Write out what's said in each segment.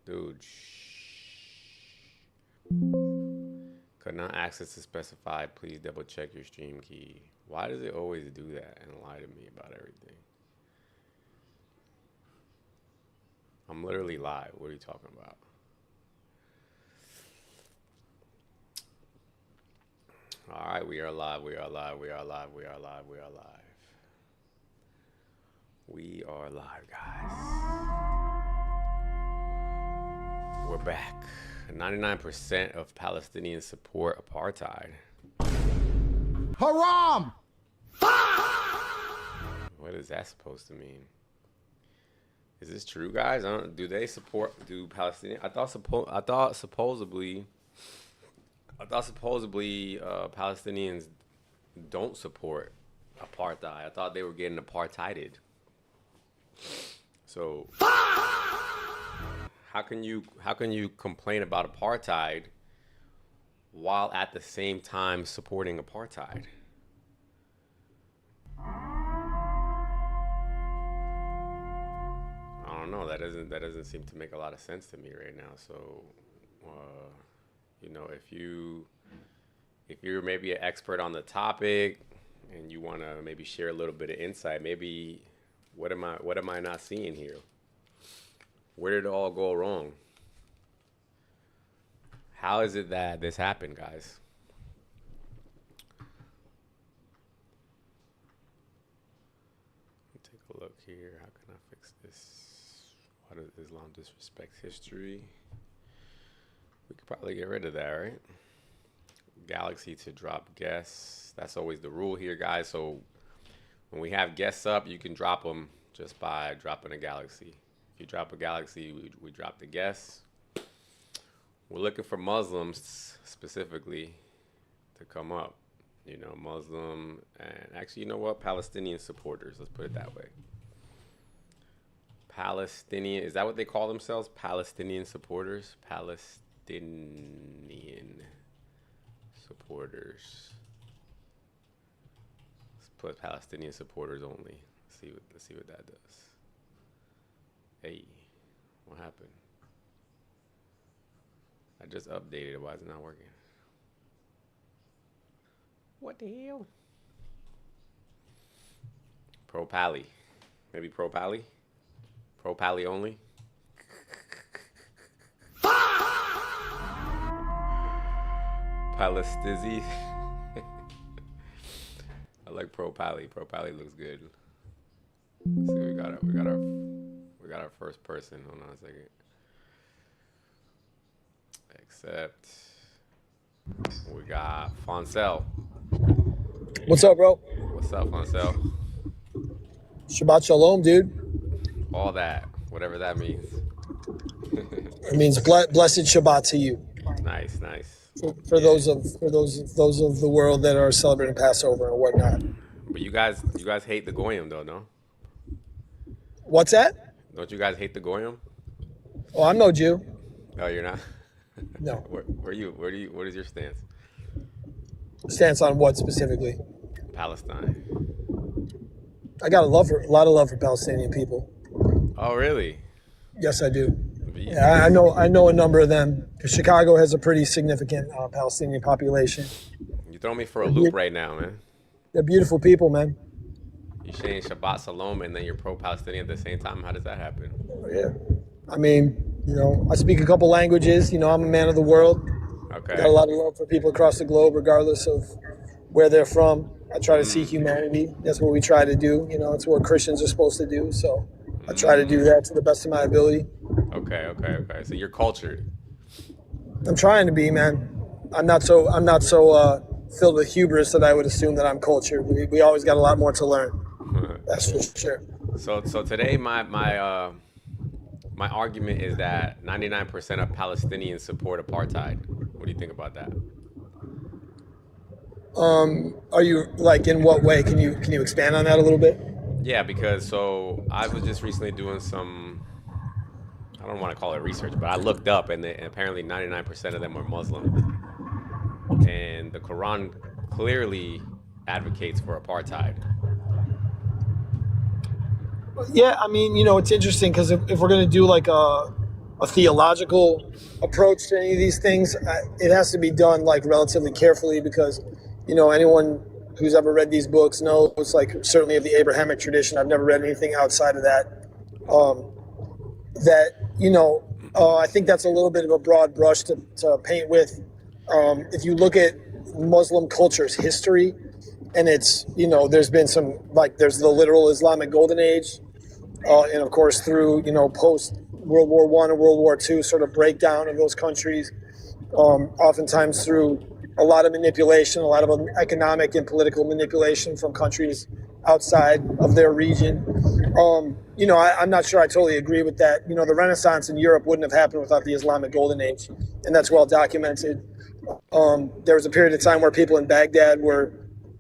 Dude, could not access to specified. Please double check your stream key. Why does it always do that and lie to me about everything? I'm literally live. What are you talking about? All right, we are live. We are live. We are live. We are live. We are live. We are live, guys. We're back. 99% of Palestinians support apartheid. Haram! What is that supposed to mean? Is this true, guys? Do they support? Do Palestinians? I thought supposedly Palestinians don't support apartheid. I thought they were getting apartheided. So how can you complain about apartheid while at the same time supporting apartheid? I don't know. That doesn't seem to make a lot of sense to me right now. So, you know, if you're maybe an expert on the topic and you want to maybe share a little bit of insight, maybe what am I not seeing here? Where did it all go wrong? How is it that this happened, guys? Take a look here. How can I fix this? Why does Islam disrespect history? We could probably get rid of that, right? Galaxy to drop guests. That's always the rule here, guys. So when we have guests up, you can drop them just by dropping a galaxy. If you drop a galaxy, we drop the guests. We're looking for Muslims specifically to come up. You know, Muslim and actually, you know what? Palestinian supporters. Let's put it that way. Palestinian, is that what they call themselves? Palestinian supporters? Palestinian supporters. Let's put Palestinian supporters only. Let's see what that does. Hey, what happened? I just updated it. Why is it not working? What the hell? Pro Pally. Maybe Pro Pally? Pro Pally only? Palestizzi. I like Pro Pally. Pro Pally looks good. Let's see, we got our first person. Hold on a second. Accept. We got Foncel. What's up, bro? What's up, Foncel? Shabbat shalom, dude. All that, whatever that means. It means blessed Shabbat to you. Nice, nice. For those of the world that are celebrating Passover and whatnot. But you guys hate the Goyim though, no? What's that? Don't you guys hate the Goyim? Oh, I'm no Jew. Oh, you're not? No. What is your stance? Stance on what specifically? Palestine. I got a lot of love for Palestinian people. Oh, really? Yes, I do. Yeah, I know a number of them. Chicago has a pretty significant Palestinian population. You throw me for a loop right now, man. They're beautiful people, man. You saying Shabbat Shalom and then you're pro-Palestinian at the same time? How does that happen? Yeah. I mean, you know, I speak a couple languages. You know, I'm a man of the world. Okay. Got a lot of love for people across the globe, regardless of where they're from. I try to see humanity. That's what we try to do. You know, it's what Christians are supposed to do. So I try to do that to the best of my ability. Okay. So you're cultured. I'm trying to be, man. I'm not so filled with hubris that I would assume that I'm cultured. We always got a lot more to learn. That's for sure. So today my argument is that 99% of Palestinians support apartheid. What do you think about that? Are you, like, in what way? Can you expand on that a little bit? Yeah, because so I was just recently doing some, I don't want to call it research, but I looked up and apparently 99% of them are Muslim. And the Quran clearly advocates for apartheid. Yeah, I mean, you know, it's interesting because if we're going to do like a a theological approach to any of these things. It has to be done like relatively carefully because, anyone who's ever read these books knows, like certainly of the Abrahamic tradition. I've never read anything outside of that. I think that's a little bit of a broad brush to paint with. If you look at Muslim culture's history, and it's, there's been some, like there's the literal Islamic Golden Age, and of course through, post World War I and World War II sort of breakdown of those countries, oftentimes through a lot of manipulation, a lot of economic and political manipulation from countries outside of their region. I'm not sure I totally agree with that. The Renaissance in Europe wouldn't have happened without the Islamic Golden Age, and that's well documented. There was a period of time where people in Baghdad were,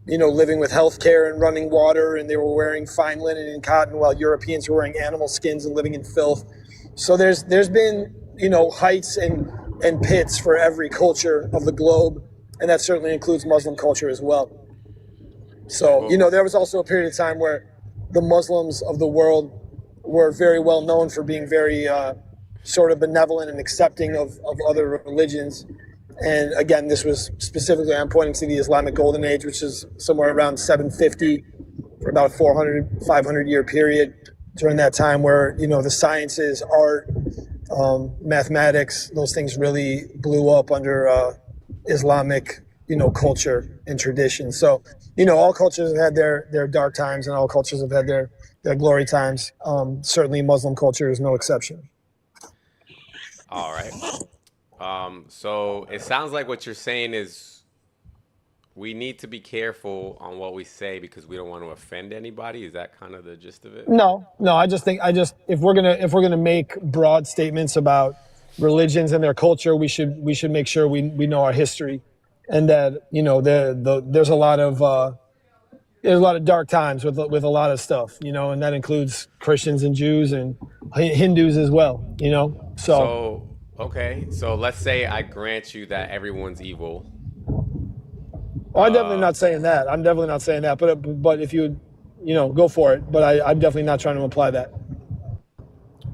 living with health care and running water, and they were wearing fine linen and cotton while Europeans were wearing animal skins and living in filth. So there's been, heights and pits for every culture of the globe, and that certainly includes Muslim culture as well. So, there was also a period of time where the Muslims of the world were very well known for being very sort of benevolent and accepting of other religions. And again, this was specifically, I'm pointing to the Islamic Golden Age, which is somewhere around 750 for about a 500 year period. During that time where, the sciences, art, mathematics, those things really blew up under Islamic, culture and tradition. So, all cultures have had their dark times, and all cultures have had their glory times. Certainly Muslim culture is no exception. All right. So it sounds like what you're saying is we need to be careful on what we say because we don't want to offend anybody. Is that kind of the gist of it? No. I just think if we're gonna make broad statements about religions and their culture, we should make sure we know our history, and that there's a lot of dark times with a lot of stuff, and that includes Christians and Jews and Hindus as well, So okay, so let's say I grant you that everyone's evil. Well, I'm definitely not saying that. But if you, go for it. But I'm definitely not trying to imply that.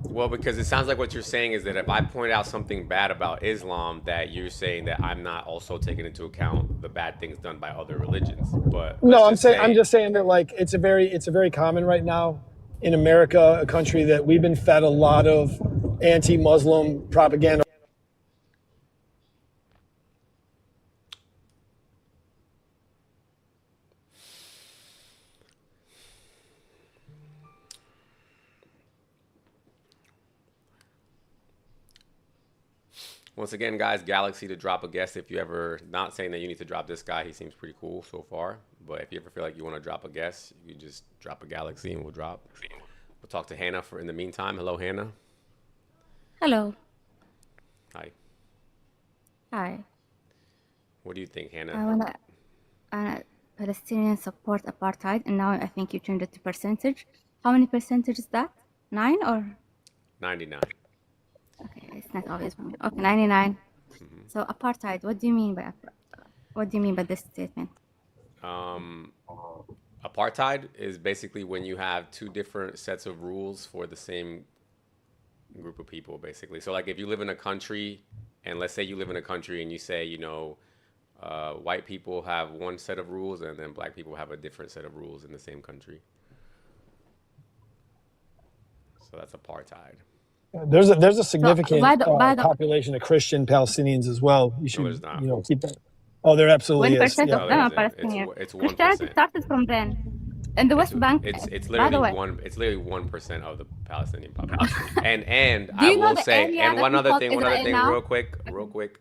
Well, because it sounds like what you're saying is that if I point out something bad about Islam, that you're saying that I'm not also taking into account the bad things done by other religions. But no, I'm just saying that like it's a very common right now in America, a country that we've been fed a lot of anti-Muslim propaganda. Once again, guys, Galaxy to drop a guest if you ever, not saying that you need to drop this guy. He seems pretty cool so far. But if you ever feel like you want to drop a guest, you just drop a Galaxy and we'll drop. We'll talk to Hannah in the meantime. Hello, Hannah. Hello. Hi. Hi. What do you think, Hannah? Palestinians support apartheid, and now I think you turned it to percentage. How many percentage is that? 9 or? 99. Okay, it's not always 1. Okay, 99. Mm-hmm. So apartheid. What do you mean by this statement? Apartheid is basically when you have two different sets of rules for the same group of people, basically. So like if you live in a country, and let's say you live in a country and you say, white people have one set of rules and then black people have a different set of rules in the same country. So that's apartheid. There's a significant population of Christian Palestinians as well. You should keep that. Oh, there absolutely is. 1% of them are Palestinians. It's 1%. Christianity started from then. In the West Bank, it's literally 1% of the Palestinian population. and I will say, and one other thing, real quick.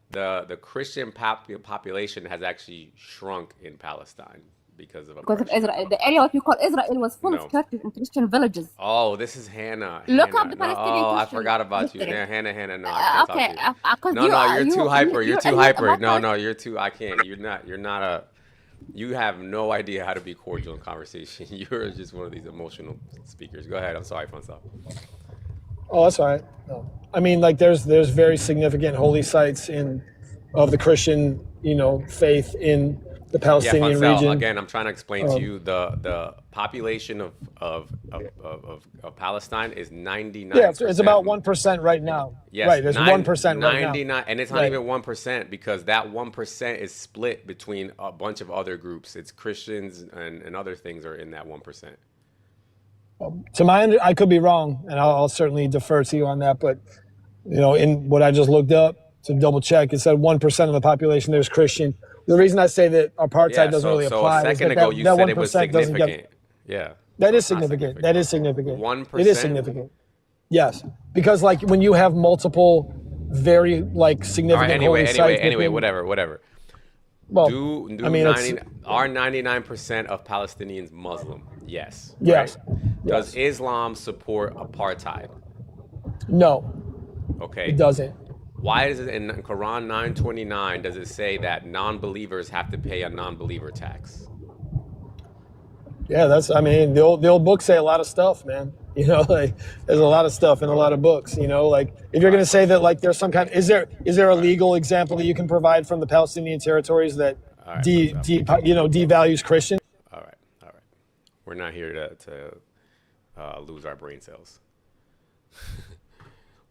The Christian population has actually shrunk in Palestine because of Israel. The area what we call Israel was full of churches and Christian villages. Oh, this is Hannah. Look up the Palestinian Christian. I forgot about you. Hannah, no, I can't talk to you. No, you're too hyper. You're too hyper. No, you're too, I can't. You're not you have no idea how to be cordial in conversation. You're just one of these emotional speakers. Go ahead. I'm sorry, Fansal. Oh, that's all right. No. I mean, like there's very significant holy sites of the Christian, faith in the Yeah, Palestinian Funsel, region. again, I'm trying to explain to you the population of Palestine is Yeah, it's about 99%. 1% right now. Yes, Right, it's 1% right now. 99, and it's not Right. even 1% because that 1% is split between a bunch of other groups. It's Christians and other things are in that 1%. To my I could be wrong, and I'll certainly defer to you on that. But in what I just looked up to double check, it said 1% of the population there's Christian. The reason I say that apartheid Yeah, doesn't really so a apply is second that ago you that said it was 1% doesn't get. significant. Yeah, That so is it's not significant. That is significant. 1%. It is significant. Yes, because like when you have multiple very like All right. significant holy sites Anyway, within, whatever. well, Do I mean, it's 90 are 99% of Palestinians Muslim? Yes. yes, Right. Does yes, Islam support apartheid? no, Okay. it doesn't. Why is it in Quran 9:29 does it say that non-believers have to pay a non-believer tax? Yeah, I mean, the old books say a lot of stuff, man. Like there's a lot of stuff in a lot of books. Like if you're going to say that, like there's some kind, is there a legal example that you can provide from the Palestinian territories that All right. devalues Christians? All right. We're not here to lose our brain cells.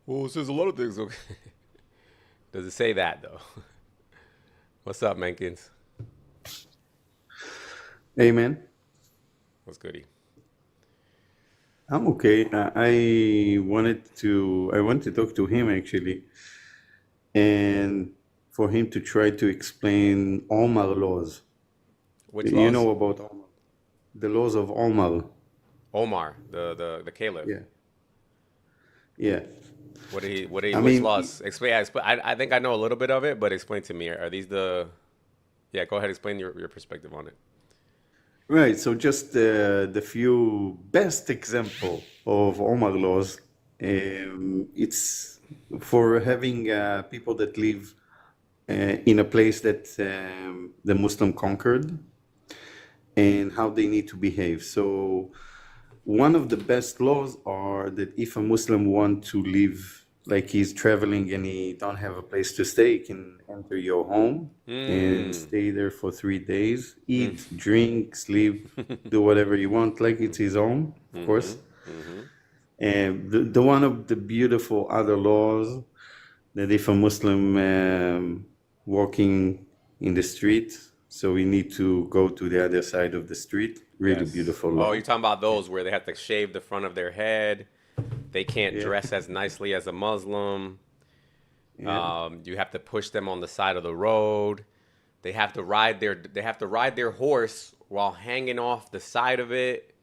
Well, it says a lot of things. Okay. Does it say that though? What's up, Menkins? Hey man, What's goody? I'm okay. I wanted to talk to him actually, and for him to try to explain Omar laws. Which You laws? know about Omar, the laws of Omar. Omar, the caliph. Yeah, yeah. Which I mean, laws? Explain. I think I know a little bit of it, but explain to me. Are these the? Yeah, go ahead. Explain your perspective on it. right. So just the few best example of Omar laws. It's for having people that live in a place that the Muslim conquered and how they need to behave. So one of the best laws are that if a Muslim want to live, like he's traveling and he don't have a place to stay, he can enter your home and stay there for 3 days, eat, drink, sleep, do whatever you want, like it's his home, of course. And the one of the beautiful other laws that if a Muslim walking in the street, so we need to go to the other side of the street. Really beautiful law. Oh, you're talking about those where they have to shave the front of their head. They can't dress as nicely as a Muslim. You have to push them on the side of the road. They have to ride their horse while hanging off the side of it.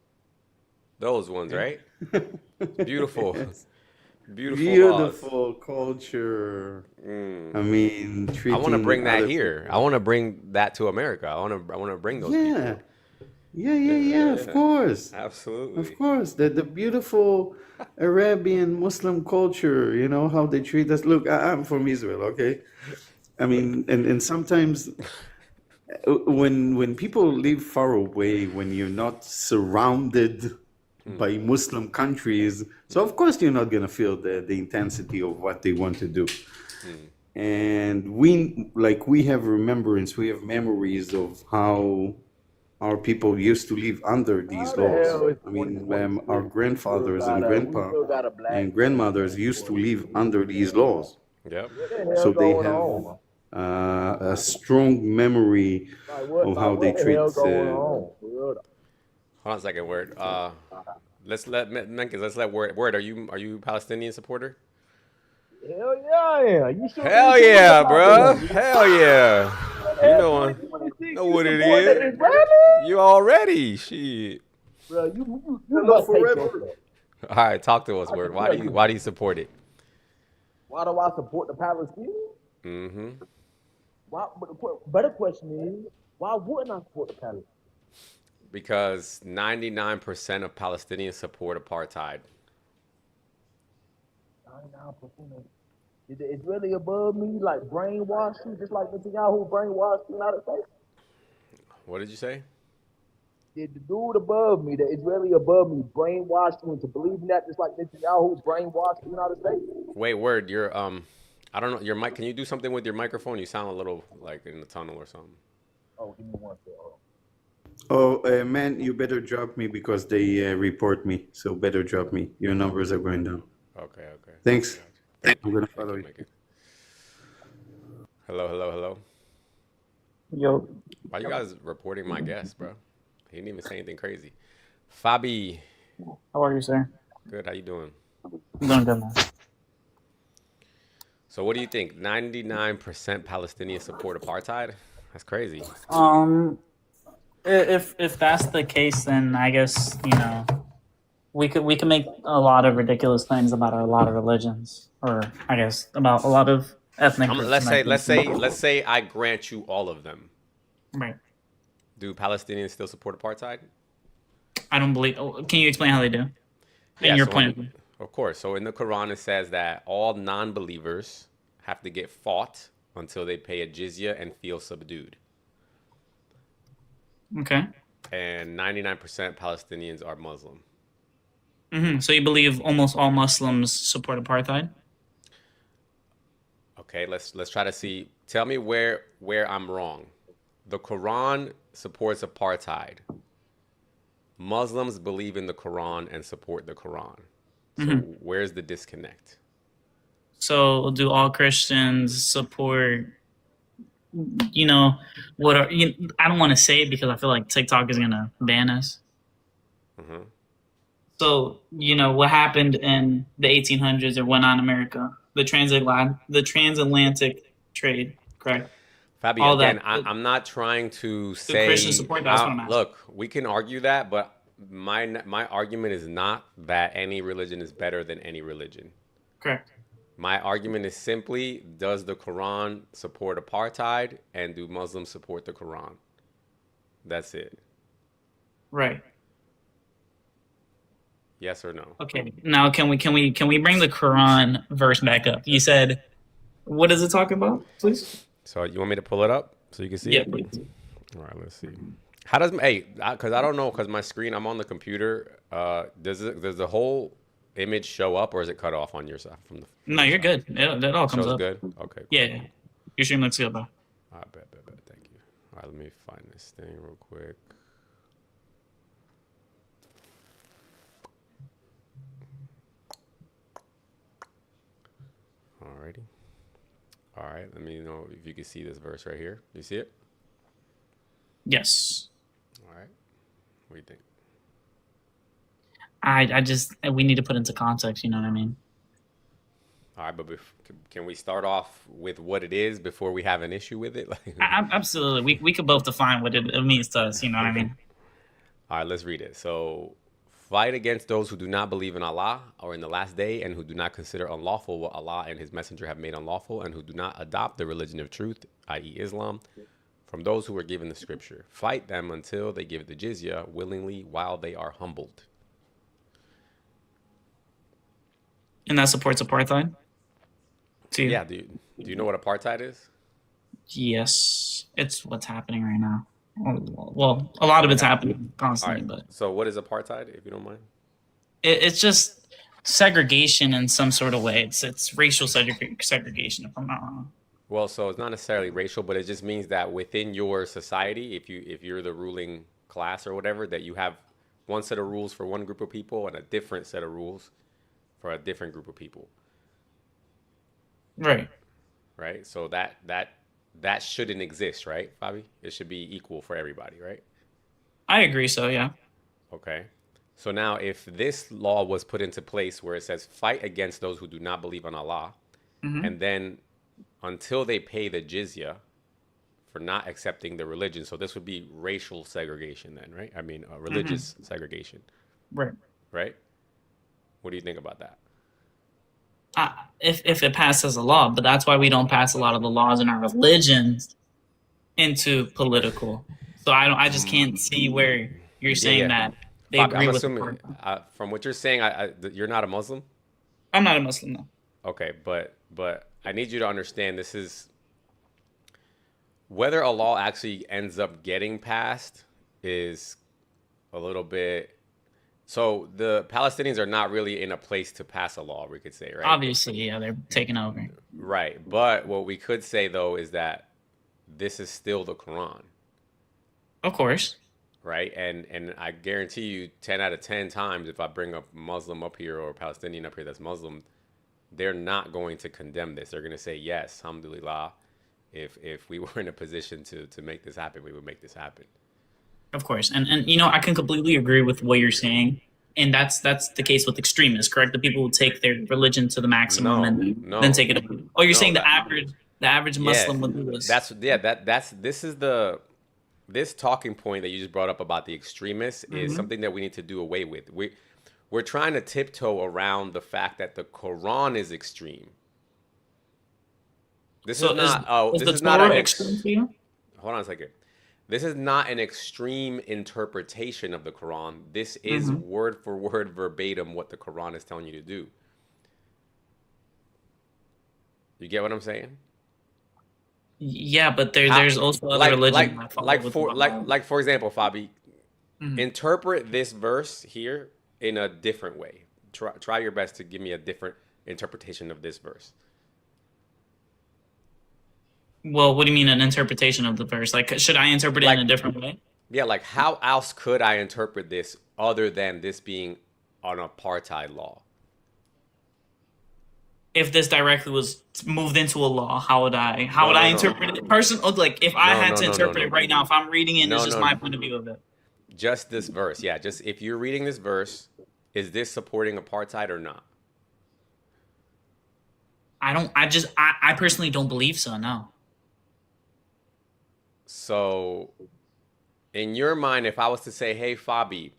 Those ones, right? Beautiful. Yes. Beautiful laws. Beautiful culture. I mean, I want to bring that other here. I want to bring that to America. I want to bring those Yeah. people. Yeah, of course. Absolutely. Of course. The beautiful Arabian Muslim culture, how they treat us. Look, I'm from Israel, okay? I mean, and sometimes when people live far away, when you're not surrounded by Muslim countries, so of course you're not going to feel the intensity of what they want to do. And we have remembrance, we have memories of how our people used to live under these laws. I mean, our grandfathers and grandpa and grandmothers used to live under these laws. Yep. So they have a strong memory of how they treat. Hold on a second, Word. Let's let Menkins. Let's let Word. Are you Palestinian supporter? Hell yeah, I am. You sure? Hell yeah, bro. Hell yeah. You know what it is. You already shit. Bro, you must take that. All right, talk to us, Word. Why do you support it? Why do I support the Palestinians? Mm-hmm. Why? But the better question is, why wouldn't I support the Palestinians? Because 99% of Palestinians support apartheid. 99%. It's really above me, like brainwashed you, just like Netanyahu brainwashed the United States. What did you say? The dude above me, the Israeli above me, brainwashed you into believing that, just like Netanyahu brainwashed the United States. Wait, Word. I don't know your mic. Can you do something with your microphone? You sound a little like in the tunnel or something. Oh, give me one second. Hold on. Oh, man, you better drop me because they report me. So better drop me. Your numbers are going down. Okay, okay. Thanks. Gotcha. I'm gonna Thank follow you, you. Megan. Hello, hello, hello. Yo, Why you guys reporting my guest, bro? He didn't even say anything crazy. Fabi, how are you, sir? good. How you doing? I'm doing good, man. So, what do you think? 99% Palestinians support apartheid? That's crazy. Um, if that's the case, then I guess we could make a lot of ridiculous claims about a lot of religions, or I guess about a lot of ethnic groups. Let's say I grant you all of them. Right. Do Palestinians still support apartheid? I don't believe. Oh, can you explain how they do? Yeah, In your so point of view. of course. So in the Quran, it says that all non-believers have to get fought until they pay a jizya and feel subdued. Okay. And 99% Palestinians are Muslim. So you believe almost all Muslims support apartheid? Okay, let's try to see. Tell me where I'm wrong. The Quran supports apartheid. Muslims believe in the Quran and support the Quran. So where's the disconnect? So do all Christians support? What are I don't want to say it because I feel like TikTok is gonna ban us. Mm-hmm. So what happened in the 1800s or went on in America, the transatlantic trade, correct? Fabi, All again, that. I'm not trying to Do Christians say. support that? That's what I'm asking. Look, we can argue that, but my argument is not that any religion is better than any religion. Correct. My argument is simply, does the Quran support apartheid, and do Muslims support the Quran? That's it. Right. Yes or no? Okay. Now can we bring the Quran verse back up? You said, what is it talking about, please? So you want me to pull it up so you can see Yeah, it? please. All right, let's see. How does because I don't know, because my screen, I'm on the computer. Does the whole image show up, or is it cut off on your side from the? No, you're good. It all comes Shows up. good. Okay. Cool. Yeah. Your stream looks good, bro. I bet. Thank you. All right, let me find this thing real quick. Alrighty. All right. Let me know if you can see this verse right here. You see it? Yes. All right. What do you think? I just we need to put into context. You know what I mean? All right, but can we start off with what it is before we have an issue with it? Absolutely. We could both define what it means to us. You know what I mean? All right, let's read it. So, fight against those who do not believe in Allah or in the last day, and who do not consider unlawful what Allah and His Messenger have made unlawful, and who do not adopt the religion of truth, i.e. Islam, from those who were given the scripture. Fight them until they give the jizya willingly while they are humbled. And that supports apartheid? To you? Yeah, do you know what apartheid is? Yes. It's what's happening right now. Well, a lot of it's happening All constantly, right, but so what is apartheid, if you don't mind? it's just segregation in some sort of way. It's racial segregation, if I'm not wrong. Well, so it's not necessarily racial, but it just means that within your society, if you're the ruling class or whatever, that you have one set of rules for one group of people and a different set of rules for a different group of people. Right. Right? So that shouldn't exist, right, Fabi? It should be equal for everybody, right? I agree. So yeah. Okay. So now if this law was put into place where it says fight against those who do not believe in Allah, and then until they pay the jizya for not accepting the religion, so this would be racial segregation then, right? I mean, religious segregation, Right. right? What do you think about that? If it passes a law, but that's why we don't pass a lot of the laws in our religions into political. So I just can't see where you're saying that they Fabi, agree I'm with. assuming from what you're saying, you're not a Muslim. I'm not a Muslim, though. Okay, but I need you to understand this is whether a law actually ends up getting passed is a little bit. So the Palestinians are not really in a place to pass a law, we could say, right? Obviously, yeah, they're taking over. Right. But what we could say though is that this is still the Quran. Of course. right? And I guarantee you 10 out of 10 times if I bring a Muslim up here or a Palestinian up here that's Muslim, they're not going to condemn this. They're going to say, yes, alhamdulillah, if we were in a position to make this happen, we would make this happen. Of course. And you know, I can completely agree with what you're saying. And that's the case with extremists, correct? The people who take their religion to the maximum and then take it up. Oh, you're saying the average Muslim would do this. This talking point that you just brought up about the extremists is something that we need to do away with. We're trying to tiptoe around the fact that the Quran is extreme. This is not an extreme to you? Hold on a second. This is not an extreme interpretation of the Quran. This is word for word, verbatim, what the Quran is telling you to do. You get what I'm saying? Yeah, but there's also other religions. Like for example, Fabi, interpret this verse here in a different way. Try your best to give me a different interpretation of this verse. Well, what do you mean an interpretation of the verse? Like, should I interpret it in a different way? Yeah, like how else could I interpret this other than this being an apartheid law? If this directly was moved into a law, how would I interpret it? Like if I had to interpret it right now, if I'm reading it, it's just my point of view of it. Just this verse, yeah. Just if you're reading this verse, is this supporting apartheid or not? I personally don't believe so. No. So, in your mind, if I was to say, "Hey, Fabi,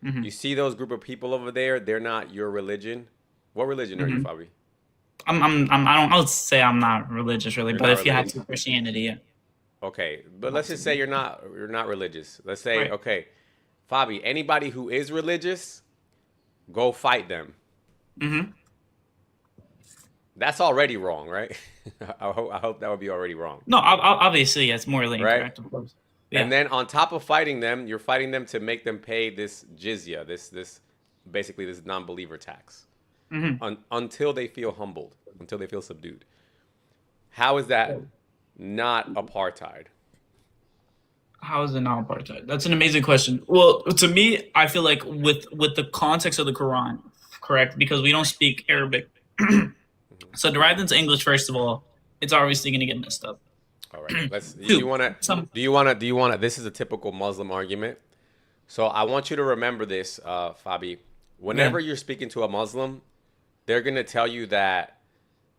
you see those group of people over there? They're not your religion. What religion are you, Fabi?" I would say I'm not religious really, but if you have to Christianity, yeah. Okay, but let's just say you're not religious. Let's say, okay, Fabi, anybody who is religious, go fight them. That's already wrong, right? I hope that would be already wrong. No, obviously, it's morally incorrect, of course. Yeah. And then on top of fighting them, you're fighting them to make them pay this jizya, this basically this non-believer tax, until they feel humbled, until they feel subdued. How is that not apartheid? How is it not apartheid? That's an amazing question. Well, to me, I feel like with the context of the Quran, correct? Because we don't speak Arabic. So derived into English, first of all, it's obviously going to get messed up. All right. Do you want to, this is a typical Muslim argument. So I want you to remember this, Fabi. Whenever you're speaking to a Muslim, they're going to tell you that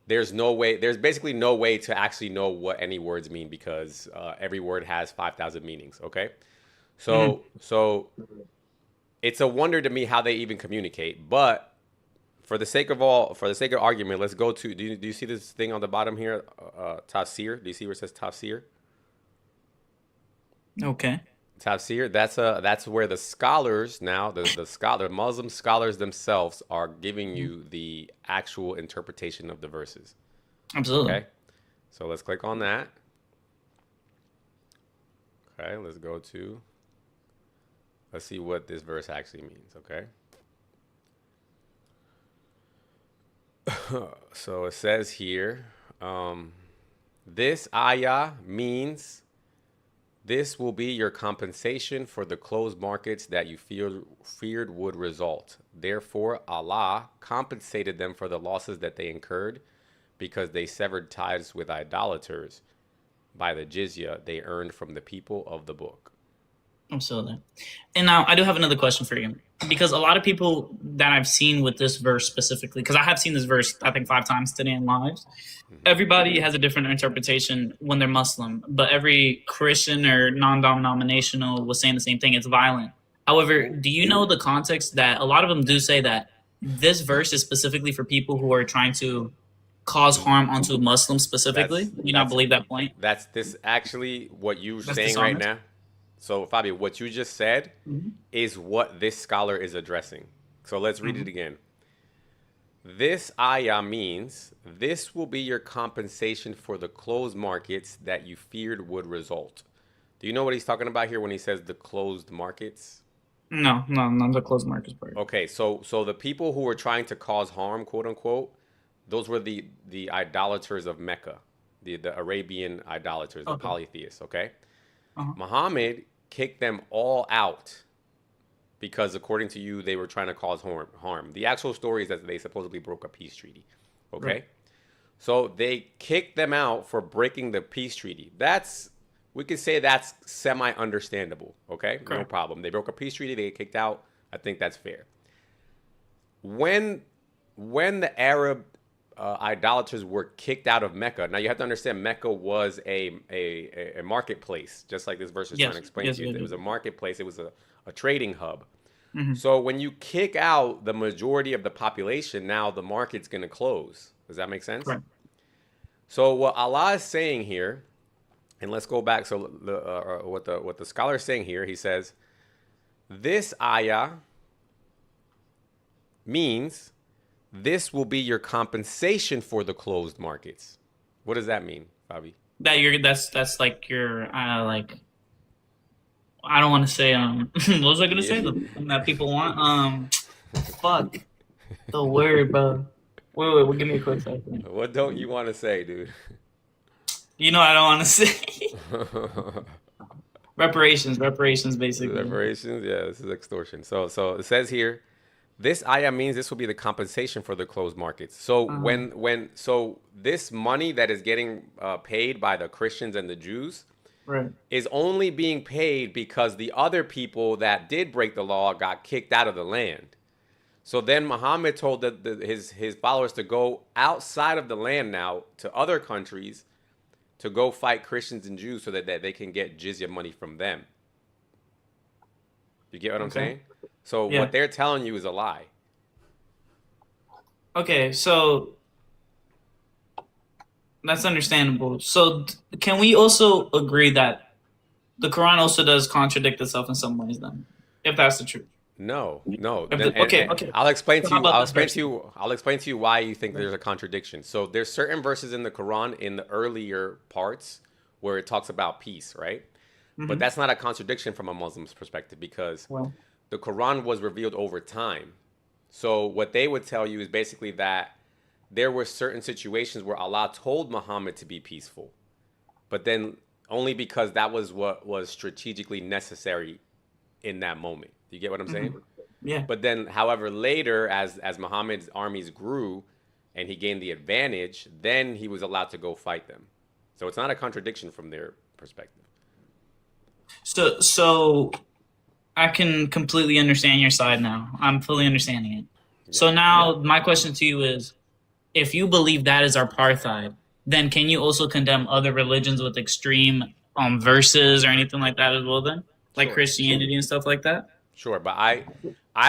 there's basically no way to actually know what any words mean because every word has 5,000 meanings. Okay. So it's a wonder to me how they even communicate, but for the sake of argument, let's go to, do you see this thing on the bottom here? Tafsir. Do you see where it says Tafsir? Okay. Tafsir, that's where the scholars now, the Muslim scholars themselves are giving you the actual interpretation of the verses. Absolutely. Okay. So let's click on that. Okay, let's see what this verse actually means, okay? So it says here, this ayah means this will be your compensation for the closed markets that you feared would result. Therefore, Allah compensated them for the losses that they incurred because they severed ties with idolaters by the jizya they earned from the people of the book. Absolutely. And now I do have another question for you, because a lot of people that I've seen with this verse specifically, because I have seen this verse, I think 5 times today in lives, everybody has a different interpretation when they're Muslim, but every Christian or non-denominational was saying the same thing. It's violent. However, do you know the context that a lot of them do say that this verse is specifically for people who are trying to cause harm onto Muslims specifically? Do you not believe that point? That's this actually what you're saying right now. So, Fabi, what you just said is what this scholar is addressing. So let's read it again. This ayah means this will be your compensation for the closed markets that you feared would result. Do you know what he's talking about here when he says the closed markets? No, not the closed markets part. Okay, so the people who were trying to cause harm, quote unquote, those were the idolaters of Mecca, the Arabian idolaters, the polytheists, okay? Muhammad kicked them all out because, according to you, they were trying to cause harm. The actual story is that they supposedly broke a peace treaty. Okay? Right. So they kicked them out for breaking the peace treaty. We could say that's semi-understandable. Okay? No Correct. problem. They broke a peace treaty. They get kicked out. I think that's fair. When the Arab idolaters were kicked out of Mecca. Now you have to understand Mecca was a marketplace, just like this verse is trying to explain to you. It was a marketplace. It was a trading hub. So when you kick out the majority of the population, now the market's going to close. Does that make sense? Right. So what Allah is saying here, and let's go back. So what the scholar is saying here, he says, this ayah means this will be your compensation for the closed markets. What does that mean, Fabi? That's like your like, I don't want to say what was I gonna say that people want fuck the word, bro. Wait, give me a quick second. What don't you want to say, dude? You know I don't want to say reparations basically. Reparations, yeah, this is extortion. So it says here, this ayah means this will be the compensation for the closed markets. So so this money that is getting paid by the Christians and the Jews, right, is only being paid because the other people that did break the law got kicked out of the land. So then Muhammad told his followers to go outside of the land now to other countries to go fight Christians and Jews so that they can get jizya money from them. You get what I'm saying? So what they're telling you is a lie. Okay, so that's understandable. So can we also agree that the Quran also does contradict itself in some ways then, if that's the truth? No. Okay. I'll explain to So how you. about I'll this explain verse? to you. I'll explain to you why you think there's a contradiction. So there's certain verses in the Quran in the earlier parts where it talks about peace, right? But that's not a contradiction from a Muslim's perspective because Well, the Quran was revealed over time. So what they would tell you is basically that there were certain situations where Allah told Muhammad to be peaceful, but then only because that was what was strategically necessary in that moment. You get what I'm saying? yeah. But then, however, later, as Muhammad's armies grew and he gained the advantage, then he was allowed to go fight them. So it's not a contradiction from their perspective. So I can completely understand your side now. I'm fully understanding it. So now my question to you is, if you believe that is apartheid, then can you also condemn other religions with extreme verses or anything like that as well then? Like Sure. Christianity and stuff like that? Sure, but I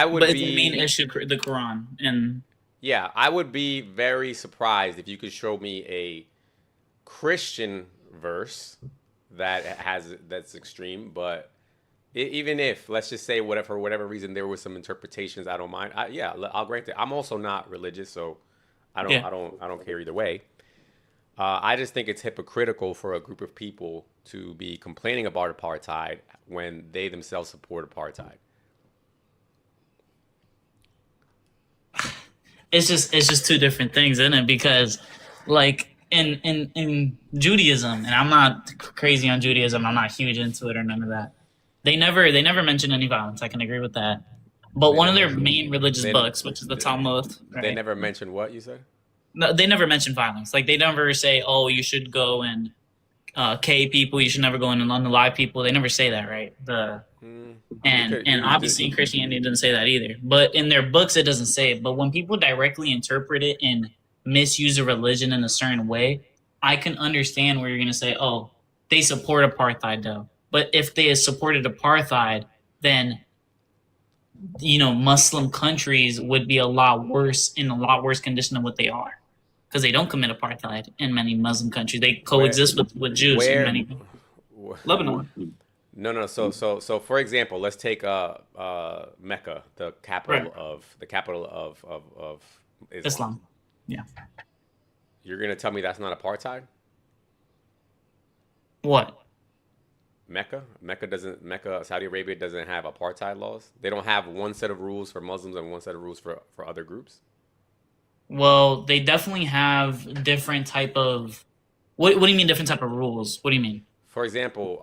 would But be... it's the main issue, the Quran. And Yeah, I would be very surprised if you could show me a Christian verse that's extreme, but even if, let's just say, for whatever reason there was some interpretations, I don't mind. I'll grant it. I'm also not religious, so I don't care either way. I just think it's hypocritical for a group of people to be complaining about apartheid when they themselves support apartheid. it's just two different things, isn't it? Because like in Judaism, and I'm not crazy on Judaism, I'm not huge into it or none of that. They never mention any violence. I can agree with that. But one of their main religious books, which is the Talmud, right? They never mentioned what you said? No, they never mention violence. Like they never say, "Oh, you should go and K people. You should never go and unalive people." They never say that, right? And obviously Christianity doesn't say that either. But in their books, it doesn't say it. But when people directly interpret it and misuse a religion in a certain way, I can understand where you're going to say, "Oh, they support apartheid, though." But if they supported apartheid, then Muslim countries would be in a lot worse condition than what they are, because they don't commit apartheid in many Muslim countries. They coexist with Jews in many. Lebanon. No. So for example, let's take Mecca, the capital of Islam. Yeah. You're gonna tell me that's not apartheid? What? Saudi Arabia doesn't have apartheid laws. They don't have one set of rules for Muslims and one set of rules for other groups. Well, they definitely have different type of. What do you mean different type of rules? What do you mean? for example,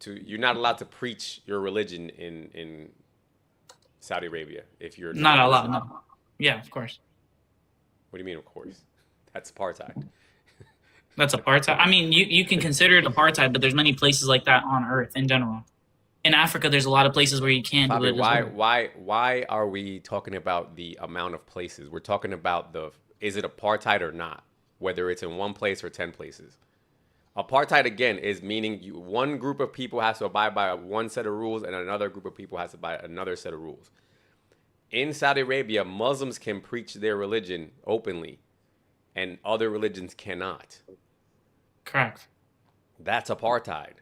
you're not allowed to preach your religion in Saudi Arabia if you're Not not allowed. Muslim. No. Yeah, of course. What do you mean, of course? That's apartheid. That's apartheid. I mean, you can consider it apartheid, but there's many places like that on Earth in general. In Africa, there's a lot of places where you can't do Bobby, it. As well. why are we talking about the amount of places? We're talking about is it apartheid or not? Whether it's in one place or 10 places. Apartheid, again, is meaning one group of people has to abide by one set of rules and another group of people has to abide by another set of rules. In Saudi Arabia, Muslims can preach their religion openly and other religions cannot. Correct. That's apartheid.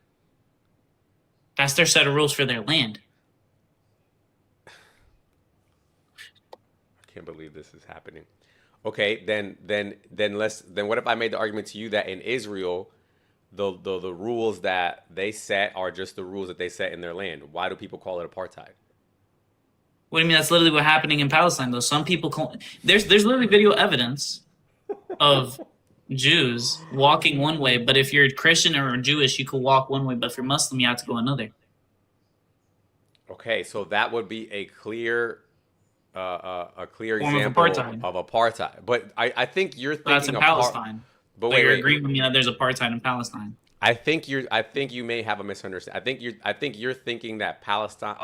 That's their set of rules for their land. I can't believe this is happening. Okay, then what if I made the argument to you that in Israel, the rules that they set are just the rules that they set in their land? Why do people call it apartheid? What do you mean? That's literally what's happening in Palestine, though. Some people there's literally video evidence of Jews walking one way, but if you're Christian or Jewish, you could walk one way, but if you're Muslim, you have to go another. Okay, so that would be a clear Form example of of apartheid. But I think you're thinking That's in Palestine. But you're wait, agreeing with me that there's apartheid in Palestine. I think you may have a misunderstanding. I think you're thinking that Palestine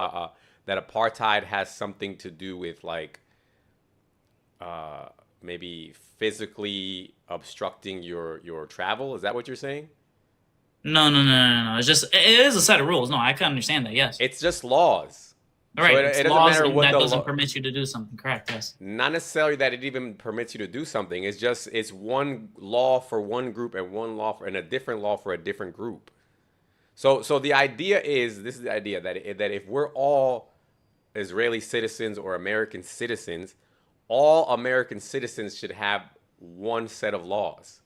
that apartheid has something to do with like maybe physically obstructing your travel. Is that what you're saying? No. It's just it is a set of rules. No, I can understand that. Yes. It's just laws. All right. So It's it doesn't laws matter and what that the doesn't permit you to do something. Correct. Yes. Not necessarily that it even permits you to do something. It's one law for one group and and a different law for a different group. So the idea is this is the idea that if we're all Israeli citizens or American citizens, all American citizens should have one set of laws.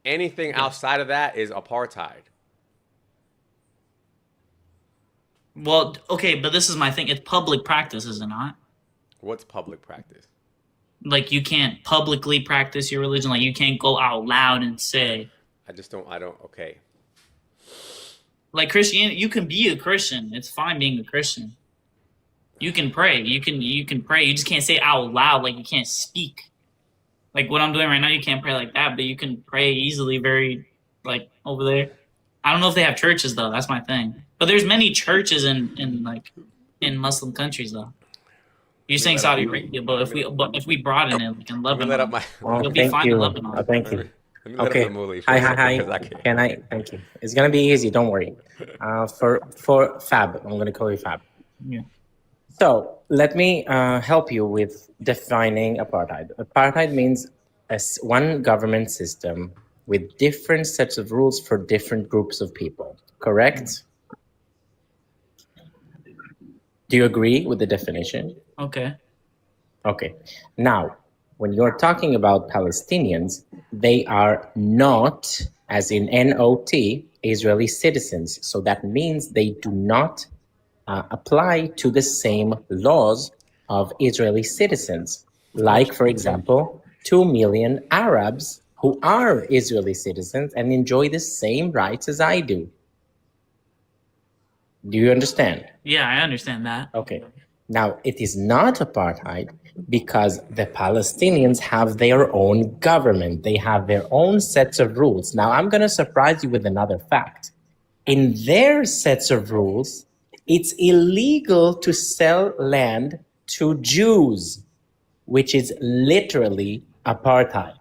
Anything outside of that is apartheid. Well, okay, but this is my thing. It's public practice, is it not? What's public practice? Like you can't publicly practice your religion. Like you can't go out loud and say. Okay. Like Christianity, you can be a Christian. It's fine being a Christian. You can pray. You can pray. You just can't say it out loud. Like you can't speak. Like what I'm doing right now, you can't pray like that, but you can pray easily. Very like over there. I don't know if they have churches though. That's my thing. But there's many churches in Muslim countries though. You're saying Saudi Arabia, but if we broaden it, like in Lebanon, you'll be fine in Lebanon. Thank you. Okay. Hi. Thank you. It's gonna be easy. Don't worry. For Fab, I'm gonna call you Fab. Yeah. So let me help you with defining apartheid. Apartheid means one government system with different sets of rules for different groups of people. Correct? Do you agree with the definition? Okay. Okay. Now, when you're talking about Palestinians, they are not, as in NOT, Israeli citizens. So that means they do not apply to the same laws of Israeli citizens. Like, for example, 2 million Arabs who are Israeli citizens and enjoy the same rights as I do. Do you understand? Yeah, I understand that. Okay. Now, it is not apartheid because the Palestinians have their own government. They have their own sets of rules. Now, I'm going to surprise you with another fact. In their sets of rules, it's illegal to sell land to Jews, which is literally apartheid.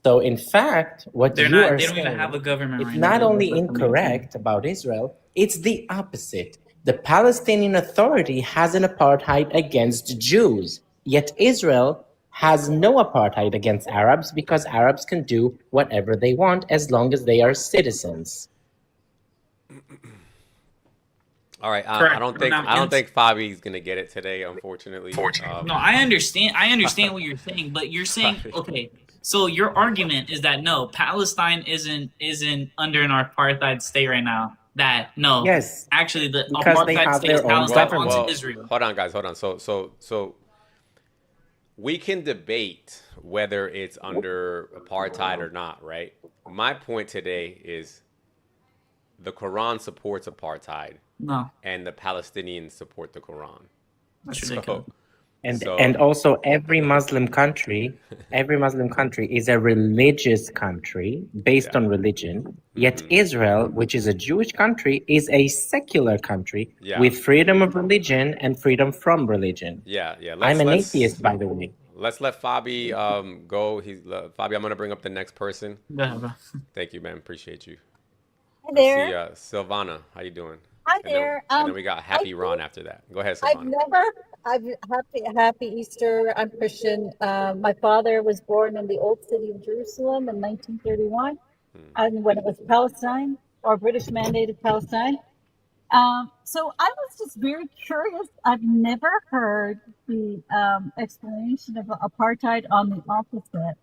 So, in fact, what they you don't are even saying, have a government it's right not now. only incorrect about Israel, it's the opposite. The Palestinian Authority has an apartheid against Jews, yet Israel has no apartheid against Arabs because Arabs can do whatever they want as long as they are citizens. All right, I don't think Fabi's gonna get it today, unfortunately. No, I understand what you're saying, but you're saying okay. So your argument is that no, Palestine isn't under an apartheid state right now. That no, yes, actually the because apartheid state is Palestine owns Israel. Hold on, guys, hold on. So we can debate whether it's under apartheid or not, right? My point today is the Quran supports apartheid No, and the Palestinians support the Quran. that's So, ridiculous. And also every Muslim country is a religious country based Yeah. on religion. Yet Israel, which is a Jewish country, is a secular country Yeah. with freedom of religion and freedom from religion. yeah, yeah. I'm an atheist, by the way. Let's let Fabi go. Fabi, I'm gonna bring up the next person. Yeah, bro. Thank you, man. Appreciate you. Hi Let's there. see, Silvana, how you doing? Hi And there. then we got Happy Ron after that. Go ahead, I've Silvana. happy Easter. I'm Christian. My father was born in the old city of Jerusalem in 1931, and when it was Palestine or British mandated Palestine. So I was just very curious. I've never heard the explanation of apartheid on the opposite.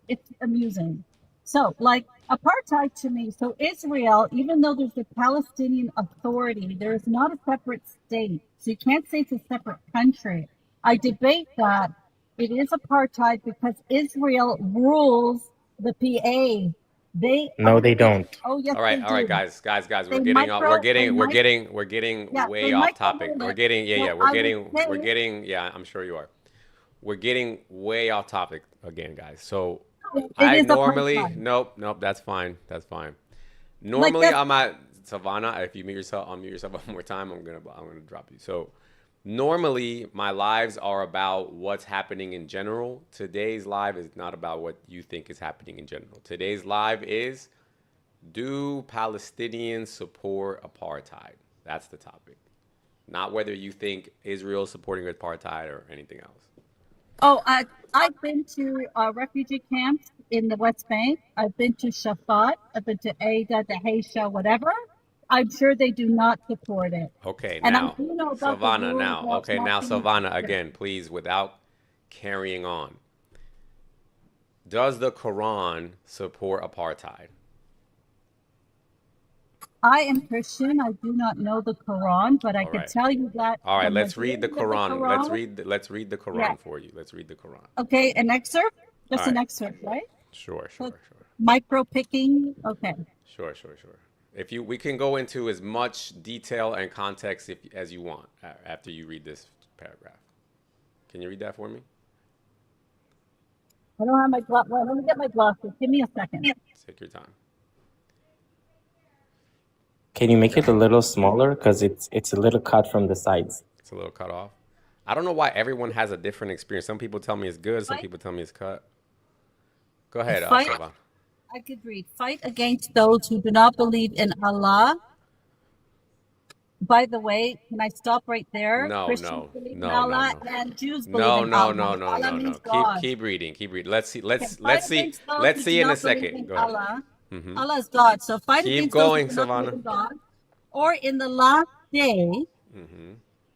It's amusing. So, like apartheid to me, so Israel, even though there's a Palestinian Authority, there is not a separate state. So you can't say it's a separate country. I debate that it is apartheid because Israel rules the PA. No, they don't. Oh yes, All right, they do. guys. They We're getting Yeah, way they off topic. micromanage. We're getting, So we're getting, yeah, I'm sure you are. We're getting way off topic again, guys. So It I is normally, apartheid. nope, that's fine. Like Normally, that's I'm at Savannah. If you unmute yourself one more time, I'm gonna drop you. So normally, my lives are about what's happening in general. Today's live is not about what you think is happening in general. Today's live is, do Palestinians support apartheid? That's the topic. Not whether you think Israel is supporting apartheid or anything else. Oh, I've been to refugee camps in the West Bank. I've been to Shafat. I've been to Ada, the Haisha, whatever. I'm sure they do not support it. Okay, And I now, do know about the Silvana, rule now. about Okay, now, not being Silvana, secret. again, please, without carrying on. Does the Quran support apartheid? I am Christian. I do not know the Quran, but I All can right. tell you that All right, the let's read the majority of the Quran. Quran. Let's read the Yeah. Quran for you. Let's read the Quran. Okay, an excerpt. All Just an right. excerpt, right? Sure. So micro picking. Okay. Sure. We can go into as much detail and context as you want after you read this paragraph. Can you read that for me? I don't have my glasses. Well, let me get my glasses. Give me a second. Take your time. Can you make it a little smaller? Because it's a little cut from the sides. It's a little cut off. I don't know why everyone has a different experience. Some people tell me it's good. Some Fight. people tell me it's cut. Go ahead, Fight. Silvana. I could read. Fight against those who do not believe in Allah. By the way, can I stop right there? No, Christians believe in no, Allah no. and Jews believe No. in Allah. Allah means God. Keep reading. Let's see. Okay, fight against those who See do in a not believe second. in Go ahead. Allah. Allah is God. So fight Keep against going, those who do not Silvana. believe in God, or in the last day,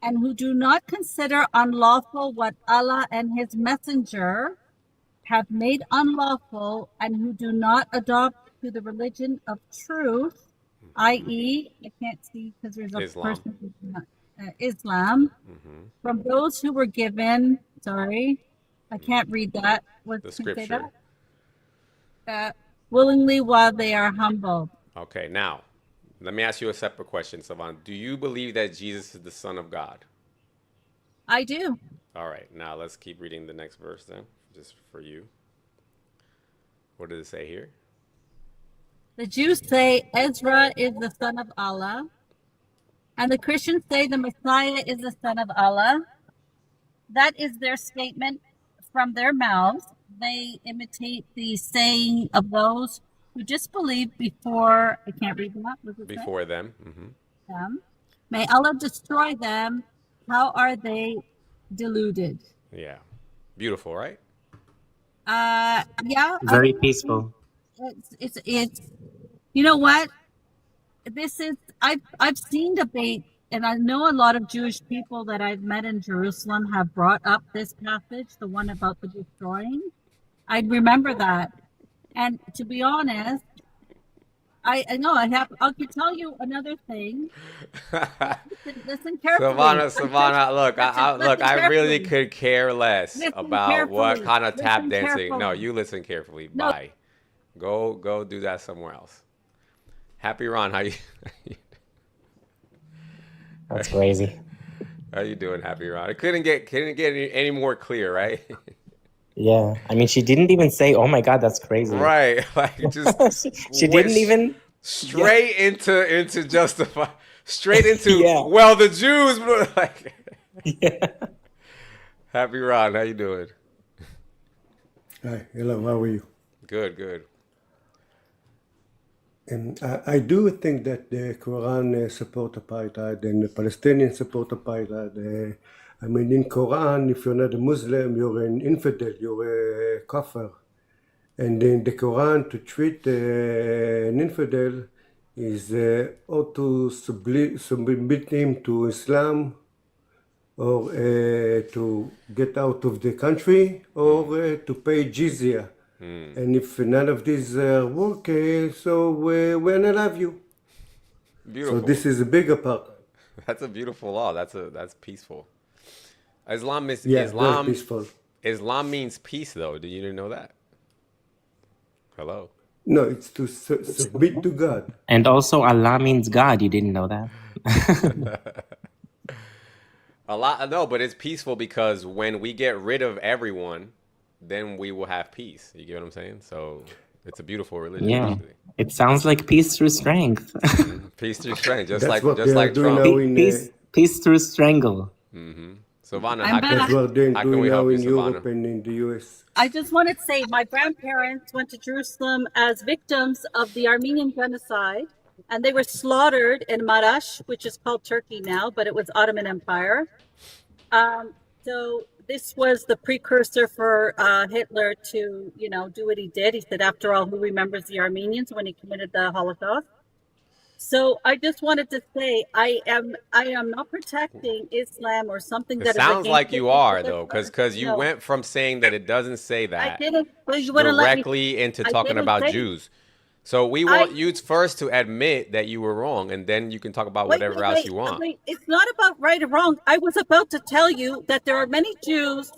and who do not consider unlawful what Allah and His Messenger have made unlawful, and who do not adopt to the religion of truth, i.e., I can't see because there's a Islam. person who's not, Islam, from those who were given. Sorry, I can't read that. What The can say scripture. that? Willingly while they are humbled. Okay, now, let me ask you a separate question, Silvana. Do you believe that Jesus is the Son of God? I do. All right, now let's keep reading the next verse then, just for you. What does it say here? The Jews say Ezra is the son of Allah, and the Christians say the Messiah is the son of Allah. That is their statement from their mouths. They imitate the saying of those who disbelieve before. I can't read that. What does it say? Before them. Them. May Allah destroy them. How are they deluded? Yeah. Beautiful, right? Yeah. Very peaceful. It's you know what? This is I've seen debate, and I know a lot of Jewish people that I've met in Jerusalem have brought up this passage, the one about the destroying. I remember that. And to be honest, I know. I can tell you another thing. Listen carefully. Savannah, look, Listen I really carefully. could care less Listen about what carefully. kind of tap Listen dancing. No, carefully. you listen carefully. No, Bye. Go do that somewhere else. Happy Ron, how you That's crazy. how you doing, Happy Ron? It couldn't get any more clear, right? Yeah, I mean, she didn't even say, "Oh my God, that's crazy." Right, like just She didn't wish even. straight into justify, straight into Yeah. well the Jews, like Yeah. Happy Ron, how you doing? Hi, hello, how are you? Good. And I do think that the Quran support apartheid and the Palestinians support apartheid. I mean, in Quran, if you're not a Muslim, you're an infidel, you're a kafir. And in the Quran, to treat an infidel is or to submit him to Islam, or to get out of the country, or to pay jizya. And if none of these work, so we're not have you. Beautiful. So this is a bigger part. That's a beautiful law. That's peaceful. Islam is Yeah, very peaceful. Islam means peace, though. Did you know that? Hello. No, it's to submit to God. And also, Allah means God. You didn't know that? No, but it's peaceful because when we get rid of everyone, then we will have peace. You get what I'm saying? So it's a beautiful religion. Yeah. Actually. It sounds like peace through strength. Peace through strength, just That's like what they are doing Trump. now in. Peace through strangle. Savannah, I'm better. That's what they're how can doing we now help you, in Europe Savannah? and in the US. I just wanted to say my grandparents went to Jerusalem as victims of the Armenian genocide, and they were slaughtered in Marash, which is called Turkey now, but it was Ottoman Empire. So this was the precursor for Hitler to, do what he did. He said, after all, who remembers the Armenians when he committed the Holocaust? So I just wanted to say I am not protecting Islam or something It that is sounds against like you it. are, though, because you No, went from saying that it doesn't say I that didn't. Well, you wouldn't let me. directly into I talking didn't about say. Jews. So we I want you first to admit that you were wrong, and then you can talk about whatever else you want. wait. It's not about right or wrong. I was about to tell you that there are many Jews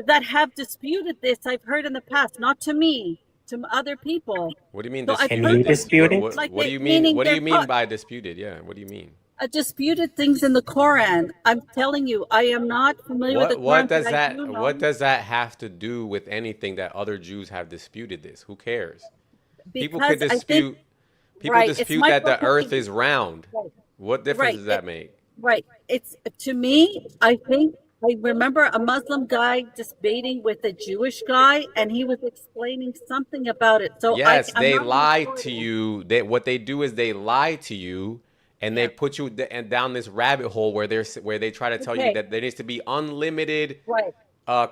that have disputed this. I've heard in the past, not to me, to other people. What do you mean? So I've Can heard you them dispute it? What do you mean? What do you mean by disputed? Yeah. What do you mean? disputed things in the Quran. I'm telling you, I am not familiar with the Quran. What does but I do know what does that have to do with anything that other Jews have disputed this? Who cares? People could because I dispute. think People right, it's dispute that the Michael Earth Page. is round. Right. What difference Right. does that make? Right. It's to me, I think I remember a Muslim guy debating with a Jewish guy and he was explaining something about it. So Yes, I'm they not lie sure. to you. What they do is they lie to you, and they put you down this rabbit hole where they try to tell you Okay. that there needs to be unlimited Right.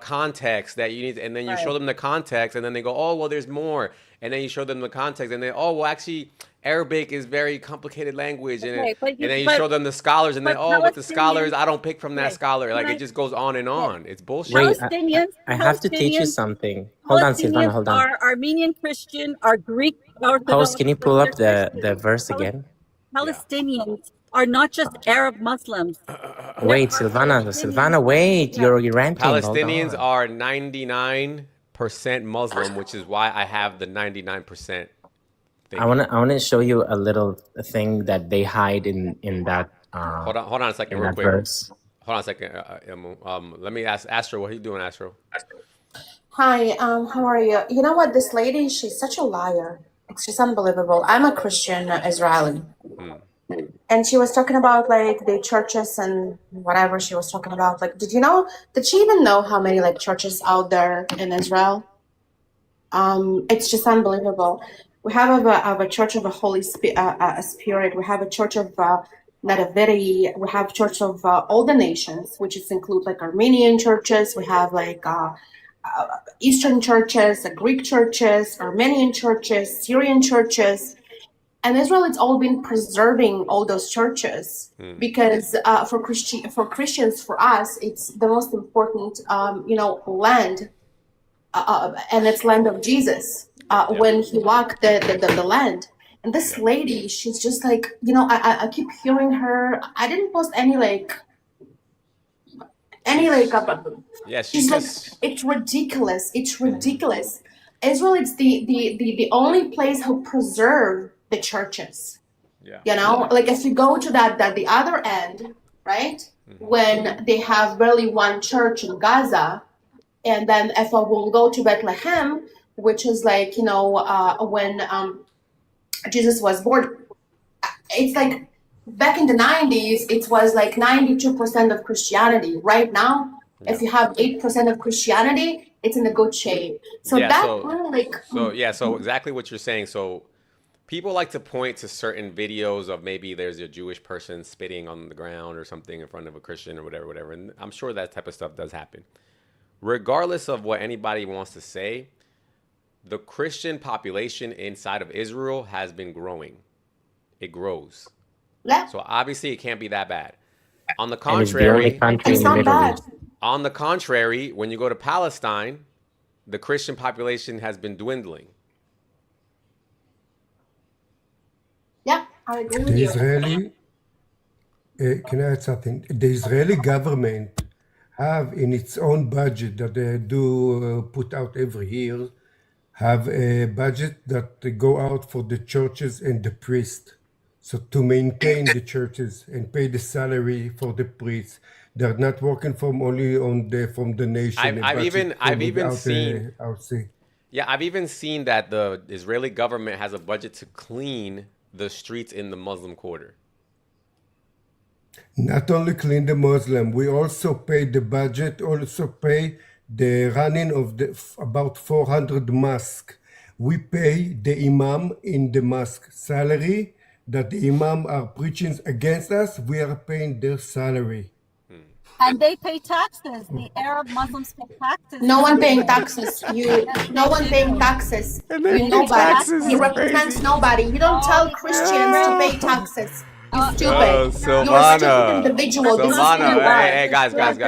context that you need, and then you show them the context, and then they go, oh well, there's more, and then you show them the context, and they, oh well, actually Arabic is very complicated language, and, Okay, but and then you show them the scholars, and then, but oh, but the scholars, Palestinians- I don't pick from that Okay, scholar. Like right. it just goes on and on. It's bullshit. Wait, Palestinians. I have to teach you Palestinians- something. Hold on, Silvana, Palestinians hold on. are Armenian Christian, are Greek Orthodox. Host, can you pull up they're the Christian. verse again? Palestinians are not just Arab Muslims. Wait, There are Silvana, Palestinians- wait, you're ranting. Hold Palestinians on. are 99% Muslim, which is why I have the 99% thing. I wanna show you a little thing that they hide in that Hold on a second, in real that quick. verse. Hold on a second. Let me ask Astro. What are you doing, Astro? Hi, how are you? You know what? This lady, she's such a liar. It's just unbelievable. I'm a Christian Israeli. And she was talking about like the churches and whatever she was talking about. Like, did she even know how many like churches out there in Israel? It's just unbelievable. We have a church of the Holy Spirit. We have a church of Nativity. We have church of all the nations, which is include like Armenian churches. We have like Eastern churches, Greek churches, Armenian churches, Syrian churches. And Israel, it's all been preserving all those churches because for Christians, for us, it's the most important, land, and it's land of Jesus. When he walked the land, And this lady, she's just like, you know, I keep hearing her. I didn't post any like Yeah, she she's like, just it's ridiculous. It's ridiculous. Israel is the only place who preserve the churches. yeah. You know, like if you go to the other end, right? When they have really one church in Gaza, and then if I will go to Bethlehem, which is like, you know, when Jesus was born, it's like back in the 90s, it was like 92% of Christianity. Right now, if you have 8% of Christianity, it's in a good shape. So Yeah, that really like so exactly what you're saying. So people like to point to certain videos of maybe there's a Jewish person spitting on the ground or something in front of a Christian or whatever. And I'm sure that type of stuff does happen. Regardless of what anybody wants to say, the Christian population inside of Israel has been growing. It grows. yeah, So obviously it can't be that bad. On the And it's the only contrary, country it's in the not Middle bad. East. on the contrary, when you go to Palestine, the Christian population has been dwindling. Yeah, I agree with The you. Israeli, can I add something? The Israeli government have in its own budget that they do put out every year, have a budget that they go out for the churches and the priests. So to maintain the churches and pay the salary for the priests, they're not working from only on the from the nation. I've even seen outside. Yeah, I've even seen that the Israeli government has a budget to clean the streets in the Muslim quarter. Not only clean the Muslim, we also pay the budget, also pay the running of the about 400 mosques. We pay the imam in the mosque salary that the imam are preaching against us. We are paying their salary. And they pay taxes. The Arab Muslims pay taxes. No one paying taxes. No one paying taxes. You nobody. He represents nobody. You don't tell Christians to pay taxes. You stupid. You're a stupid Silvana, individual. This is who Silvana, you are. hey, guys, relax.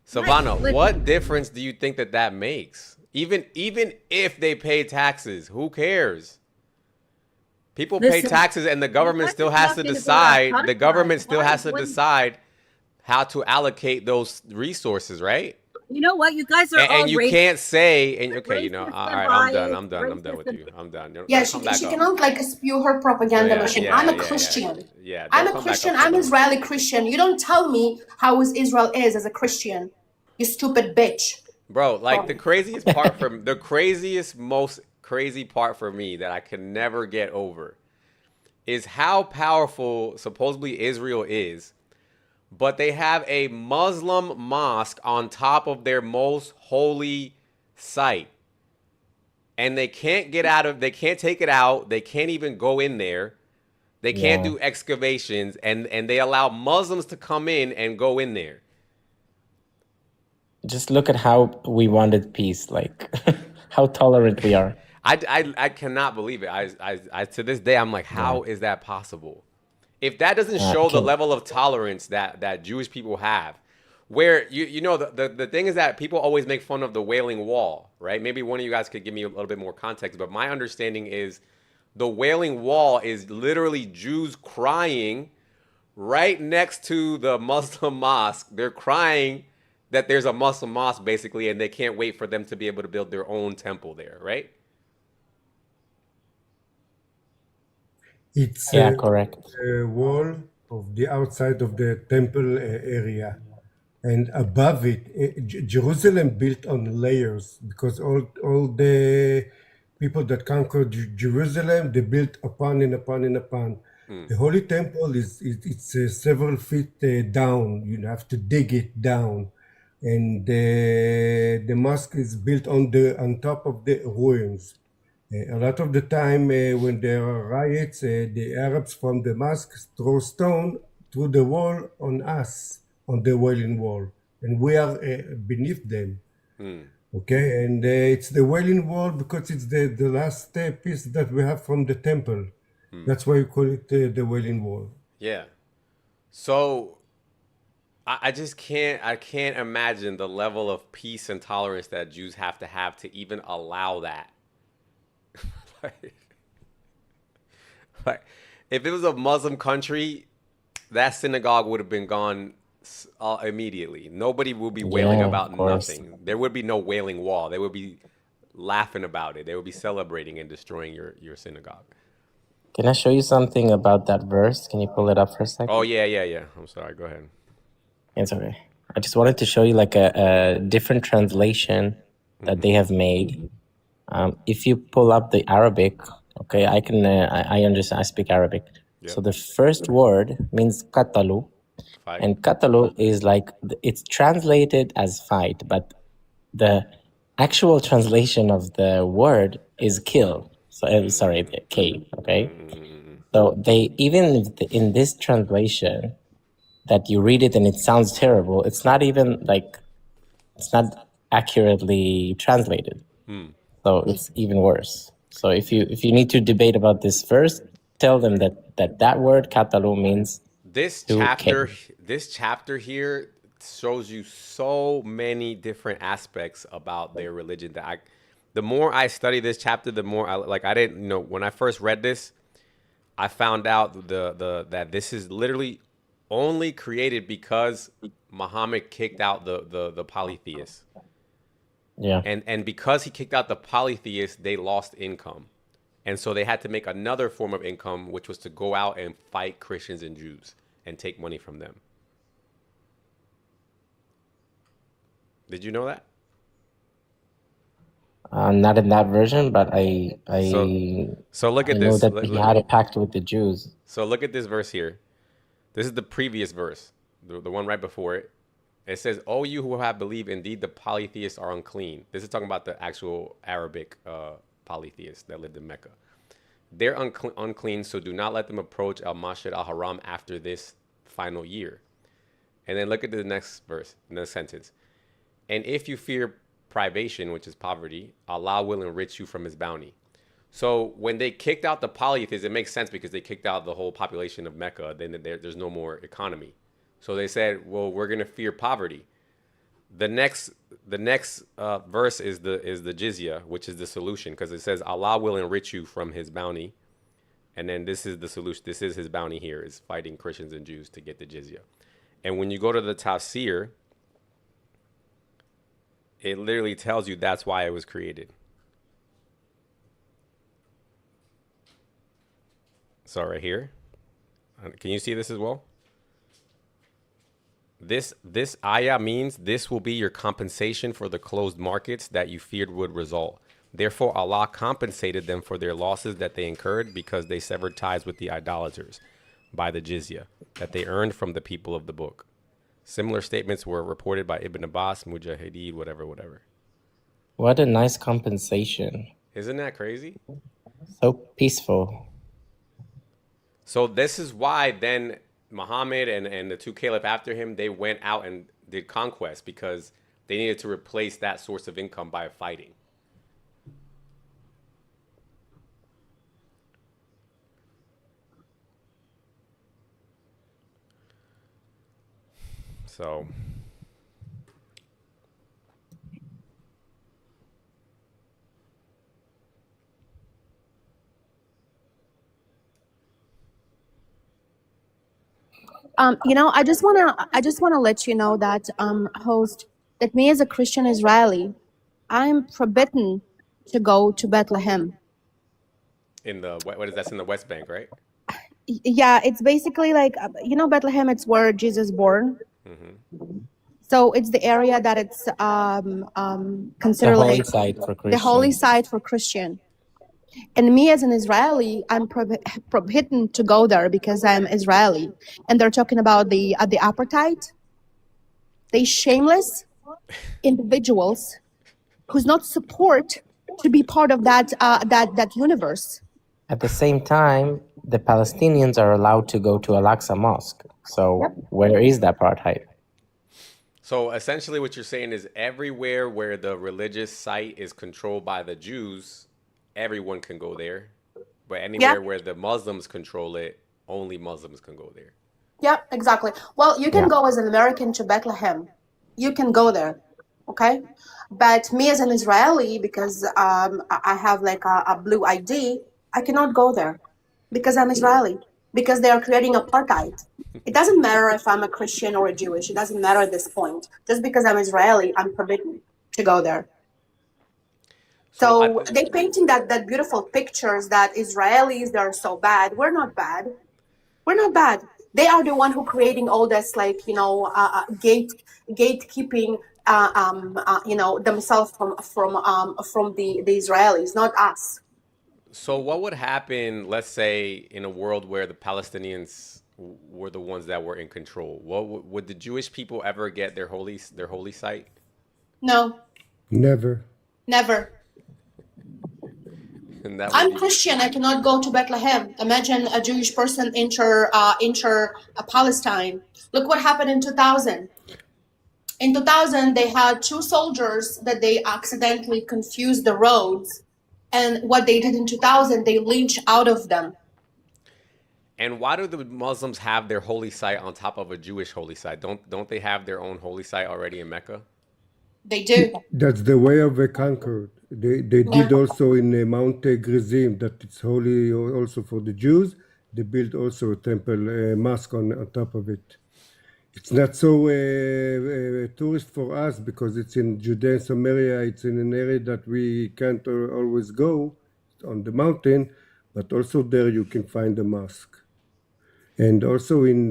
Silvana, what difference do you think that makes? Even if they pay taxes, who cares? People pay taxes, and the government still has to decide. The government still has to decide how to allocate those resources, right? You know what? You guys are all And you racist. can't say, and okay, you know, Racist all and right, biased, I'm done with you. I'm done. Yeah, Don't come she back up. cannot like spew her propaganda Yeah, machine. yeah, I'm a yeah, Christian. Yeah, I'm don't a come back Christian. up, I'm Silvana. Israeli Christian. You don't tell me how Israel is as a Christian. You stupid bitch. Bro, like the craziest part most crazy part for me that I can never get over is how powerful supposedly Israel is, but they have a Muslim mosque on top of their most holy site. And they can't they can't take it out, they can't even go in there. They can't do excavations, and they allow Muslims to come in and go in there. Just look at how we wanted peace, like how tolerant we are. I cannot believe it. I to this day I'm like, how is that possible? If that doesn't show the level of tolerance that Jewish people have, where you know the thing is that people always make fun of the Wailing Wall, right? Maybe one of you guys could give me a little bit more context, but my understanding is the Wailing Wall is literally Jews crying right next to the Muslim mosque. They're crying that there's a Muslim mosque basically, and they can't wait for them to be able to build their own temple there, right? It's correct. a wall of the outside of the temple area, and above it, Jerusalem built on layers because all the people that conquered Jerusalem, they built upon and upon and upon. The Holy Temple it's several feet down. You have to dig it down, and the mosque is built on top of the ruins. A lot of the time when there are riots, the Arabs from the mosque throw stone through the wall on us, on the Wailing Wall, and we are beneath them. Okay, and it's the Wailing Wall because it's the last piece that we have from the temple. That's why we call it the Wailing Wall. Yeah. So I just can't. I can't imagine the level of peace and tolerance that Jews have to even allow that. like, like, if it was a Muslim country, that synagogue would have been gone immediately. Nobody would be wailing Yeah, about of course. nothing. There would be no wailing wall. They would be laughing about it. They would be celebrating and destroying your synagogue. Can I show you something about that verse? Can you pull it up for a second? Oh yeah. I'm sorry. Go ahead. It's okay. I just wanted to show you like a different translation that they have made. If you pull up the Arabic, okay, I can I understand. I speak Arabic. Yep. So the first word means qatalu, Fight. and qatalu is like it's translated as fight, but the actual translation of the word is kill. So sorry, the K. Okay. So they even in this translation that you read it and it sounds terrible, it's not even like it's not accurately translated. So it's even worse. So if you need to debate about this verse, tell them that word Katalu means This to chapter here shows you so many different aspects about their religion that the more I study this chapter, the more I didn't know when I first read this, I found out that this is literally only created because Muhammad kicked out the polytheists. Yeah. And because he kicked out the polytheists, they lost income. And so they had to make another form of income, which was to go out and fight Christians and Jews and take money from them. Did you know that? Not in that version, but So look at I know this. that he had a pact with the Jews. So look at this verse here. This is the previous verse, the one right before it. It says, "O you who have believed, indeed the polytheists are unclean." This is talking about the actual Arabic polytheists that lived in Mecca. They're unclean, so do not let them approach al-Masjid al-Haram after this final year. And then look at the next verse, next sentence. "And if you fear privation, which is poverty, Allah will enrich you from his bounty." So when they kicked out the polytheists, it makes sense because they kicked out the whole population of Mecca. Then there's no more economy. So they said, well, we're going to fear poverty. The next verse is the jizya, which is the solution, because it says Allah will enrich you from his bounty. And then this is the solution. This is his bounty here, is fighting Christians and Jews to get the jizya. And when you go to the Tafsir, it literally tells you that's why it was created. So right here, can you see this as well? This ayah means this will be your compensation for the closed markets that you feared would result. Therefore, Allah compensated them for their losses that they incurred because they severed ties with the idolaters by the jizya that they earned from the people of the book. Similar statements were reported by Ibn Abbas, Mujahideen, whatever. What a nice compensation. Isn't that crazy? So peaceful. So this is why then Muhammad and the two caliph after him, they went out and did conquest because they needed to replace that source of income by fighting. So I just wanna let you know that host, that me as a Christian Israeli, I'm forbidden to go to Bethlehem. in the what is that, in the West Bank, right? Yeah, it's basically like Bethlehem. It's where Jesus born. Mm-hmm. So it's the area that it's considered The holy like site for Christian. the holy site for Christian. And me as an Israeli, I'm forbidden to go there because I'm Israeli. And they're talking about the Apartheid. They shameless individuals who's not support to be part of that universe. At the same time, the Palestinians are allowed to go to Al-Aqsa Mosque. So where is the apartheid? So essentially what you're saying is everywhere where the religious site is controlled by the Jews, everyone can go there. But anywhere where the Muslims control it, only Muslims can go there. Yeah, exactly. Well, you can Yeah. go as an American to Bethlehem. You can go there, okay? But me as an Israeli, because I have like a blue ID, I cannot go there because I'm Israeli, because they are creating apartheid. It doesn't matter if I'm a Christian or a Jewish. It doesn't matter at this point. Just because I'm Israeli, I'm forbidden to go there. So I So they painting that beautiful pictures that Israelis, they're so bad. We're not bad. We're not bad. They are the one who creating all this, like, gatekeeping, themselves from the Israelis, not us. So what would happen, let's say, in a world where the Palestinians were the ones that were in control? Would the Jewish people ever get their holy site? No, Never. never. And that would I'm be Christian. I cannot go to Bethlehem. Imagine a Jewish person enter Palestine. Look what happened in 2000. In 2000, they had two soldiers that they accidentally confused the roads. And what they did in 2000, they lynched out of them. And why do the Muslims have their holy site on top of a Jewish holy site? Don't they have their own holy site already in Mecca? They do. That's the way of the conquered. They did also in Mount Gerizim, that it's holy also for the Jews. They built also a temple, mosque on top of it. It's not so tourist for us because it's in Judea and Samaria. It's in an area that we can't always go on the mountain, but also there you can find a mosque. And also on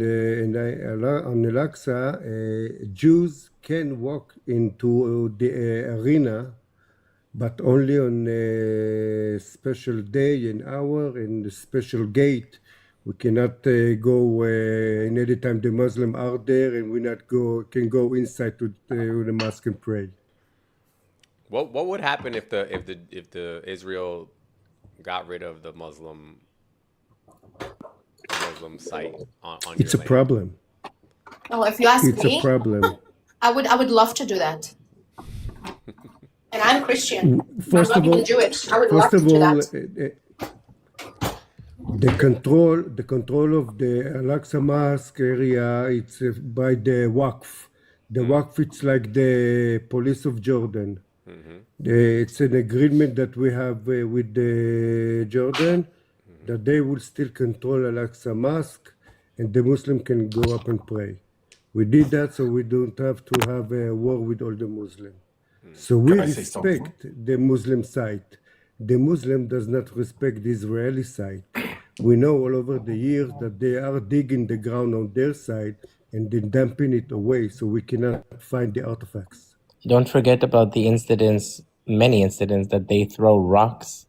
Al-Aqsa, Jews can walk into the arena, but only on a special day and hour and a special gate. We cannot go in any time the Muslims are there, and we can go inside to the mosque and pray. What would happen if the Israel got rid of the Muslim site on It's your a land? problem. Oh, if you ask It's me, a problem. I would love to do that. And I'm Christian. First I'm of not all, even Jewish. I would love to do that. The control of the Al-Aqsa Mosque area, it's by the Waqf. The Waqf, it's like the police of Jordan. It's an agreement that we have with the Jordan that they will still control Al-Aqsa Mosque and the Muslim can go up and pray. We did that so we don't have to have a war with all the Muslims. So we respect the Muslim side. The Muslim does not respect the Israeli side. We know all over the years that they are digging the ground on their side and then dumping it away so we cannot find the artifacts. Don't forget about the many incidents that they throw rocks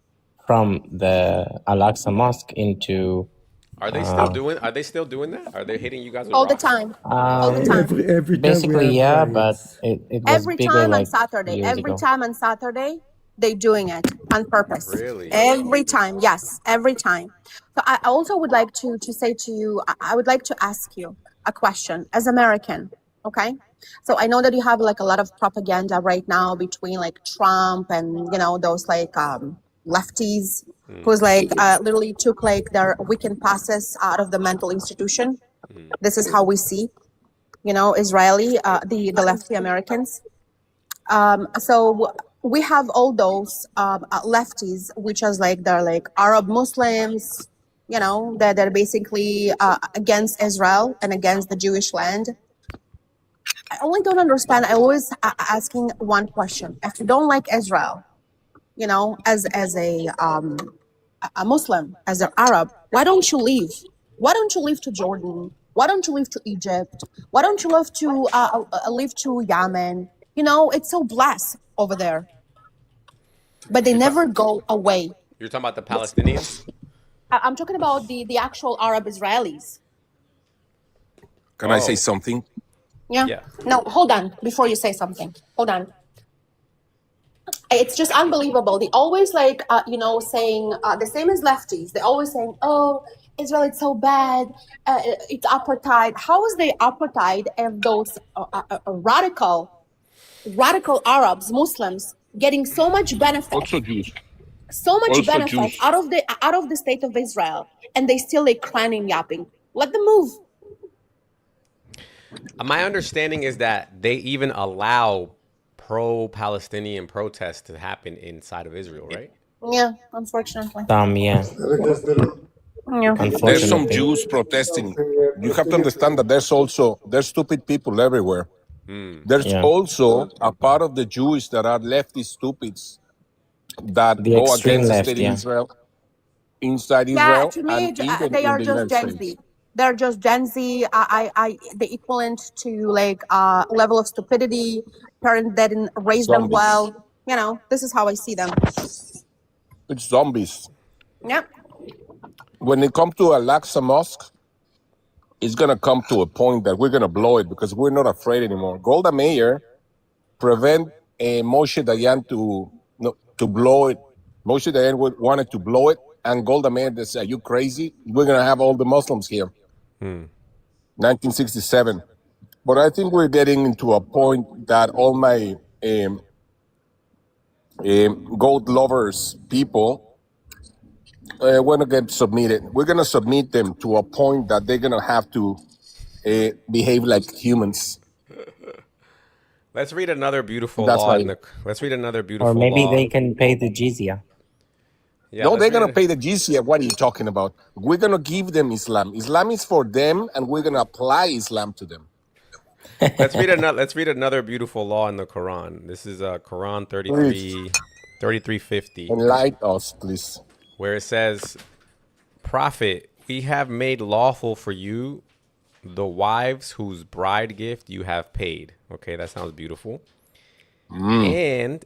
from the Al-Aqsa Mosque into. Are they still doing that? Are they hitting you guys with All the rocks? time. All the time. Every time Basically, we yeah, have but riots. it was Every bigger time on like Saturday. years Every ago. time on Saturday, they doing it on purpose. Really? Every time, yes, every time. So I also would like to say to you, I would like to ask you a question as American, okay? So I know that you have like a lot of propaganda right now between like Trump and those like lefties who's like literally took like their weekend passes out of the mental institution. This is how we see, Israeli, the lefty Americans. So we have all those lefties, which is like they're like Arab Muslims, that they're basically against Israel and against the Jewish land. I only don't understand. I always asking one question: if you don't like Israel, as a Muslim, as an Arab, why don't you leave? Why don't you leave to Jordan? Why don't you leave to Egypt? Why don't you leave to Yemen? It's so blessed over there, but they never go away. You're talking about the Palestinians? I'm talking about the actual Arab Israelis. Can I say something? Yeah. No, hold on. Before you say something, hold on. It's just unbelievable. They always like, saying the same as lefties. They're always saying, "Oh, Israel, it's so bad. It's apartheid." How is the apartheid if those radical Arabs, Muslims, getting so much benefit, Also Jews. so much Also benefit Jews. out of the state of Israel, and they still like crying and yapping? Let them move. My understanding is that they even allow pro-Palestinian protests to happen inside of Israel, right? Yeah, unfortunately. Yeah, Yeah. There's some unfortunately. Jews protesting. You have to understand that there's stupid people everywhere. There's Yeah. also a part of the Jews that are leftist stupids that The go extreme against the left, state yeah. of Israel, inside Yeah, Israel, to and me, even they in are the just United Gen States. Z. They're just Gen Z. The equivalent to like level of stupidity. Parents that didn't raise them Zombies. well. You know, this is how I see them. It's zombies. Yeah. When it comes to Al-Aqsa Mosque, it's going to come to a point that we're going to blow it because we're not afraid anymore. Golda Meir prevent Moshe Dayan to blow it. Moshe Dayan wanted to blow it, and Golda Meir said, "Are you crazy? We're going to have all the Muslims here." 1967. But I think we're getting into a point that all my gold lovers people want to get submitted. We're going to submit them to a point that they're going to have to behave like humans. Let's read another beautiful That's law. right. Let's read another beautiful Or maybe law. they can pay the jizya. Yeah, No, let's they're read going to it. pay the jizya. What are you talking about? We're going to give them Islam. Islam is for them, and we're going to apply Islam to them. Let's read another beautiful law in the Quran. This is Quran 3350, Enlighten us, please. where it says, "Prophet, we have made lawful for you the wives whose bride gift you have paid." Okay, that sounds beautiful. And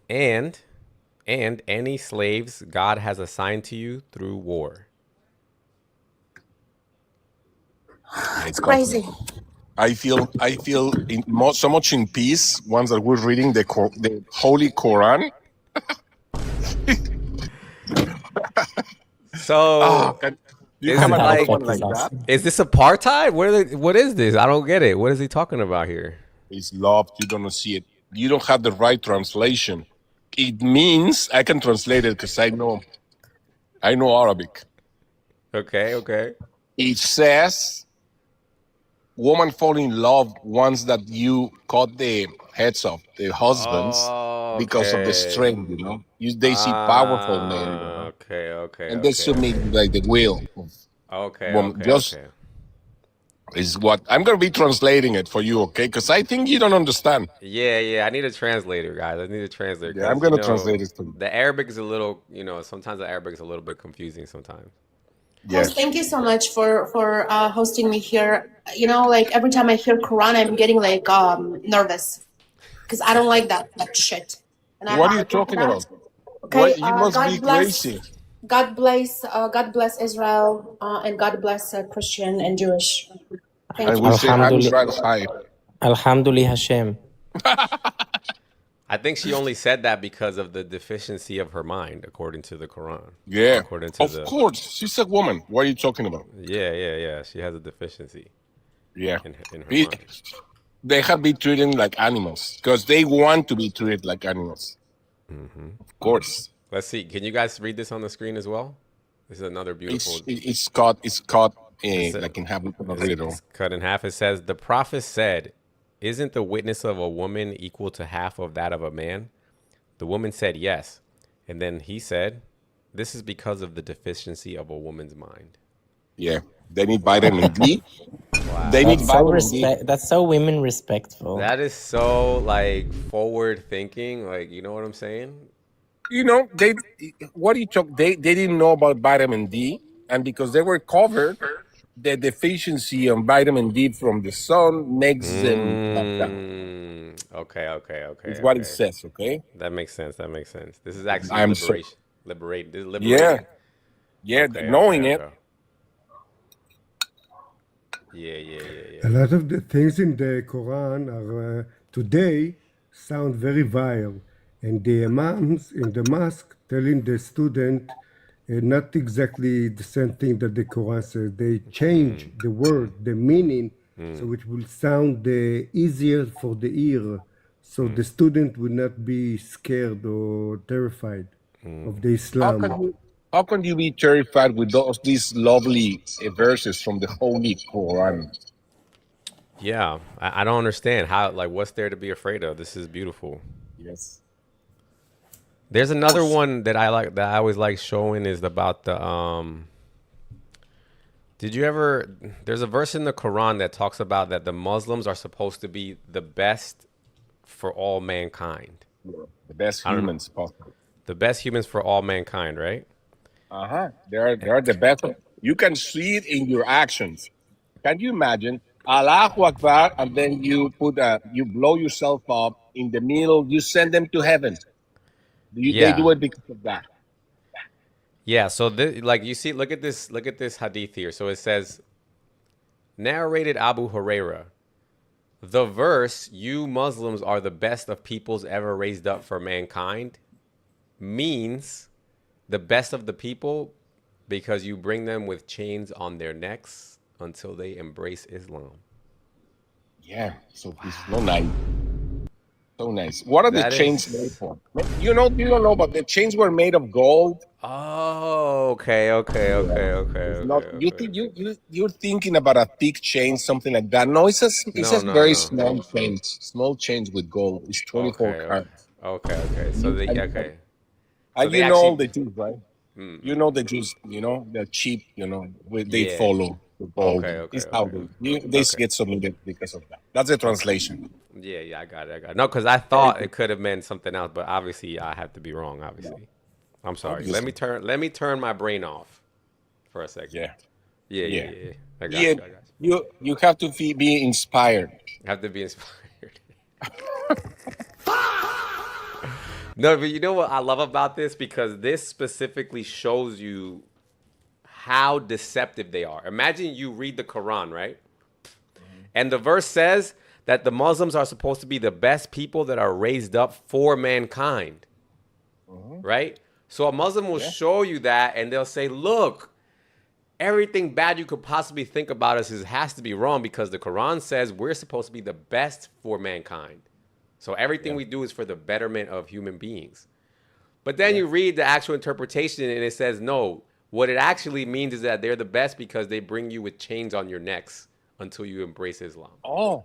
any slaves God has assigned to you through war. It's Crazy. I feel so much in peace once that we're reading the Holy Quran. So, Do you is have it another like- one like that? is this apartheid? What is this? I don't get it. What is he talking about here? It's love. You don't see it. You don't have the right translation. It means I can translate it because I know Arabic. Okay. It says, "Woman fall in love once that you cut the heads off the husbands because of the strength. You know, they see powerful men, you know, Okay. and they submit like the will of woman. Okay. Is what I'm going to be translating it for you, okay? Because I think you don't understand. Yeah. I need a translator, guys. I need a translator. Yeah, I'm going to translate it for you. The Arabic is a little, sometimes the Arabic is a little bit confusing sometimes. Yes. Thank you so much for hosting me here. You know, like every time I hear Quran, I'm getting like nervous because I don't like that shit. And What are you talking about? Okay, You must be crazy. God bless Israel, and God bless Christian and Jewish. Thank And you. we say Israel high. Alhamdulillah Hashem. I think she only said that because of the deficiency of her mind, according to the Quran. Yeah, According to of course. She's a woman. What are you talking about? Yeah. She has a deficiency. Yeah. In her mind. They have been treated like animals because they want to be treated like animals. Of course. Let's see. Can you guys read this on the screen as well? This is another beautiful. It's cut like in half. It's cut in half. It says, "The prophet said, 'Isn't the witness of a woman equal to half of that of a man?' The woman said, 'Yes.' And then he said, 'This is because of the deficiency of a woman's mind.'" Yeah, they need vitamin D. Wow. They need That's so vitamin D. That's so women respectful. That is so like forward thinking. Like, you know what I'm saying? You know, they didn't know about vitamin D, and because they were covered, the deficiency of vitamin D from the sun makes them like that. Okay. It's what it says, okay? That makes sense. This is actually I'm liberation. This is Yeah. Yeah, knowing it. Yeah. A lot of the things in the Quran are today sound very vile, and the imams in the mosque telling the student not exactly the same thing that the Quran says. They change the word, the meaning, so it will sound easier for the ear, so the student will not be scared or terrified of the Islam. How can you be terrified with these lovely verses from the Holy Quran? Yeah, I don't understand how. Like, what's there to be afraid of? This is beautiful. Yes. There's another one that I like that I always like showing is about the Did you ever? There's a verse in the Quran that talks about that the Muslims are supposed to be the best for all mankind. The best I don't know. humans possible. The best humans for all mankind, right? They're the best. You can see it in your actions. Can you imagine? Allahu Akbar, and then you you blow yourself up in the middle. You send them to heaven. They do Yeah. it because of that. Yeah, so like you see, look at this hadith here. So it says, narrated Abu Huraira, the verse, "You Muslims are the best of peoples ever raised up for mankind," means the best of the people because you bring them with chains on their necks until they embrace Islam. Yeah, so it's so nice. So nice. What are the That chains made is. for? You don't know, but the chains were made of gold. Oh, okay. It's not. You think you're thinking about a thick chain, something like that? No, it's No, a no, very no. small chains with gold. It's 24 carats. Okay. So You, and, okay. So and they you know all actually. the Jews, right? You know the Jews. They're cheap. They Yeah. follow the gold. It's how they Okay. get submitted because of that. That's the translation. Yeah, I got it. No, because I thought it could have meant something else, but obviously I have to be wrong. Obviously, I'm sorry. Obviously. Let me turn my brain off for a second. Yeah. I got you. You have to be inspired. I have to be inspired. No, but you know what I love about this? Because this specifically shows you how deceptive they are. Imagine you read the Quran, right? And the verse says that the Muslims are supposed to be the best people that are raised up for mankind, right? So a Muslim will show you that and they'll say, look, everything bad you could possibly think about us has to be wrong because the Quran says we're supposed to be the best for mankind. So everything we do is for the betterment of human beings. But then you read the actual interpretation and it says, no, what it actually means is that they're the best because they bring you with chains on your necks until you embrace Islam. Oh,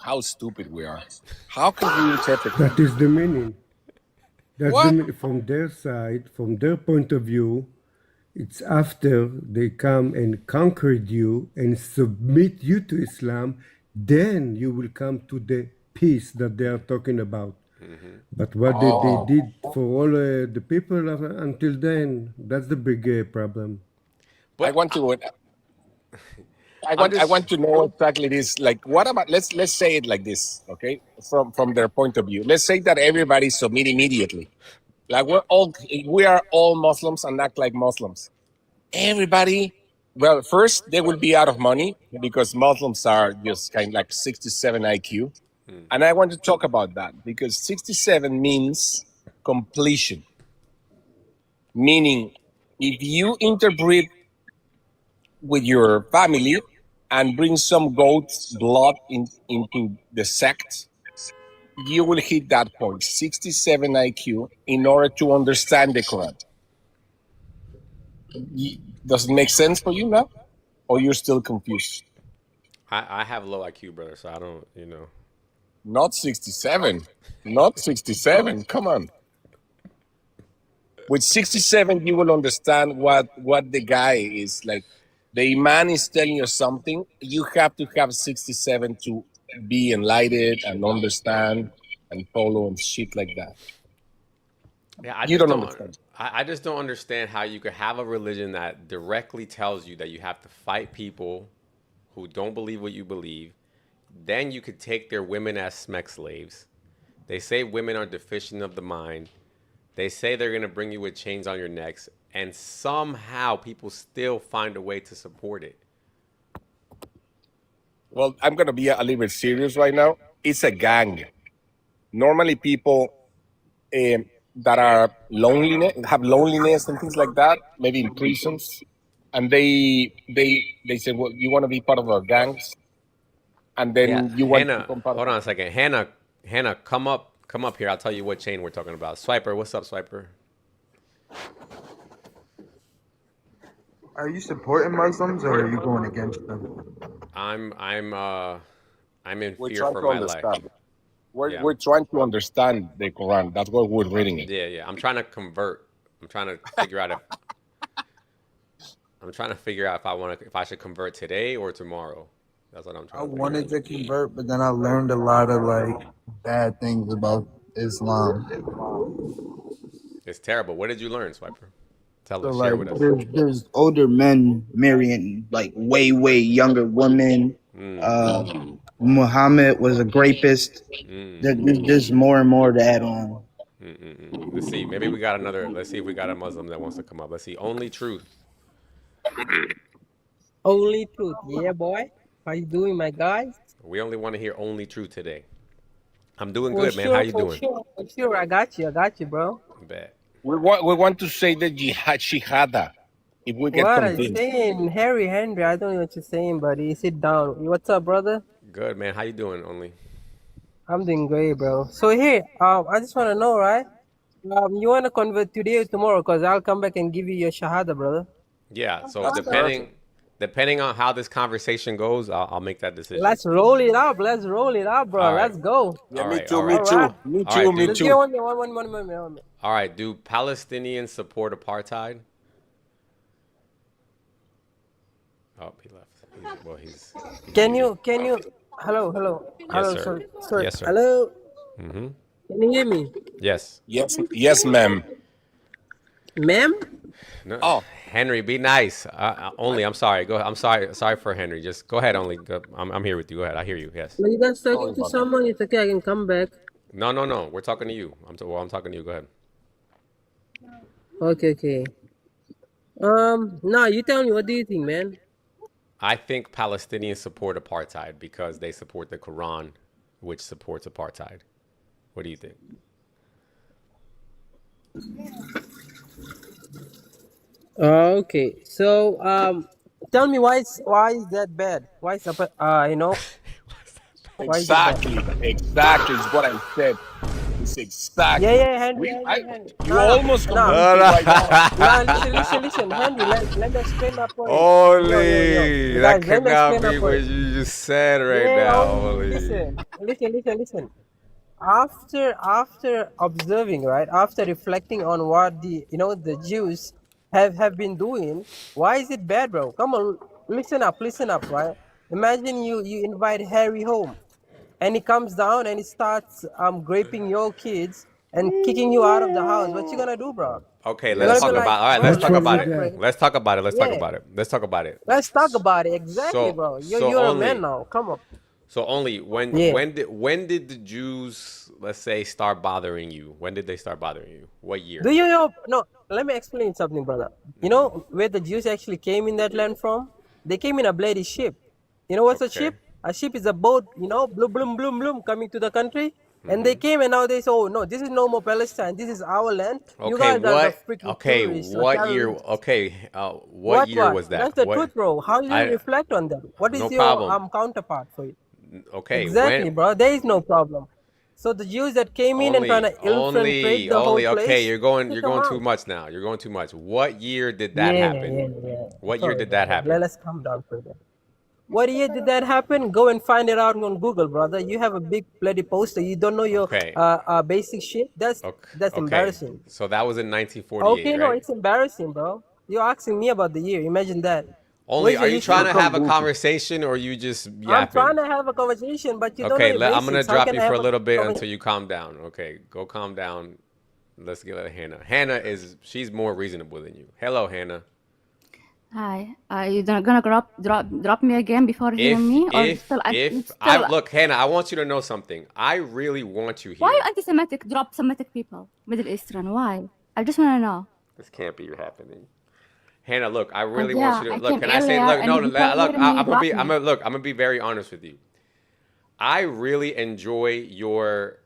how stupid we are. How can we interpret That that? is the meaning. That's What? from their side, from their point of view. It's after they come and conquered you and submit you to Islam, then you will come to the peace that they are talking about. But what they did for all the people until then, that's the big problem. But I want to know exactly this. Like, what about let's say it like this, okay? From their point of view, let's say that everybody submit immediately. Like we are all Muslims and act like Muslims. Everybody. Well, first they will be out of money because Muslims are just kind of like 67 IQ, and I want to talk about that because 67 means completion. Meaning, if you interbreed with your family and bring some goat's blood into the sect, you will hit that point, 67 IQ, in order to understand the Quran. Does it make sense for you now? Or you're still confused? I have low IQ, brother, so I don't, Not 67. Not 67. Come on. With 67, you will understand what the guy is like. The Imam is telling you something. You have to have 67 to be enlightened and understand and follow and shit like that. Yeah, You don't understand. I just don't understand how you could have a religion that directly tells you that you have to fight people who don't believe what you believe. Then you could take their women as sex slaves. They say women are deficient of the mind. They say they're going to bring you with chains on your necks. And somehow people still find a way to support it. Well, I'm going to be a little bit serious right now. It's a gang. Normally people that are have loneliness and things like that, maybe in prisons, and they say, well, you want to be part of our gangs, and then you want to Hannah, become part hold of. on a second. Hannah, come up here. I'll tell you what chain we're talking about. Swiper, what's up, Swiper? Are you supporting Muslims or are you going against them? I'm I'm in We're fear trying for to my life. understand. Yeah. We're trying to understand the Quran. That's why we're reading it. Yeah. I'm trying to convert. I'm trying to figure out if I should convert today or tomorrow. That's what I'm I trying to figure wanted out. to convert, but then I learned a lot of like bad things about Islam. It's terrible. What did you learn, Swiper? Tell So us. Share like, with us. there's older men marrying like way younger women. Muhammad was a rapist. There's more and more to add on. Let's see. Maybe we got another. Let's see if we got a Muslim that wants to come up. Let's see. Only truth. Only truth, yeah, boy. How you doing, my guys? We only want to hear only truth today. I'm doing For good, man. How sure, you for doing? sure, for sure. I got you, bro. Bet. We want to say the jihad shihada if we get What are you convinced. saying, Henry? I don't know what you're saying, buddy. Sit down. What's up, brother? Good, man. How you doing? Only. I'm doing great, bro. So here, I just want to know, right? You want to convert today or tomorrow? Cause I'll come back and give you your shahada, brother. Yeah. So That's perfect. depending on how this conversation goes, I'll make that decision. Let's roll it up. bro. All right. Let's go. Yeah, All me right, too, all me right. too, Alright. me All right, too, me dude. Let's too. get one minute. All right. Do Palestinians support apartheid? Oh, he left. He's Can you? Hello. Yes, sir. Sorry. Yes, sir. Hello. Mm-hmm. Can you hear me, Yes. Yes, ma'am. ma'am? No. Oh. Henry, be nice. Only, I'm sorry. Go. I'm sorry for Henry. Just go ahead. Only. Go. I'm here with you. Go ahead. I hear you. Yes. When you guys Sorry talking to about that. someone, it's okay. I can come back. No. We're talking to you. I'm talking to you. Go ahead. Okay. Now you tell me, what do you think, man? I think Palestinians support apartheid because they support the Quran, which supports apartheid. What do you think? Okay. So, tell me why is that bad? Why is why is it bad? Exactly. It's what I said. It's exactly. Yeah, Henry. You almost No. convinced me right now. Nah, listen, Henry. Let me explain my point. Only Yo, that guys, let me cannot explain my be what point. you just said right Yeah, now. Only, Only. listen. After observing, right? After reflecting on what the Jews have been doing, why is it bad, bro? Come on, listen up, right? Imagine you invite Harry home, and he comes down and he starts raping your kids and kicking you out of the house. What you gonna do, bro? Okay, You're let's gonna talk be like, about. All right, bro, let's talk let's about it. separate. Let's talk about it. Let's talk Yeah, about it. Let's talk about it. let's talk about it. Exactly, So, bro. You're so a only. man now. Come on. So only Yeah. when did the Jews, let's say, start bothering you? When did they start bothering you? What year? Do you know? No, let me explain something, brother. You know where the Jews actually came in that land from? They came in a bloody ship. You know what's a Okay. ship? A ship is a boat, bloom, coming to the country. And they came and now they say, oh, no, this is no more Palestine. This is our land. You Okay, guys are the what? freaking Okay, terrorists or what year? terrorists. Okay, what year was that? That's the What? truth, bro. How you I reflect on them? What is no your problem. counterpart for it? Okay, Exactly, when bro. There is no problem. So the Jews that came in and trying to infiltrate the whole place. Okay, you're going kick them too out. much now. You're going too much. What year did that Yeah. happen? What year Sorry, did that brother. happen? Let's calm down for that. What year did that happen? Go and find it out on Google, brother. You have a big bloody poster. You don't know your Okay. basic shit. That's Okay. embarrassing. So that was in 1948, Okay, no, right? it's embarrassing, bro. You're asking me about the year. Imagine that. Only, Where's are your you trying to history? have a conversation or you just I'm yapping? trying to have a conversation, but you don't know Okay, your I'm gonna basics. How drop can you I for have a little bit conversation? until you calm down. Okay, go calm down. Let's get at Hannah. Hannah she's more reasonable than you. Hello, Hannah. Hi. Are you gonna drop me again before hearing me, or still? Look, Hannah, I want you to know something. I really want you Why here. you anti-Semitic? Drop Semitic people, Middle Eastern. Why? I just want to know. This can't be happening. Hannah, look, I really want Yeah, you to I look. came Can I say, earlier look, and no, before look, hearing me, I'm gonna be very honest with you. I really enjoy your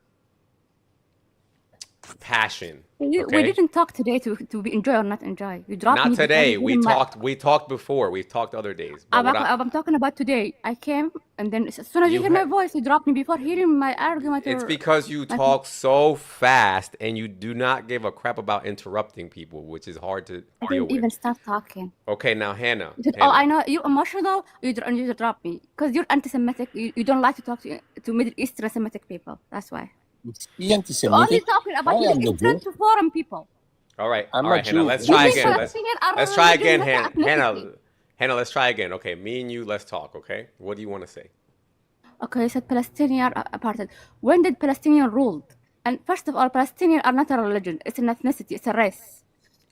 passion. We Okay. didn't talk today to enjoy or not enjoy. You dropped Not me before today. you We hearing my. talked before. We've talked other days. But what I'm talking about today. I came and then as soon as you you hear my ha- voice, you dropped me before hearing my argument it's or because you my. talk so fast and you do not give a crap about interrupting people, which is hard to I deal didn't even with. start talking. Okay, now Hannah. You said, oh, I Hannah. know you're emotional. You drop me because you're anti-Semitic. You don't like to talk to Middle Eastern Semitic people. That's why. Be You're only anti-Semitic. talking about I am Middle the Eastern Jew. to foreign people. All right, I'm all a right, Hannah. Jew. Let's You try mean again. Palestinian are Let's a try religion, again, not an ethnicity. Hannah. Let's try again. Okay, me and you. Let's talk. Okay, what do you want to say? Okay, you said Palestinian are apartheid. When did Palestinian ruled? And first of all, Palestinian are not a religion. It's an ethnicity. It's a race.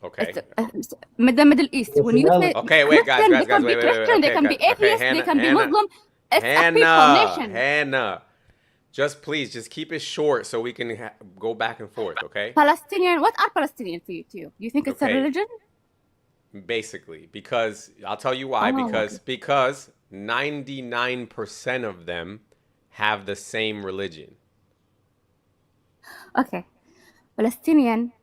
Okay. It's the Middle East. When you say Okay, wait, guys, Christian, they can be wait. Christian, they Okay, can be guys. Okay, atheist, they can be Muslim. It's a people nation. Hannah. Just please, just keep it short so we can go back and forth. Okay. Palestinian. What are Palestinian to you? Do you think it's a Okay. religion? Basically, because I'll tell you why. Oh, Because 99% of them have the same religion. Okay. Palestinian,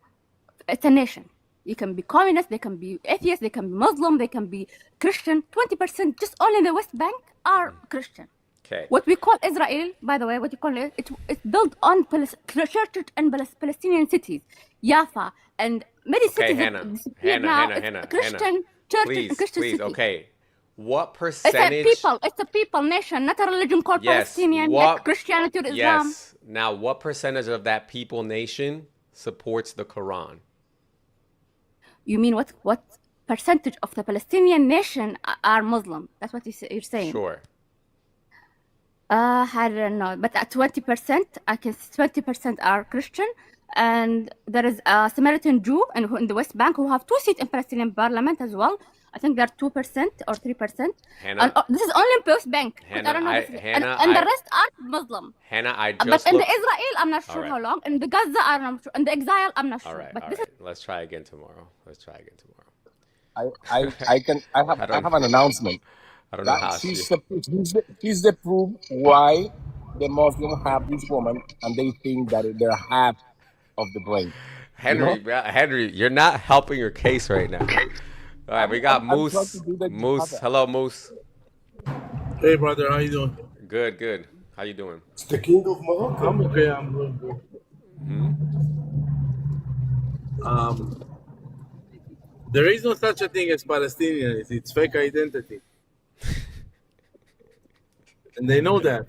it's a nation. You can be communist, they can be atheist, they can be Muslim, they can be Christian. 20% just only in the West Bank are Christian. Okay. What we call Israel, by the way, what you call it, it's built on churches and Palestinian cities. Jaffa and many Okay, cities Hannah. that disappeared now. It's Christian churches and Christian Please. cities. Okay. What It's percentage? a people nation, not a religion called Yes. Palestinian, like Christianity or Islam. Yes. Now, what percentage of that people nation supports the Quran? You mean what percentage of the Palestinian nation are Muslim? That's what you're saying. Sure. I don't know, but at 20%, I can 20% are Christian, and there is a Samaritan Jew in the West Bank who have 2 seats in Palestinian parliament as well. I think they're 2% or 3%. Hannah, And this is only in West Bank. Hannah, I don't know. Hannah, and the rest are Muslim. Hannah, I But just in the looked. Israel, I'm not sure right. how long. In the Gaza, I'm not sure. In the exile, I'm not sure. All right. But All this right. Let's try again tomorrow. I have an announcement. I don't know how She's the proof why the Muslims have this woman and they think that they're half of the brain. Henry, you're not helping your case right now. All right, we got I'm trying Moose. to do that Moose, together. hello, Moose. Hey, brother, how you doing? Good. How you doing? It's the king of Morocco. I'm okay. I'm doing good. There is no such a thing as Palestinian. It's fake identity. And they know that.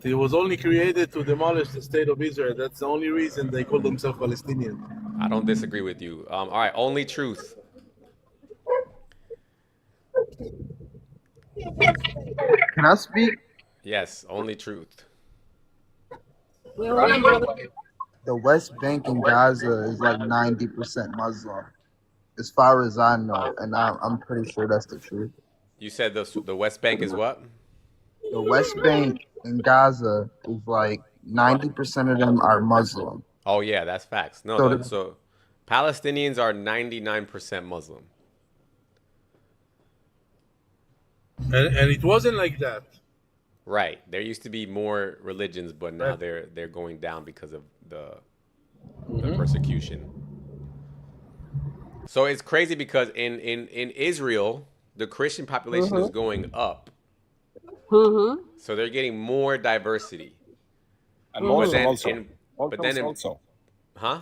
It was only created to demolish the state of Israel. That's the only reason they call themselves Palestinian. I don't disagree with you. All right, only truth. Can I speak? Yes, only truth. The West Bank and Gaza is like 90% Muslim, as far as I know, and I'm pretty sure that's the truth. You said the West Bank is what? The West Bank and Gaza is like 90% of them are Muslim. Oh yeah, that's facts. No, So so Palestinians are 99% Muslim. And it wasn't like that. Right. There used to be more religions, but now they're going down because of the persecution. So it's crazy because in Israel, the Christian population is going up. So they're getting more diversity. And Muslims also. Huh?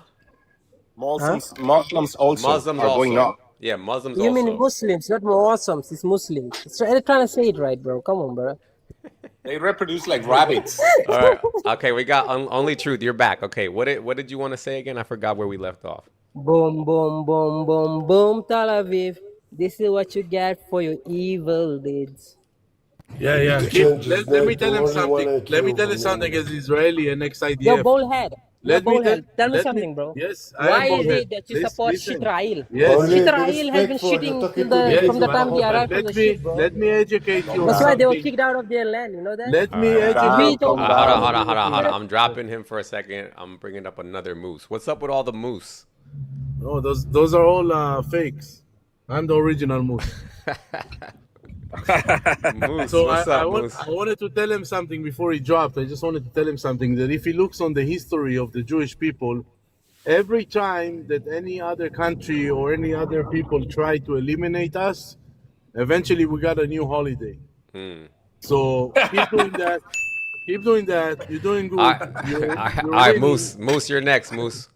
Muslims also are going up. Yeah, Muslims You also. mean Muslims, not Muslims. It's Muslims. I'm trying to say it right, bro. Come on, bro. They reproduce like rabbits. All right. Okay, we got only truth. You're back. Okay, what did you want to say again? I forgot where we left off. Boom, boom, boom, boom, boom, Tel Aviv. This is what you get for your evil deeds. Yeah. Let me tell him something. Let me tell you something as Israeli and ex-IDF. You're bald head. Tell me something, bro. Yes, Why is it that you support listen. Israel? Yes. Israel has been shitting from the time they arrived from the ship, bro. Let me educate you. That's why they were kicked out of their land. You know that? Let me All right. educate you. Hold on. I'm dropping him for a second. I'm bringing up another moose. What's up with all the moose? No, those are all fakes. I'm the original moose. Moose, So what's up, Moose? I wanted to tell him something before he dropped. I just wanted to tell him something that if he looks on the history of the Jewish people, every time that any other country or any other people try to eliminate us, eventually we got a new holiday. So keep doing that. Keep doing that. You're doing good. All You're right, winning. Moose, you're next, Moose.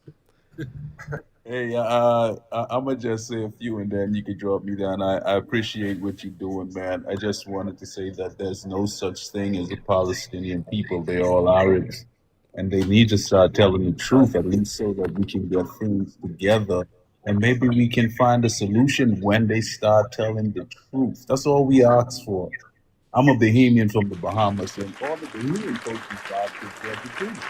Hey, I'm gonna just say a few, and then you can drop me down. I appreciate what you're doing, man. I just wanted to say that there's no such thing as a Palestinian people. They're all Arabs, and they need to start telling the truth, at least so that we can get things together, and maybe we can find a solution when they start telling the truth. That's all we ask for. I'm a Bahamian from the Bahamas, and all the Bahamian folks ask is for the truth.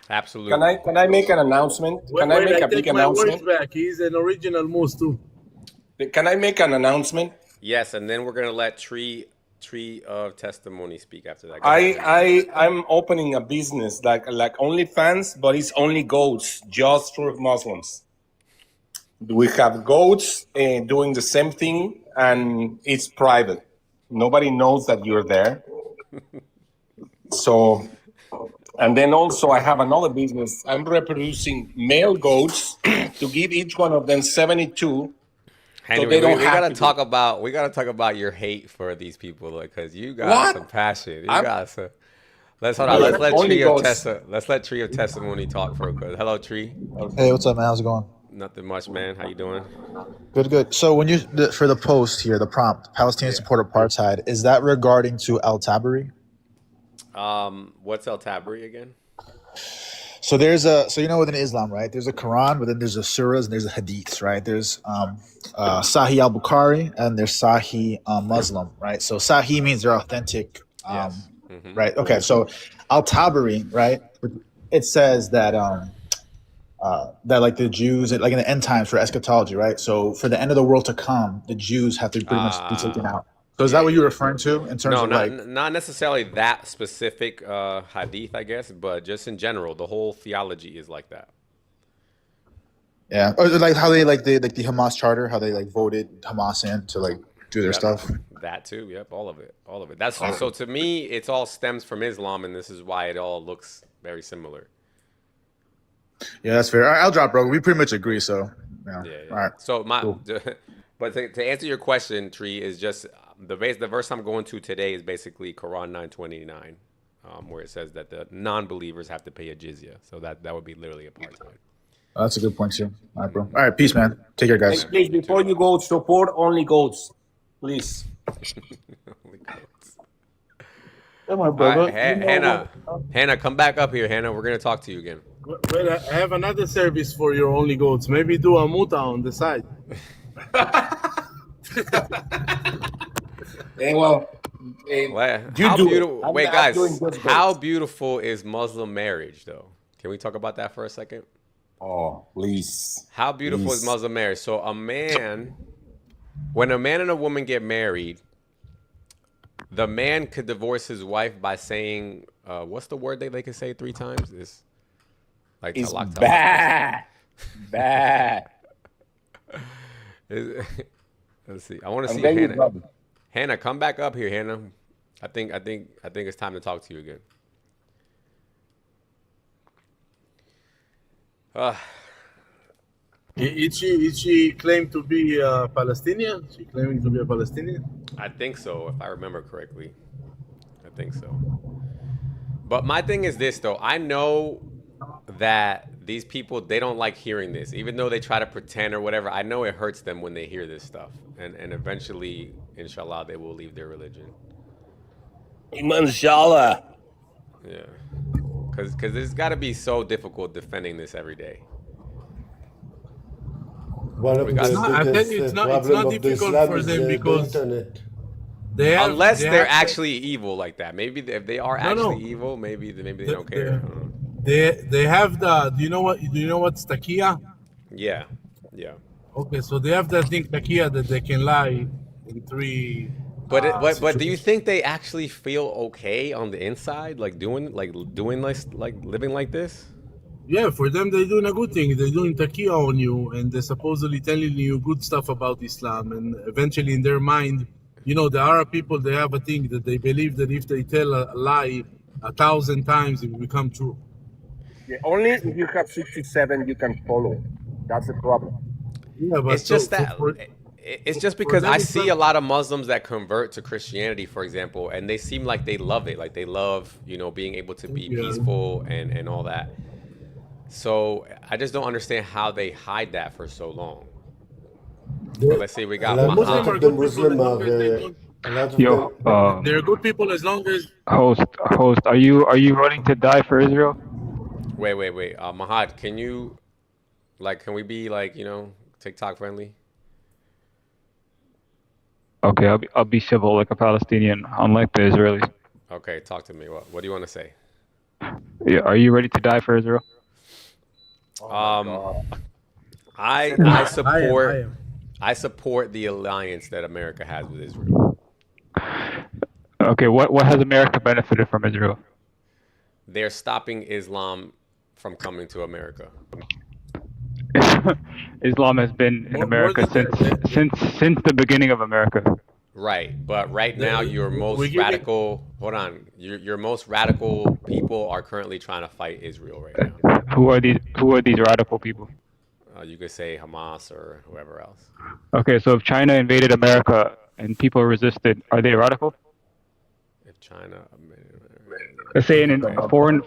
Absolutely. Can I make an announcement? Can I make a big announcement? Words back. He's an original Moose too. Can I make an announcement? Yes, and then we're gonna let Tree of Testimony speak after that. I'm opening a business like OnlyFans, but it's only goats, just for Muslims. We have goats doing the same thing, and it's private. Nobody knows that you're there. So. And then also I have another business. I'm reproducing male goats to give each one of them 72. Henry, so they don't we gotta talk about your hate for these people, because you got some passion. Let's let Tree of Testimony talk for a bit. Hello, Tree. Hey, what's up, man? How's it going? Nothing much, man. How you doing? Good. So when for the post here, the prompt, Palestinians support apartheid, is that regarding to Al-Tabari? What's Al-Tabari again? So you know, within Islam, right? There's a Quran, but then there's the surahs and there's the hadiths, right? There's Sahih al-Bukhari and there's Sahih Muslim, right? So Sahih means they're authentic, right? Okay, so Al-Tabari, right? It says that that like the Jews, like in the end times for eschatology, right? So for the end of the world to come, the Jews have to pretty much be taken out. So is that what you're referring to in terms of not necessarily that specific hadith, I guess, but just in general, the whole theology is like that. Yeah, or like how they like the Hamas charter, how they like voted Hamas in to do their stuff. That too, yep, all of it. That's so to me, it all stems from Islam, and this is why it all looks very similar. Yeah, that's fair. All right, I'll drop, bro. We pretty much agree. So yeah. All right. So but to answer your question, Tree, is just the verse I'm going to today is basically Quran 9:29, where it says that the non-believers have to pay a jizya. So that would be literally apartheid. That's a good point too. All right, bro. All right, peace, man. Take care, guys. Hey, please, before you go, support only goats, please. Only goats. Come on, brother. Right, Hannah, come back up here, Hannah. We're gonna talk to you again. Wait, I have another service for your only goats. Maybe do a muta on the side. Hey, well, how beautiful is Muslim marriage, though? Can we talk about that for a second? Oh, please. How beautiful is Muslim marriage? So when a man and a woman get married, the man could divorce his wife by saying, what's the word they could say 3 times? It's like talak. Bad. Let's see. I want to see Hannah. Hannah, come back up here, Hannah. I think it's time to talk to you again. Is she claim to be Palestinian? She claiming to be a Palestinian? I think so, if I remember correctly. I think so. But my thing is this, though. I know that these people, they don't like hearing this, even though they try to pretend or whatever. I know it hurts them when they hear this stuff, and eventually, inshallah, they will leave their religion. Inshallah. Yeah, because it's got to be so difficult defending this every day. I think it's not difficult for them because unless they're actually evil like that. Maybe if they are evil, maybe they don't care. They have the. Do you know what's taqiyya? Yeah. Okay, so they have that thing taqiyya that they can lie in 3. But do you think they actually feel okay on the inside, doing living like this? Yeah, for them they're doing a good thing. They're doing taqiyya on you, and they're supposedly telling you good stuff about Islam. And eventually, in their mind, the Arab people, they have a thing that they believe that if they tell a lie 1,000 times, it will become true. Only if you have 67, you can follow. That's the problem. Yeah, but It's just that it's just because I see a lot of Muslims that convert to Christianity, for example, and they seem like they love it. Like they love, being able to be peaceful and all that. So I just don't understand how they hide that for so long. But let's see, we got A lot of the Muslim are. A lot of them. They're good people as long as. Host, are you running to die for Israel? Wait. Mahad, can we be TikTok friendly? Okay, I'll be civil like a Palestinian, unlike the Israelis. Okay, talk to me. What do you want to say? Yeah, are you ready to die for Israel? I support the alliance that America has with Israel. Okay, what has America benefited from Israel? They're stopping Islam from coming to America. Islam has been in America since the beginning of America. Right, but right now your most radical people are currently trying to fight Israel right now. Who are these radical people? You could say Hamas or whoever else. Okay, so if China invaded America and people resisted, are they radical? If China, let's say a foreign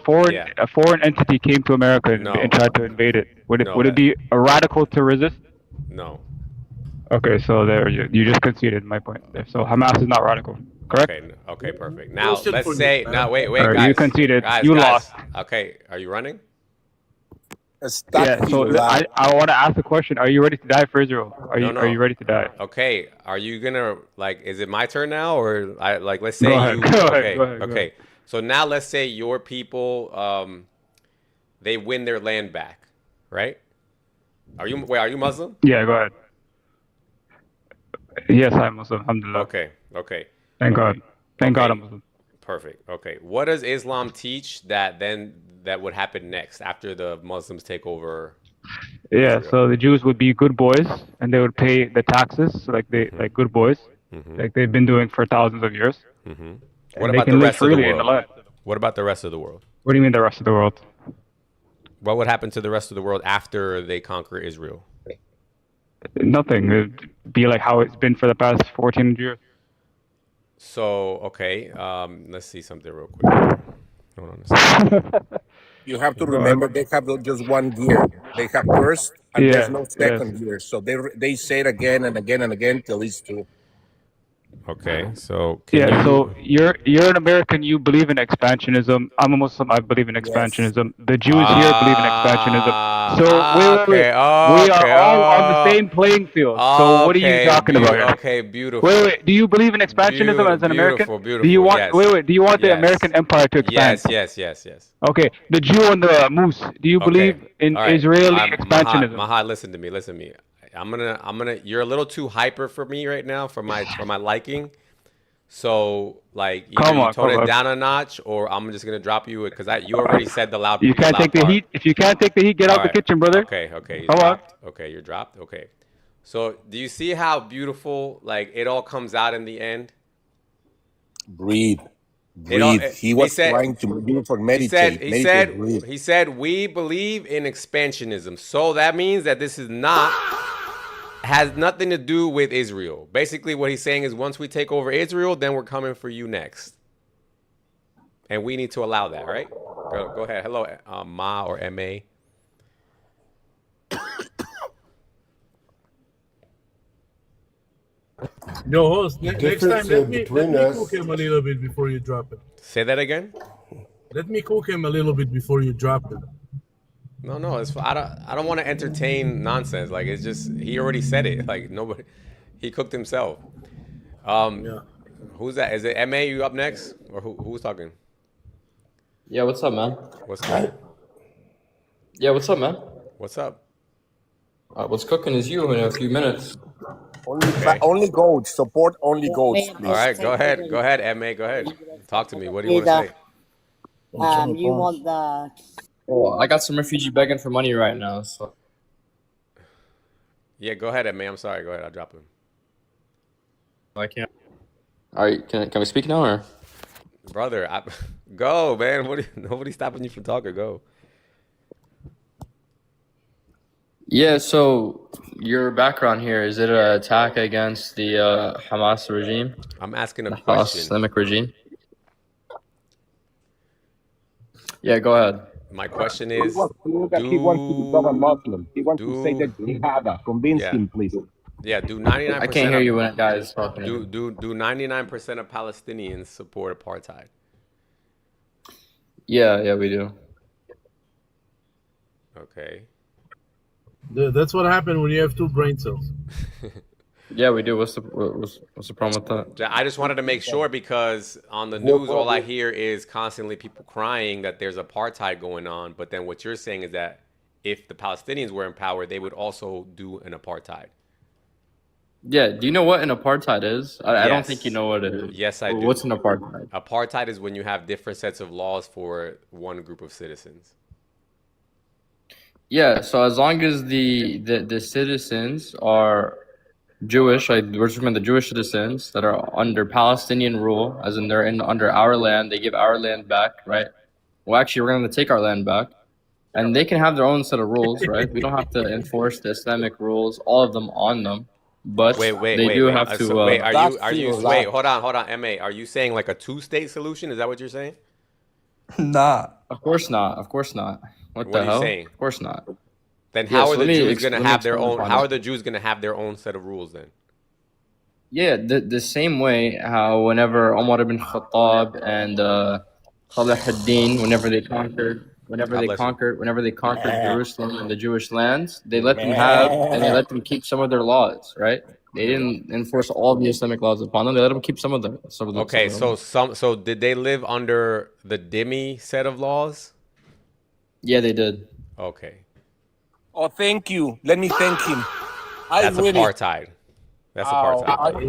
entity came to America and tried to invade it, would it be a radical to resist? No. Okay, so there you just conceded my point there. So Hamas is not radical, correct? Okay, perfect. Now let's say wait, right, guys. You conceded. Guys, you lost. Okay, are you running? Yeah. So I want to ask the question: are you ready to die for Israel? Are you ready to die? Okay. Are you gonna is it my turn now or let's say Go ahead. Go ahead. So now let's say your people they win their land back, right? Are you Muslim? Yeah, go ahead. Yes, I'm Muslim. Alhamdulillah. Okay. Thank God. Thank God I'm Muslim. Perfect. Okay. What does Islam teach that would happen next after the Muslims take over? Yeah, so the Jews would be good boys and they would pay the taxes like good boys, like they've been doing for thousands of years. What about the rest of the world? What about the rest of the world? What do you mean the rest of the world? What would happen to the rest of the world after they conquer Israel? Nothing. It'd be like how it's been for the past 14 years. So, okay, let's see something real quick. Hold on a second. You have to remember they have just one gear. They have first and there's no second gear. So they say it again and again and again till it's true. Okay, so so you're an American. You believe in expansionism. I'm a Muslim. I believe in expansionism. The Jews here believe in expansionism. So wait. We are all on the same playing field. So what are you talking about here? Okay, beautiful. Wait. Do you believe in expansionism as an American? Beautiful. Do you want Do you want the American empire to expand? Yes. Okay, the Jew on the moose. Do you believe in Israeli expansionism? Mahad, listen to me. I'm gonna. You're a little too hyper for me right now for my liking. So either you tone it down a notch, or I'm just gonna drop you because you already said the loud. You can't take the heat. If you can't take the heat, get out the kitchen, brother. Okay. You're dropped. Okay. So do you see how beautiful it all comes out in the end? Breathe. He was trying to do for meditate. He said we believe in expansionism. So that means that this is has nothing to do with Israel. Basically, what he's saying is once we take over Israel, then we're coming for you next. And we need to allow that, right? Go ahead. Hello, Ma or M.A. Yo, host, next time let me cook him a little bit before you drop it. Say that again? Let me cook him a little bit before you drop it. No, it's I don't want to entertain nonsense. It's just he already said it. Nobody, he cooked himself. Who's that? Is it MA? You up next, or who's talking? Yeah, what's up, man? What's up? Yeah, what's up, man? What's up? What's cooking is you in a few minutes. Only goats. Support only goats. All right, go ahead, MA. Go ahead. Talk to me. What do you want to say? You want the... Well, I got some refugee begging for money right now, so... Yeah, go ahead, MA. I'm sorry. Go ahead. I'll drop him. I can't. All right, can we speak now, or? Brother, go, man. Nobody's stopping you from talking. Go. Yeah, so your background here, is it an attack against the Hamas regime? I'm asking a The Hamas question. Islamic regime? Yeah, go ahead. My question is, He wants to become a Muslim. He wants to say that Jihad. Convince him, please. Yeah, do 99% I can't hear of you when a guy is talking. do 99% of Palestinians support apartheid? Yeah, we do. Okay. That's what happened when you have two brain cells. Yeah, we do. What's the problem with that? I just wanted to make sure, because on the news all I hear is constantly people crying that there's apartheid going on, but then what you're saying is that if the Palestinians were in power, they would also do an apartheid. Yeah, do you know what an apartheid is? I don't Yes. think you know what it is. Yes, I do. What's an apartheid? Apartheid is when you have different sets of laws for one group of citizens. Yeah, so as long as the citizens are Jewish, we're talking about the Jewish citizens that are under Palestinian rule, as in they're under our land, they give our land back, right? Well, actually, we're going to take our land back, and they can have their own set of rules, right? We don't have to enforce the Islamic rules, all of them on them, but they do have to. So wait, wait, hold on, MA. Are you saying like a two-state solution? Is that what you're saying? Nah. Of course not. What the are you hell? saying? Of course not. Then Yeah, how so are let the me Jews ex- going to let me have their explain own? upon How that. are the Jews going to have their own set of rules then? Yeah, the same way how whenever Umar ibn Khattab and Salah ad-Din, whenever they conquered Jerusalem and the Jewish lands, they let them have and they let them keep some of their laws, right? They didn't enforce all the Islamic laws upon them. They let them keep some of them. Okay, so did they live under the dhimmi set of laws? Yeah, they did. Okay, Oh, thank you. Let me thank him. that's apartheid. That's apartheid.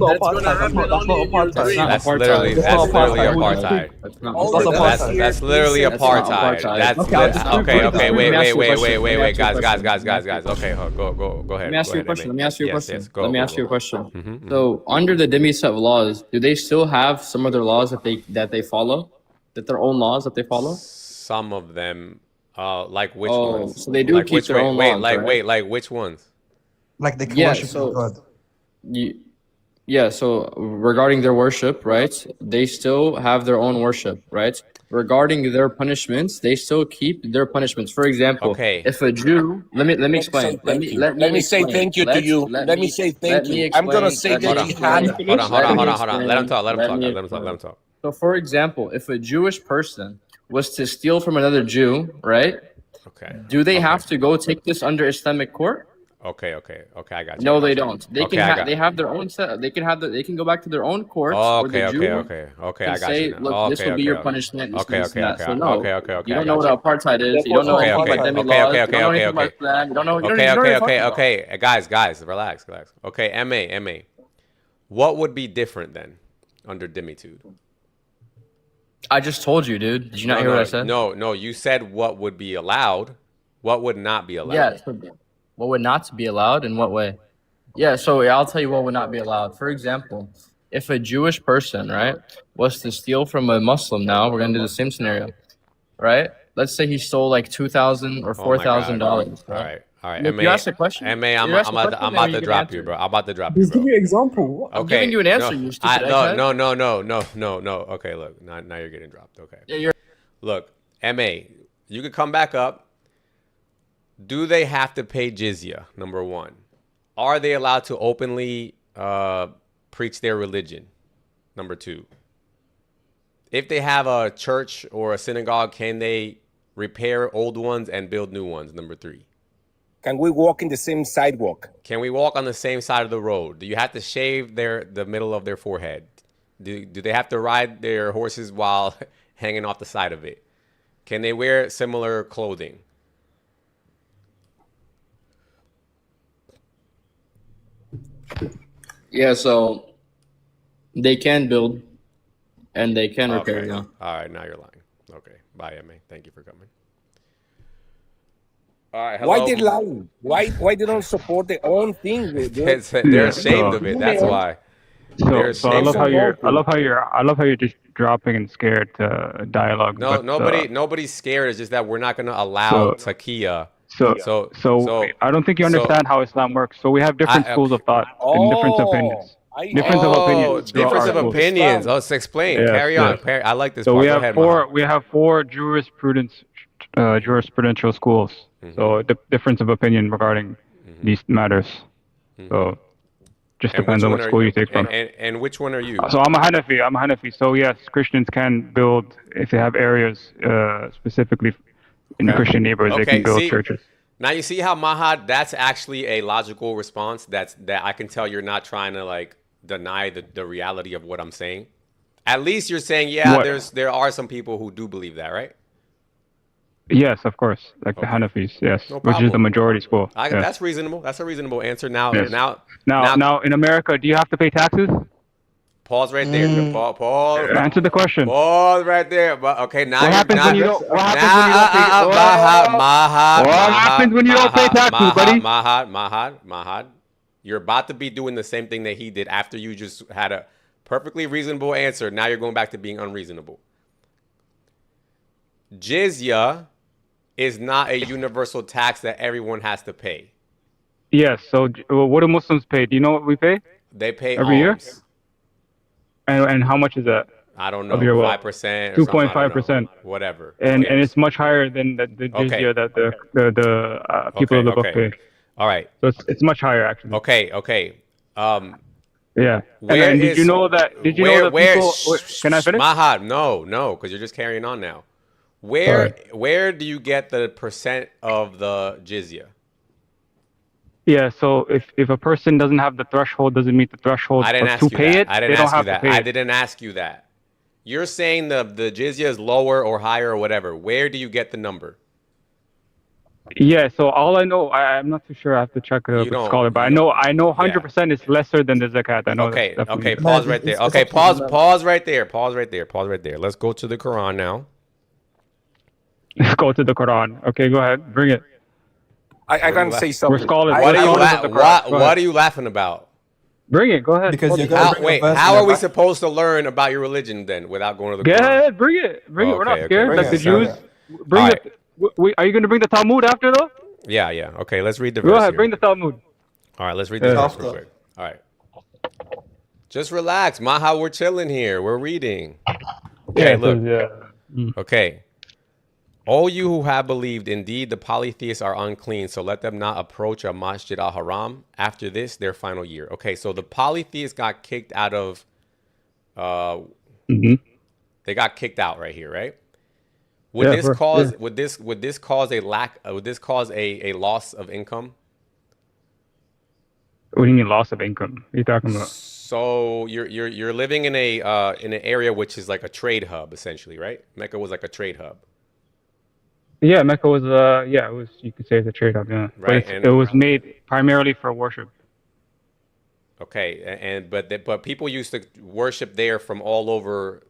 That's gonna happen only in your dreams. That's literally apartheid. That's literally apartheid. Wait, guys. Okay, go ahead. Let me ask you a question. Yes, Let me ask you a question. So, under the dhimmi set of laws, do they still have some of their laws that they follow? That their own laws that they follow? Some of them, like which ones? So they do keep their own laws. Like which ones? Like they Yeah, worship God. So regarding their worship, right? They still have their own worship, right? Regarding their punishments, they still keep their punishments. For example, if a Jew, let me explain. Let me say thank you to you. Let me say thank you. I'm gonna say that Jihad. Hold on. Let him talk. So, for example, if a Jewish person was to steal from another Jew, right? Okay. Do they have to go take this under Islamic court? Okay, I got you. No, they don't. They they have their own set. They can go back to their own courts. Okay, where the Jew I got say, you. Look, this will be your punishment. Okay. So no, you don't know what apartheid is. You don't know Okay. Guys, relax. Okay, MA. What would be different then under dhimmitude? I just told you, dude. Did you not hear what I said? No. You said what would be allowed. What would not be allowed? Yeah. What would not be allowed? In what way? Yeah. So I'll tell you what would not be allowed. For example, if a Jewish person, right, was to steal from a Muslim, now we're gonna do the same scenario, right? Let's say he stole like $2,000 or $4,000. All right. If you ask a question, MA, I'm about to drop you, bro. I'm about to drop you, Just bro. give me an example. I'm giving you an answer. You stupid egghead. No. Okay, look, now you're getting dropped. Okay. Yeah, Look, MA, you could come back up. Do they have to pay jizya? Number one. Are they allowed to openly preach their religion? Number two. If they have a church or a synagogue, can they repair old ones and build new ones? Number three. Can we walk in the same sidewalk? Can we walk on the same side of the road? Do you have to shave the middle of their forehead? Do they have to ride their horses while hanging off the side of it? Can they wear similar clothing? Yeah, so they can build and they can repair. Yeah. All right, now you're lying. Okay, bye, MA. Thank you for coming. All right, hello. Why they lying? Why they don't support their own thing? They're ashamed of it. That's why. So I love how you're just dropping and scared to dialogue. No, nobody's scared. It's just that we're not going to allow taqiyya So I don't think you understand how Islam works. So we have different schools of thought and different opinions. Difference of opinions. Difference of opinions. Let's explain. Yes, Carry on. yes. I like this So part. we Go have ahead, four jurisprudential schools. So the difference of opinion regarding these matters. So just depends on what school you take from. And which one are you? So I'm a Hanafi. So yes, Christians can build, if they have areas specifically in Christian neighborhoods, they can build churches. Now you see how Mahad, that's actually a logical response. That I can tell you're not trying to like deny the reality of what I'm saying. At least you're saying, there are some people who do believe that, right? Yes, of course. Like the Hanafis, yes, which is the majority school. Yes. That's reasonable. That's a reasonable answer. Now, yes. Now, in America, do you have to pay taxes? Pause right there. Pause. Answer the question. Pause right there. But okay, now what happens when you don't pay taxes, buddy? Mahad, you're about to be doing the same thing that he did after you just had a perfectly reasonable answer. Now you're going back to being unreasonable. Jizya is not a universal tax that everyone has to pay. Yes. So what do Muslims pay? Do you know what we pay? They pay every year. And how much is that? I don't know. 5%. 2.5%. Whatever. And it's much higher than the jizya that the people of the book pay. All right. So it's much higher actually. Okay. Yeah. And did you know that? Did you know that people? Can I finish? Mahad, no, because you're just carrying on now. Where do you get the percent of the jizya? Yeah, so if a person doesn't have the threshold, doesn't meet the threshold to pay it, they don't have to pay it. I didn't ask you that. You're saying the jizya is lower or higher or whatever. Where do you get the number? Yeah, so all I know, I'm not too sure. I have to check with the scholar, but I know 100% is lesser than the zakat. I know. Okay. Pause right there. Okay, pause right there. Let's go to the Quran now. Let's go to the Quran. Okay, go ahead. Bring it. I can say something. We're scholars. What are you laughing about? Bring it. Go ahead. Because how are we supposed to learn about your religion then without going to the Quran? Yeah, bring it. We're not scared. Like the Jews. Bring it. Are you going to bring the Talmud after though? Yeah. Okay, let's read the verse. Go ahead. Bring the Talmud. All right, let's read the verse real quick. All right. Just relax. Maha, we're chilling here. We're reading. Okay, look. Okay. All you who have believed, indeed, the polytheists are unclean, so let them not approach a masjid al-haram after this, their final year. Okay, so the polytheists got kicked out of, they got kicked out right here, right? Would this cause a loss of income? What do you mean loss of income? What are you talking about? So you're living in an area which is like a trade hub, essentially, right? Mecca was like a trade hub. Yeah, Mecca was it was, you could say it's a trade hub, yeah. Right. But it was made primarily for worship. Okay, but people used to worship there from all over,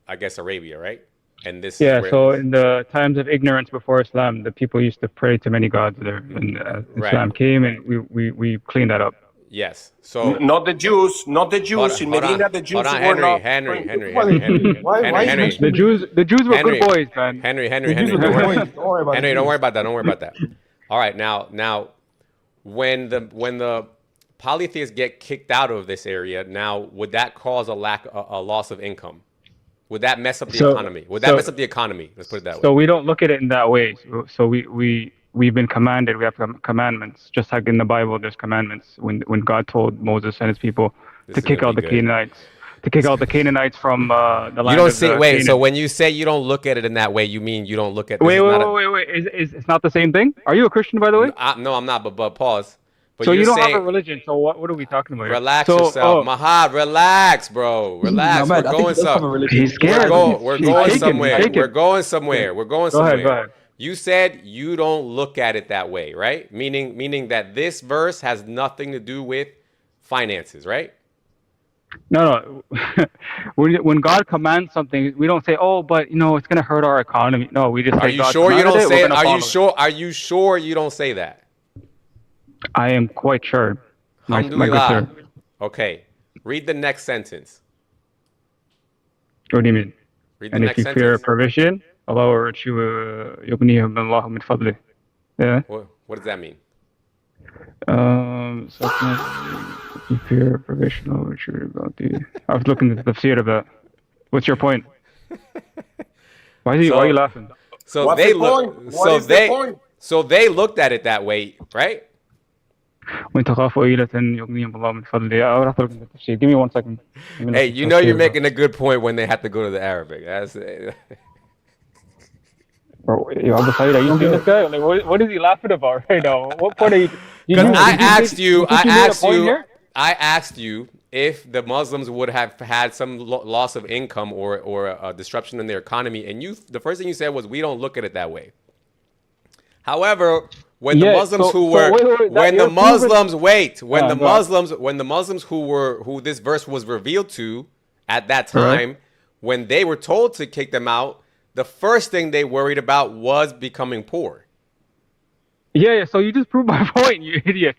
I guess, Arabia, right? And this so in the times of ignorance before Islam, the people used to pray to many gods there, and Islam came and we cleaned that up. Yes. So not the Jews. In Medina, the Jews were not. Henry. The Jews were good boys, man. Henry. Don't worry about that. All right, now, when the polytheists get kicked out of this area, now would that cause a loss of income? Would that mess up the economy? Mess up the economy? Let's put it that way. So we don't look at it in that way. So we've been commanded. We have commandments, just like in the Bible. There's commandments. When God told Moses and his people to kick out the Canaanites, from the land. You don't say. Wait. So when you say you don't look at it in that way, you mean you don't look at. Wait. It's not the same thing. Are you a Christian, by the way? No, I'm not. But pause. But so you don't have a religion. So what are we talking about? Relax yourself, Mahad. Relax, bro. Relax. We're going somewhere. He's scared. We're going somewhere. We're going somewhere. Go ahead. You said you don't look at it that way, right? Meaning that this verse has nothing to do with finances, right? No. When God commands something, we don't say, "Oh, but it's going to hurt our economy." No, we just say, "Are you sure you don't say it? Are you sure you don't say that?" I am quite sure. My good sir. Okay. Read the next sentence. What do you mean? Read the next sentence. And if you fear provision, Allah will yughnihim Allahu min fadlih. Yeah. What does that mean? So fear provisional retreat about the. I was looking at the Tafsir of that. What's your point? Why are you laughing? So What's they the point? look. What is the point? So they looked at it that way, right? وإن تخافوا عيلة يغنيهم الله من فضله. I would have to look at the Tafsir. Give me 1 second. Hey, you know you're making a good point when they have to go to the Arabic. That's Bro, yo, Abu Said, are you seeing this guy? Like, what is he laughing about right now? What point are you? Because I asked you if the Muslims would have had some loss of income or a disruption in their economy, and the first thing you said was we don't look at it that way. However, when the Muslims who this verse was revealed to at that time, when they were told to kick them out, the first thing they worried about was becoming poor. Yeah, so you just proved my point, you idiot.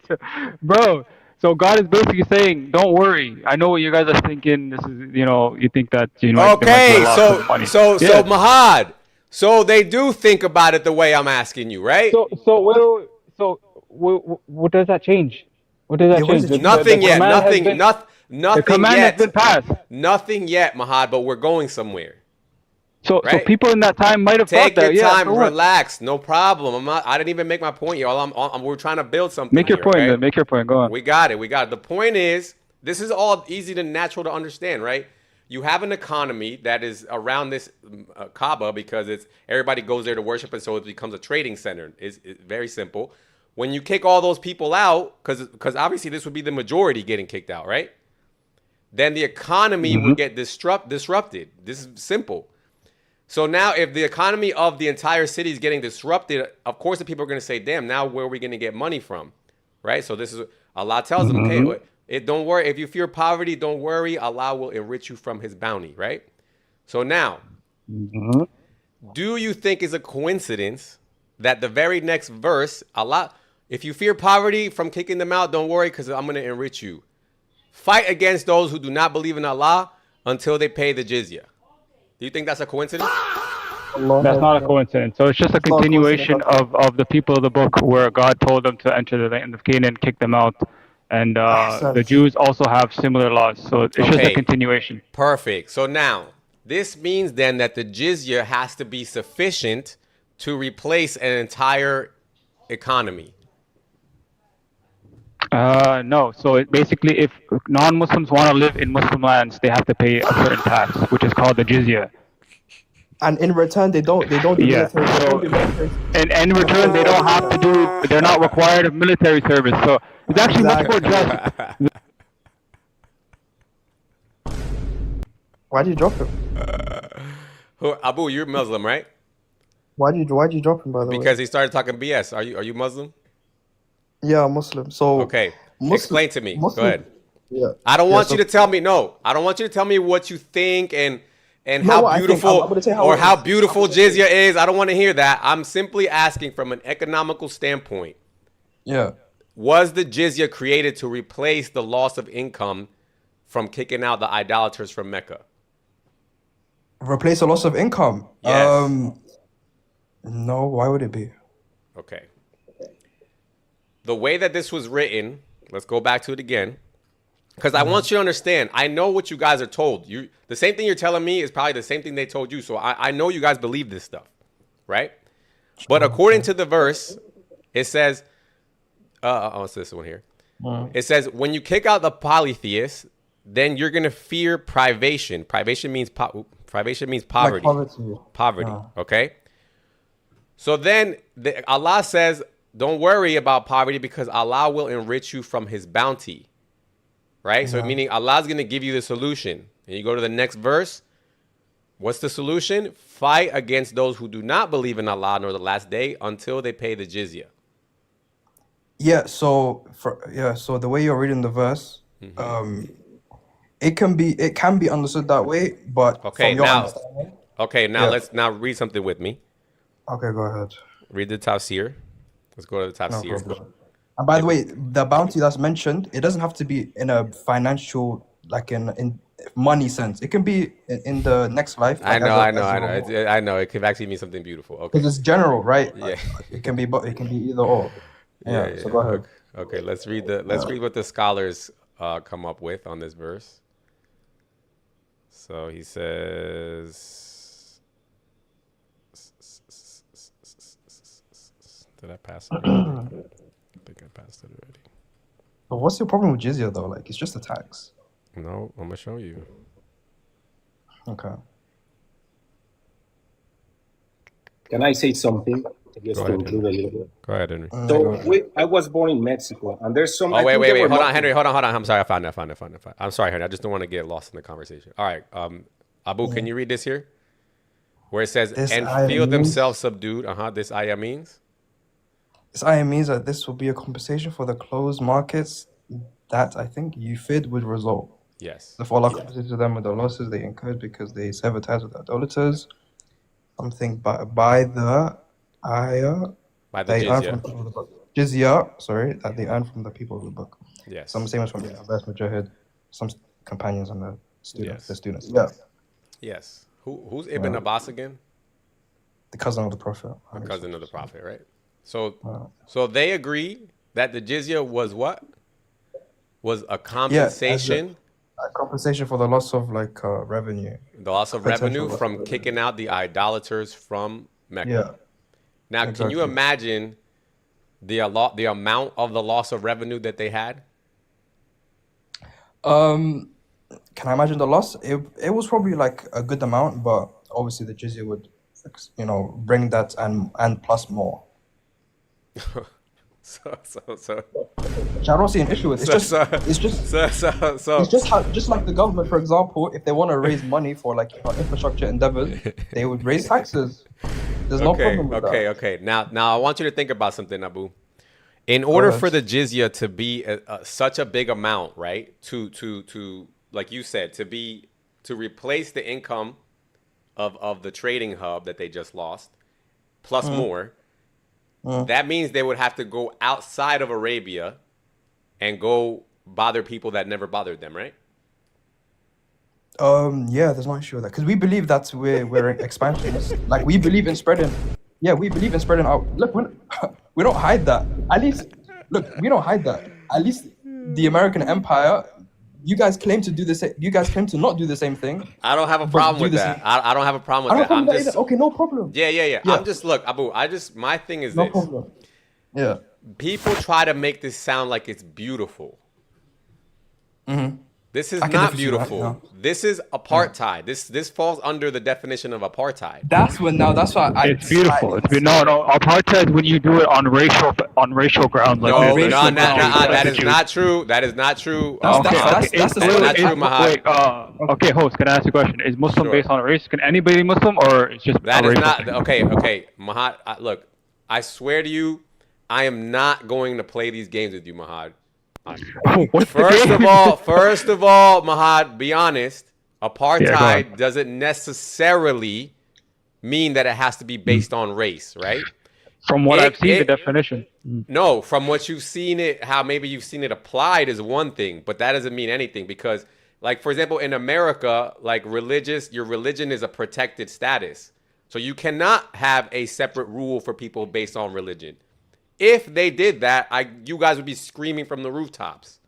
Bro, so God is basically saying, don't worry. I know what you guys are thinking. This is, you think that, Okay, so Mahad, so they do think about it the way I'm asking you, right? So what does that change? What does that change? Nothing yet. Nothing the command yet. has been passed. Nothing yet, Mahad, but we're going somewhere. So people in that time might have thought that. Take your time, relax, no problem. I didn't even make my point, y'all. We're trying to build something. Make your point. Okay? Make your point. Go on. We got it. The point is, this is all easy and natural to understand, right? You have an economy that is around this Kaaba because everybody goes there to worship, and so it becomes a trading center. It's very simple. When you kick all those people out, because obviously this would be the majority getting kicked out, right? Then the economy would get disrupted. This is simple. So now if the economy of the entire city is getting disrupted, of course the people are going to say, damn, now where are we going to get money from? Right? So this is, Allah tells them, okay, don't worry. If you fear poverty, don't worry. Allah will enrich you from his bounty, right? So now, do you think it's a coincidence that the very next verse, Allah, if you fear poverty from kicking them out, don't worry because I'm going to enrich you. Fight against those who do not believe in Allah until they pay the jizya. Do you think that's a coincidence? That's not a coincidence. So it's just a continuation of the people of the book where God told them to enter the land of Canaan, kick them out. And the Jews also have similar laws. So it's just a continuation. Perfect. So now, this means then that the jizya has to be sufficient to replace an entire economy. No. So basically, if non-Muslims want to live in Muslim lands, they have to pay a certain tax, which is called the jizya. And in return, they don't do military service. And in return, they don't have to do. They're not required of military service. So it's actually much more just. Why did you drop him? Abu, you're Muslim, right? Why did you drop him, by the way? Because he started talking BS. Are you Muslim? Yeah, I'm Muslim. So okay, explain to me. Muslim, go ahead. Yeah. I don't want you to tell me. No, I don't want you to tell me what you think and how beautiful how beautiful jizya is. I don't want to hear that. I'm simply asking from an economical standpoint. Yeah. Was the jizya created to replace the loss of income from kicking out the idolaters from Mecca? Replace the loss of income? Yes. No, why would it be? Okay. The way that this was written, let's go back to it again. Because I want you to understand, I know what you guys are told. The same thing you're telling me is probably the same thing they told you. So I know you guys believe this stuff, right? But according to the verse, it says, it's this one here. It says, when you kick out the polytheists, then you're going to fear privation. Privation means poverty. Like poverty, okay? So then Allah says, don't worry about poverty because Allah will enrich you from his bounty. Right? So meaning Allah's going to give you the solution. And you go to the next verse. What's the solution? Fight against those who do not believe in Allah nor the last day until they pay the jizya. Yeah, so the way you're reading the verse, it can be understood that way, but okay, from your now let's read something with me. Okay, go ahead. Read the Tafsir. Let's go to the Tafsir. No, and by the way, the bounty that's mentioned, it doesn't have to be in a financial, like in money sense. It can be in the next life. I Like know, I know, as I a know. reward. I know. It could actually mean something beautiful. Okay. Because it's general, right? Yeah. It can be, but it can be either or. Yeah, Yeah. So yeah. go ahead. Okay. Let's read what the scholars come up with on this verse. So he says, did I pass it already? I think I passed it already. But what's your problem with jizya though? Like it's just a tax. No, I'm gonna show you. Okay. Can I say something? Just Go to ahead, include a Henry. little bit. Go ahead, Henry. So I was born in Mexico, and there's some. Oh, wait. Hold on, Henry. Hold on. I'm sorry. I found it. I'm sorry, Henry. I just don't want to get lost in the conversation. All right. Abu, can you read this here? Where it says, This and ayah feel means- themselves subdued. This ayah means? This ayah means that this will be a compensation for the closed markets that I think UFID would result. Yes. If Allah compensated them with the losses they incurred because they severed ties with idolaters, something by the ayah By the they earn jizya. from the people of the book. Jizya, sorry, that they earn from the people of the book. Yes. Some statements from Ibn Abbas, Mujahid, some companions and the students. Yes. The students. Yeah. Yes. Who's Ibn Abbas again? The cousin of the Prophet. The cousin of the Prophet, right? So they agree that the jizya was what? Was a compensation. A compensation for the loss of revenue. The loss of revenue from kicking out the idolaters from Mecca. Yeah. Now, can you imagine the amount of the loss of revenue that they had? Can I imagine the loss? It was probably like a good amount, but obviously the jizya would, bring that and plus more. So Which I don't see an issue with. It's just like the government, for example, if they want to raise money for infrastructure endeavors, they would raise taxes. There's no problem with that. Okay. Now I want you to think about something, Abu. In order for the jizya to be such a big amount, right? To like you said, to replace the income of the trading hub that they just lost, plus more. That means they would have to go outside of Arabia and go bother people that never bothered them, right? Yeah, there's no issue with that because we believe that we're expansionists. Like we believe in spreading. Yeah, we believe in spreading out. Look, we don't hide that. At least, we don't hide that. At least the American Empire. You guys claim to do the same. You guys claim to not do the same thing. I don't have a problem with that. I don't have a problem with that. I'm just okay, no problem. Yeah. I'm just Abu. My thing is no this. Problem. Yeah. People try to make this sound like it's beautiful. Mm-hmm. This is not beautiful. This is apartheid. This falls under the definition of apartheid. That's why. It's beautiful. No. Apartheid is when you do it on racial grounds. No, that is not true. That is not true. That's not true, Mahad. Wait, okay, host, can I ask you a question? Is Muslim based on race? Can anybody be Muslim, or it's just that a is racial not thing? okay, Mahad. Look, I swear to you, I am not going to play these games with you, Mahad. First of all, Mahad, be honest. Apartheid doesn't necessarily mean that it has to be based on race, right? From what I've seen, the definition. No, from what you've seen it, how maybe you've seen it applied is one thing, but that doesn't mean anything because, like, for example, in America, like your religion is a protected status. So you cannot have a separate rule for people based on religion. If they did that, you guys would be screaming from the rooftops.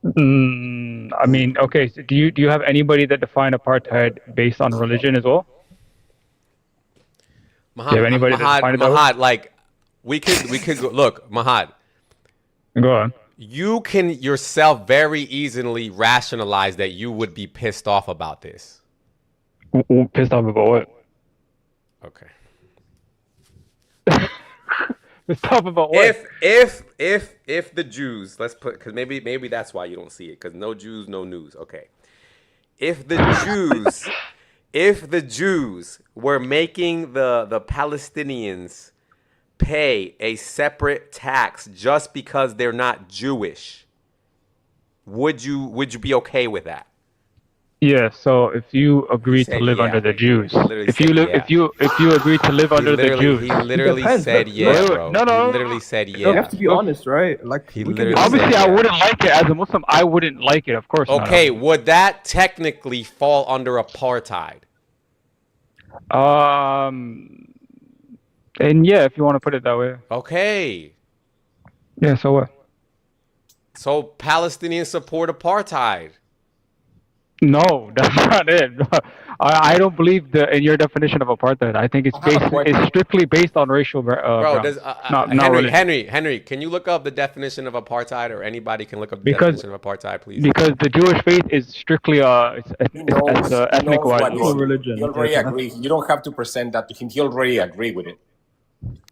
I mean, okay. So do you have anybody that defined apartheid based on religion as well? Mahad, do you have anybody that defined it that way? Mahad, like we could go, look, Mahad. Go on. You can yourself very easily rationalize that you would be pissed off about this. Pissed off about what? Okay. Pissed off about what? If the Jews, let's put, because maybe that's why you don't see it, because no Jews, no news. Okay. If the Jews were making the Palestinians pay a separate tax just because they're not Jewish, would you be okay with that? Yeah, so if you agree to said live under yeah. the Jews, He literally if you said live, yeah. if you agree to live under the Jews, He literally depends. said Look, yeah, wait, bro. no, He no, literally said we have yeah. to be honest, right? Like He we can be literally honest. said obviously I yeah. wouldn't like it as a Muslim. I wouldn't like it, of course not. Okay, would that technically fall under apartheid? And yeah, if you want to put it that way. Okay. Yeah, so what? So Palestinians support apartheid. No, that's not it. I don't believe in your definition of apartheid. I think it's strictly based on racial Bro, grounds, does not religion. Henry, can you look up the definition of apartheid, or anybody can look up the Because definition of apartheid, please? because the Jewish faith is strictly it's ethnic wise. He already agreed. You don't have to present that to him. He already agreed with it.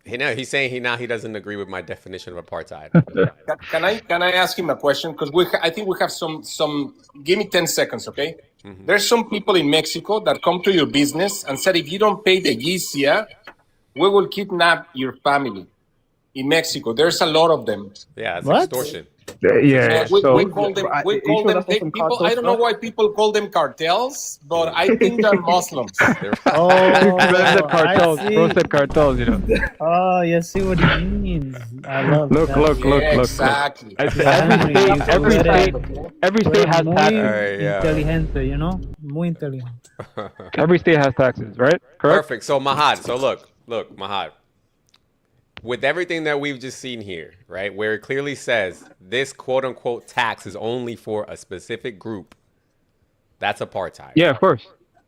He's saying he doesn't agree with my definition of apartheid. Can I ask him a question? Because I think we have some. Give me 10 seconds, okay? Mm-hmm. There's some people in Mexico that come to your business and said, if you don't pay the jizya, we will kidnap your family. In Mexico, there's a lot of them. Yeah, it's What? extortion. Yeah, we so call them. We call them. People. I don't know why people call them cartels, but I think they're Muslims. Bro said cartels. Bro said cartels. You know. Oh, you see what he means. I love Look, that. look. Exactly. Every state has taxes. Inteligente, you know? Muy inteligente. Every state has taxes, right? Correct. Perfect. So Mahad. So look, Mahad. With everything that we've just seen here, right, where it clearly says this quote unquote tax is only for a specific group, that's apartheid. Yeah, of course.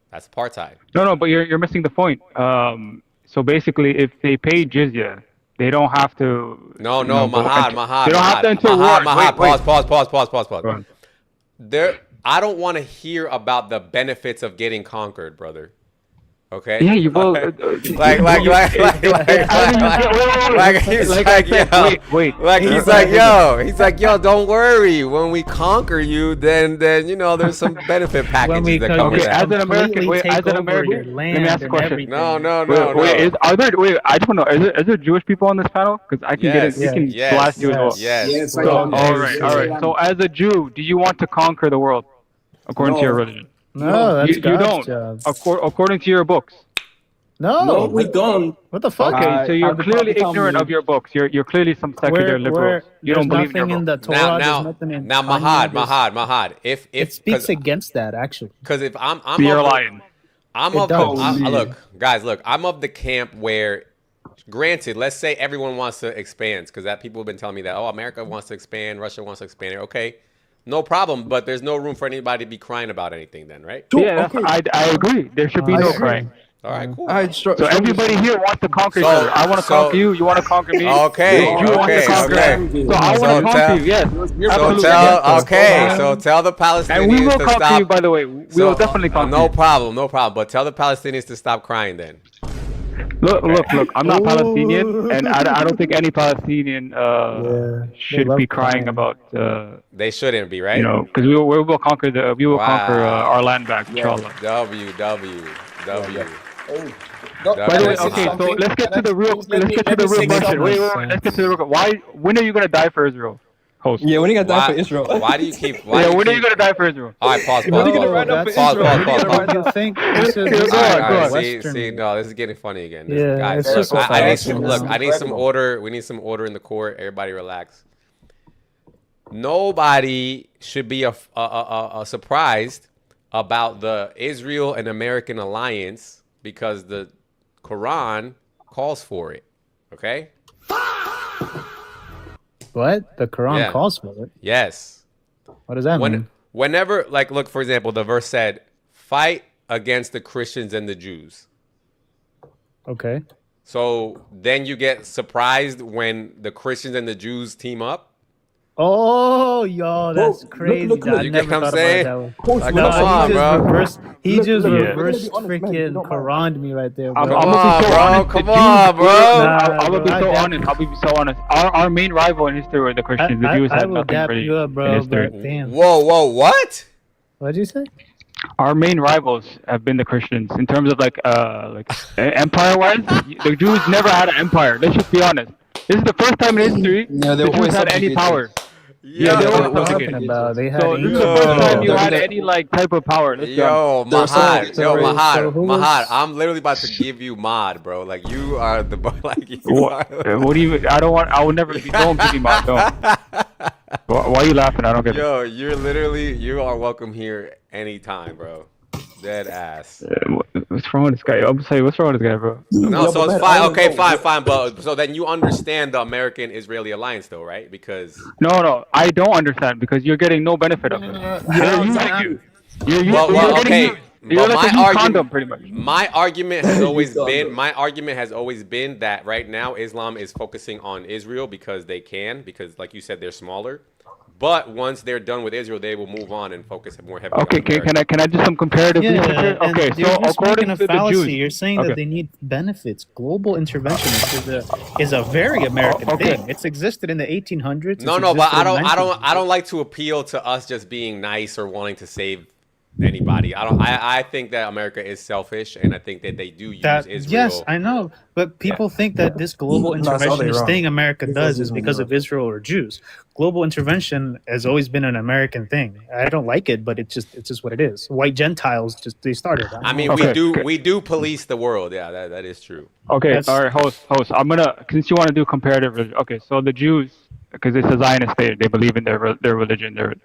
That's apartheid. No, but you're missing the point. So basically, if they pay jizya, they don't have to. No, Mahad. They don't have to enter war. Mahad, pause. Go on. I don't want to hear about the benefits of getting conquered, brother. Okay. Yeah, you will. Like he's like, yo, don't worry. When we conquer you, then you know there's some benefit packages that come with that. As an American, let me ask a question. No. Are there? I just want to know. Is there Jewish people on this panel? Because I can get it. We can blast you as well. Yes. All right. So as a Jew, do you want to conquer the world according to your religion? No, that's you God's don't. job. According to your books. No, we don't. What the fuck? Okay, so you're clearly ignorant of your books. You're clearly some secular liberals. You don't believe in your in the books. Torah. There's nothing in Now, Mahad. If it speaks against that, actually. Because if I'm you're lying. Look, guys, I'm of the camp where, granted, let's say everyone wants to expand, because that people have been telling me that, America wants to expand, Russia wants to expand. Okay, no problem, but there's no room for anybody to be crying about anything then, right? Yeah, okay. I agree. There should be no crying. All right, cool. So everybody here wants to conquer each other. I want to conquer you. You want to conquer me. Okay. You want to conquer me. So I want to conquer you. Yes. So tell the Palestinians and we will to conquer stop. You, by the way. We will definitely conquer you. No problem. But tell the Palestinians to stop crying then. Look. I'm not Palestinian, and I don't think any Palestinian should be crying about. They shouldn't be, right? You know, because we will conquer conquer our land back, inshallah. W. By the way, okay, so let's get to the real question. Wait, let's get to the real. When are you gonna die for Israel? Host. Yeah, when are you gonna die for Israel? Why do you keep? When are you gonna die for Israel? All right, pause. When are you gonna rise up for Israel? You think this is See, no, this is getting funny again. Yeah, guys, it's look, just I need some order. We need some order in the court. Everybody relax. Nobody should be surprised about the Israel and American alliance because the Quran calls for it. Okay? What? The Quran calls for it? Yes. What does that mean? Whenever, look, for example, the verse said, fight against the Christians and the Jews. Okay. So then you get surprised when the Christians and the Jews team up? Oh, yo, that's crazy. Look, I never thought about it that way. He just reversed freaking Quran me right there, bro. I'm gonna be so honest. Come on, bro. I'm gonna be so honest. Our main rival in history were the Christians. The Jews had nothing really in history. Damn. Whoa, what? What'd you say? Our main rivals have been the Christians in terms of empire-wise. The Jews never had an empire. Let's just be honest. This is the first time in history the Jews had any power. Yeah, they What were are you talking subjugated. about? They had So this is the ancient first time you Israel. had any like type of power. Let's be honest. Yo, So, Mahad, so, yo, so who Mahad, was? I'm literally about to give you mod, bro. Like you are the like you What? are. What do you? I don't want. I will never be. Don't give me my. Don't. Why are you laughing? I don't get it. Yo, you are welcome here anytime, bro. Dead ass. What's wrong with this guy? I'm saying, what's wrong with this guy, bro? No, Yo, so but it's man, I fine. want to Okay, know. fine. But so then you understand the American-Israeli alliance, though, right? Because No, I don't understand because you're getting no benefit of it. They're using you. You're getting okay. used. You're But like a used condom, pretty much. my argument has always been that right now Islam is focusing on Israel because they can, because like you said, they're smaller. But once they're done with Israel, they will move on and focus more heavily Okay, on America. can I do some comparative Yeah, research? and Okay, you're so just according making a to the fallacy. Jews, You're saying okay. that they need benefits. Global intervention is a very American thing. It's existed in the 1800s. No, but I don't like to appeal to us just being nice or wanting to save anybody. I think that America is selfish, and I think that they do use Israel. Yes, I know, but people think that this global No, it's all interventionist wrong. thing America Israel's does is using because of Israel or Jews. Global intervention has always been an American thing. I don't like it, but it's just what it is. White Gentiles they started. I mean, we do police the world. Yeah, that is true. Okay, all right, host. I'm gonna, since you want to do comparative. Okay, so the Jews, because it's a Zionist state, they believe in their religion, their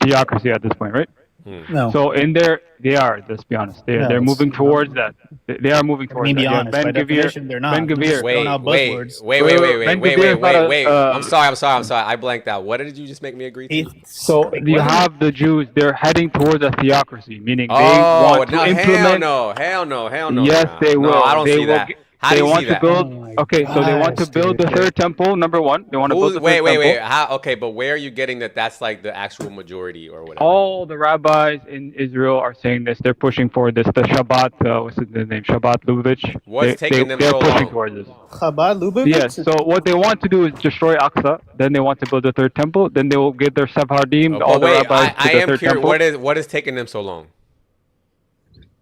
theocracy at this point, right? No. So let's be honest, they're moving towards that. They are moving towards that. Be Yeah, honest, Ben by Gavir, definition, they're not. Ben Gavir. Wait. I'm sorry. I blanked out. What did you just make me agree to? So you have the Jews. They're heading towards a theocracy, meaning they want to implement. Hell no. Yes, they will. No, I don't see that. How do you see that? So they want to build the third temple. Number one, they want to build the third temple. Wait. Okay, but where are you getting that? That's like the actual majority or whatever. All the rabbis in Israel are saying this. They're pushing for this. The Shabbat, what's his name? Shabbat Lubavitch. What's taking them they're so pushing long? towards this. Chabad Lubavitch? Yes. So what they want to do is destroy Aqsa. Then they want to build the third temple. Then they will get their Sephardim, all the rabbis to the third temple. What is taking them so long?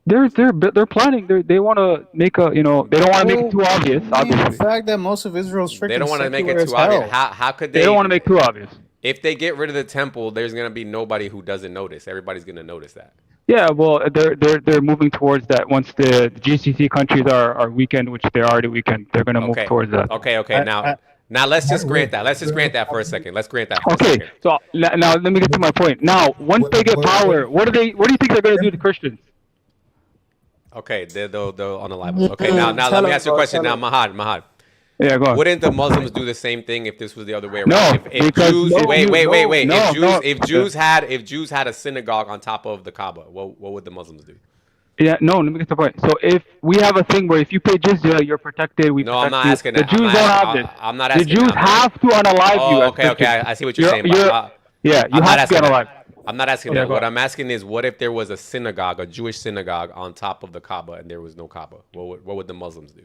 They're planning. They want to make a, they don't want to make it too obvious. Obviously, the fact that most of Israel's freaking they don't want to make it secular too as hell. obvious. How could they? They don't want to make it too obvious. If they get rid of the temple, there's gonna be nobody who doesn't notice. Everybody's gonna notice that. Yeah, well, they're moving towards that. Once the GCC countries are weakened, which they're already weakened, they're gonna move towards that. Okay. Now let's just grant that. Let's just grant that for a second. Let's grant that for a second. So now let me get to my point. Now, once they get power, what do you think they're gonna do to Christians? Okay, they're on the live. Okay, now let me ask you a question. Now, Mahad. Yeah, go on. Wouldn't the Muslims do the same thing if this was the other way around? No, if Jews, wait. If Jews had a synagogue on top of the Kaaba, what would the Muslims do? Yeah, no, let me get to the point. So if we have a thing where if you pay jizya, you're protected. I'm not asking that. The Jews don't have this. I'm not asking. The Jews have to unalive you. Okay. I see what you're saying. You have to be unalive. I'm not asking that. What I'm asking is, what if there was a synagogue, a Jewish synagogue, on top of the Kaaba, and there was no Kaaba? What would the Muslims do?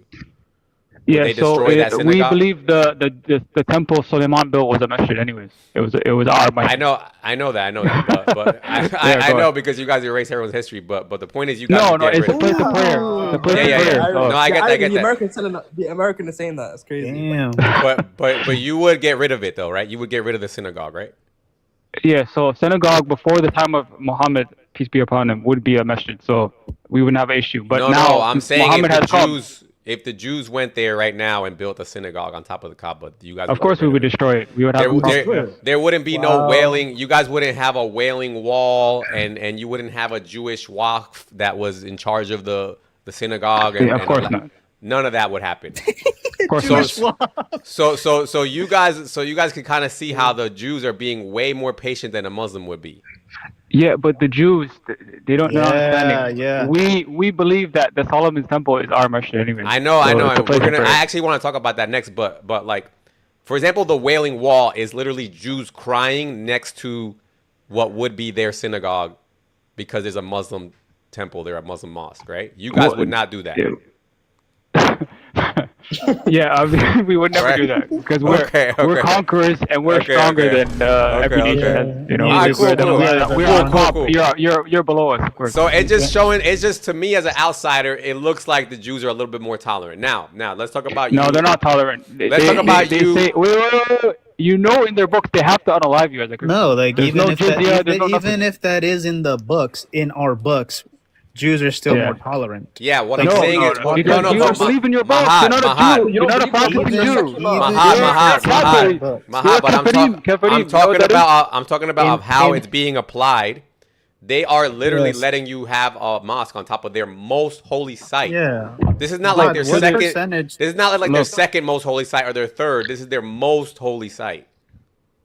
Yeah, so we believe the temple Suleiman built was a masjid. Anyways, it was our masjid. I know that. But I know because you guys erase everyone's history. But the point is, you guys it's a place of prayer. The place of prayer. No, I get that. The American is saying that. It's crazy. Damn. But you would get rid of it though, right? You would get rid of the synagogue, right? Yeah, so synagogue before the time of Muhammad, peace be upon him, would be a masjid, so we wouldn't have an issue. But now I'm saying Muhammad if the Jews went there right now and built a synagogue on top of the Kaaba, you guys. Of course, we would destroy it. We would have. There wouldn't be no wailing. You guys wouldn't have a wailing wall, and you wouldn't have a Jewish waqf that was in charge of the synagogue. And, of course not. None of that would happen. Of course not. So you guys can kind of see how the Jews are being way more patient than a Muslim would be. Yeah, but the Jews, they don't know understanding. Yeah. We believe that the Solomon's temple is our masjid anyway. I know. I actually want to talk about that next, but like, for example, the Wailing Wall is literally Jews crying next to what would be their synagogue because there's a Muslim temple there, a Muslim mosque, right? You guys would not do that. Yeah, I mean, we would never do that because we're conquerors and we're stronger than every nation. You know, we're on top. You're below us, of course. So it's just to me as an outsider, it looks like the Jews are a little bit more tolerant. Now let's talk about you. No, they're not tolerant. Let's talk about you. Say, wait. you know in their books they have to unalive you as a Christian. No, like there's even no if that, jizya, there's no nothing. even if that is in the books, in our books, Jews are still more tolerant. Yeah, what Like, I'm saying is, because no, you don't believe in your books. You're not a Jew. You're not a practicing Jew. Mahad, but I'm talking about how it's being applied. They are literally letting you have a mosque on top of their most holy site. Yeah. This is not like their second. This is not like their second most holy site or their third. This is their most holy site.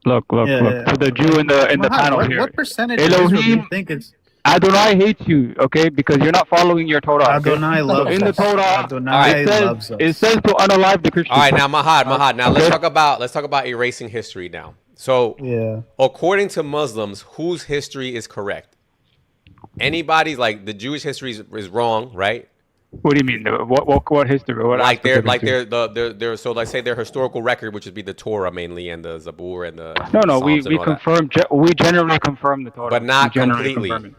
Look. To the Jew in the panel here. What percentage of Israel do you think is? Adonai hates you, okay, because you're not following your Torah. Adonai loves in the Torah. Adonai loves us. It says to unalive the Christians. All right, now Mahad. Now let's talk about erasing history now. So, according to Muslims, whose history is correct? Anybody's like the Jewish history is wrong, right? What do you mean? What history? What like they're so let's say their historical record, which would be the Torah mainly and the Zabur and the no we confirm we generally confirm the Torah, but not completely.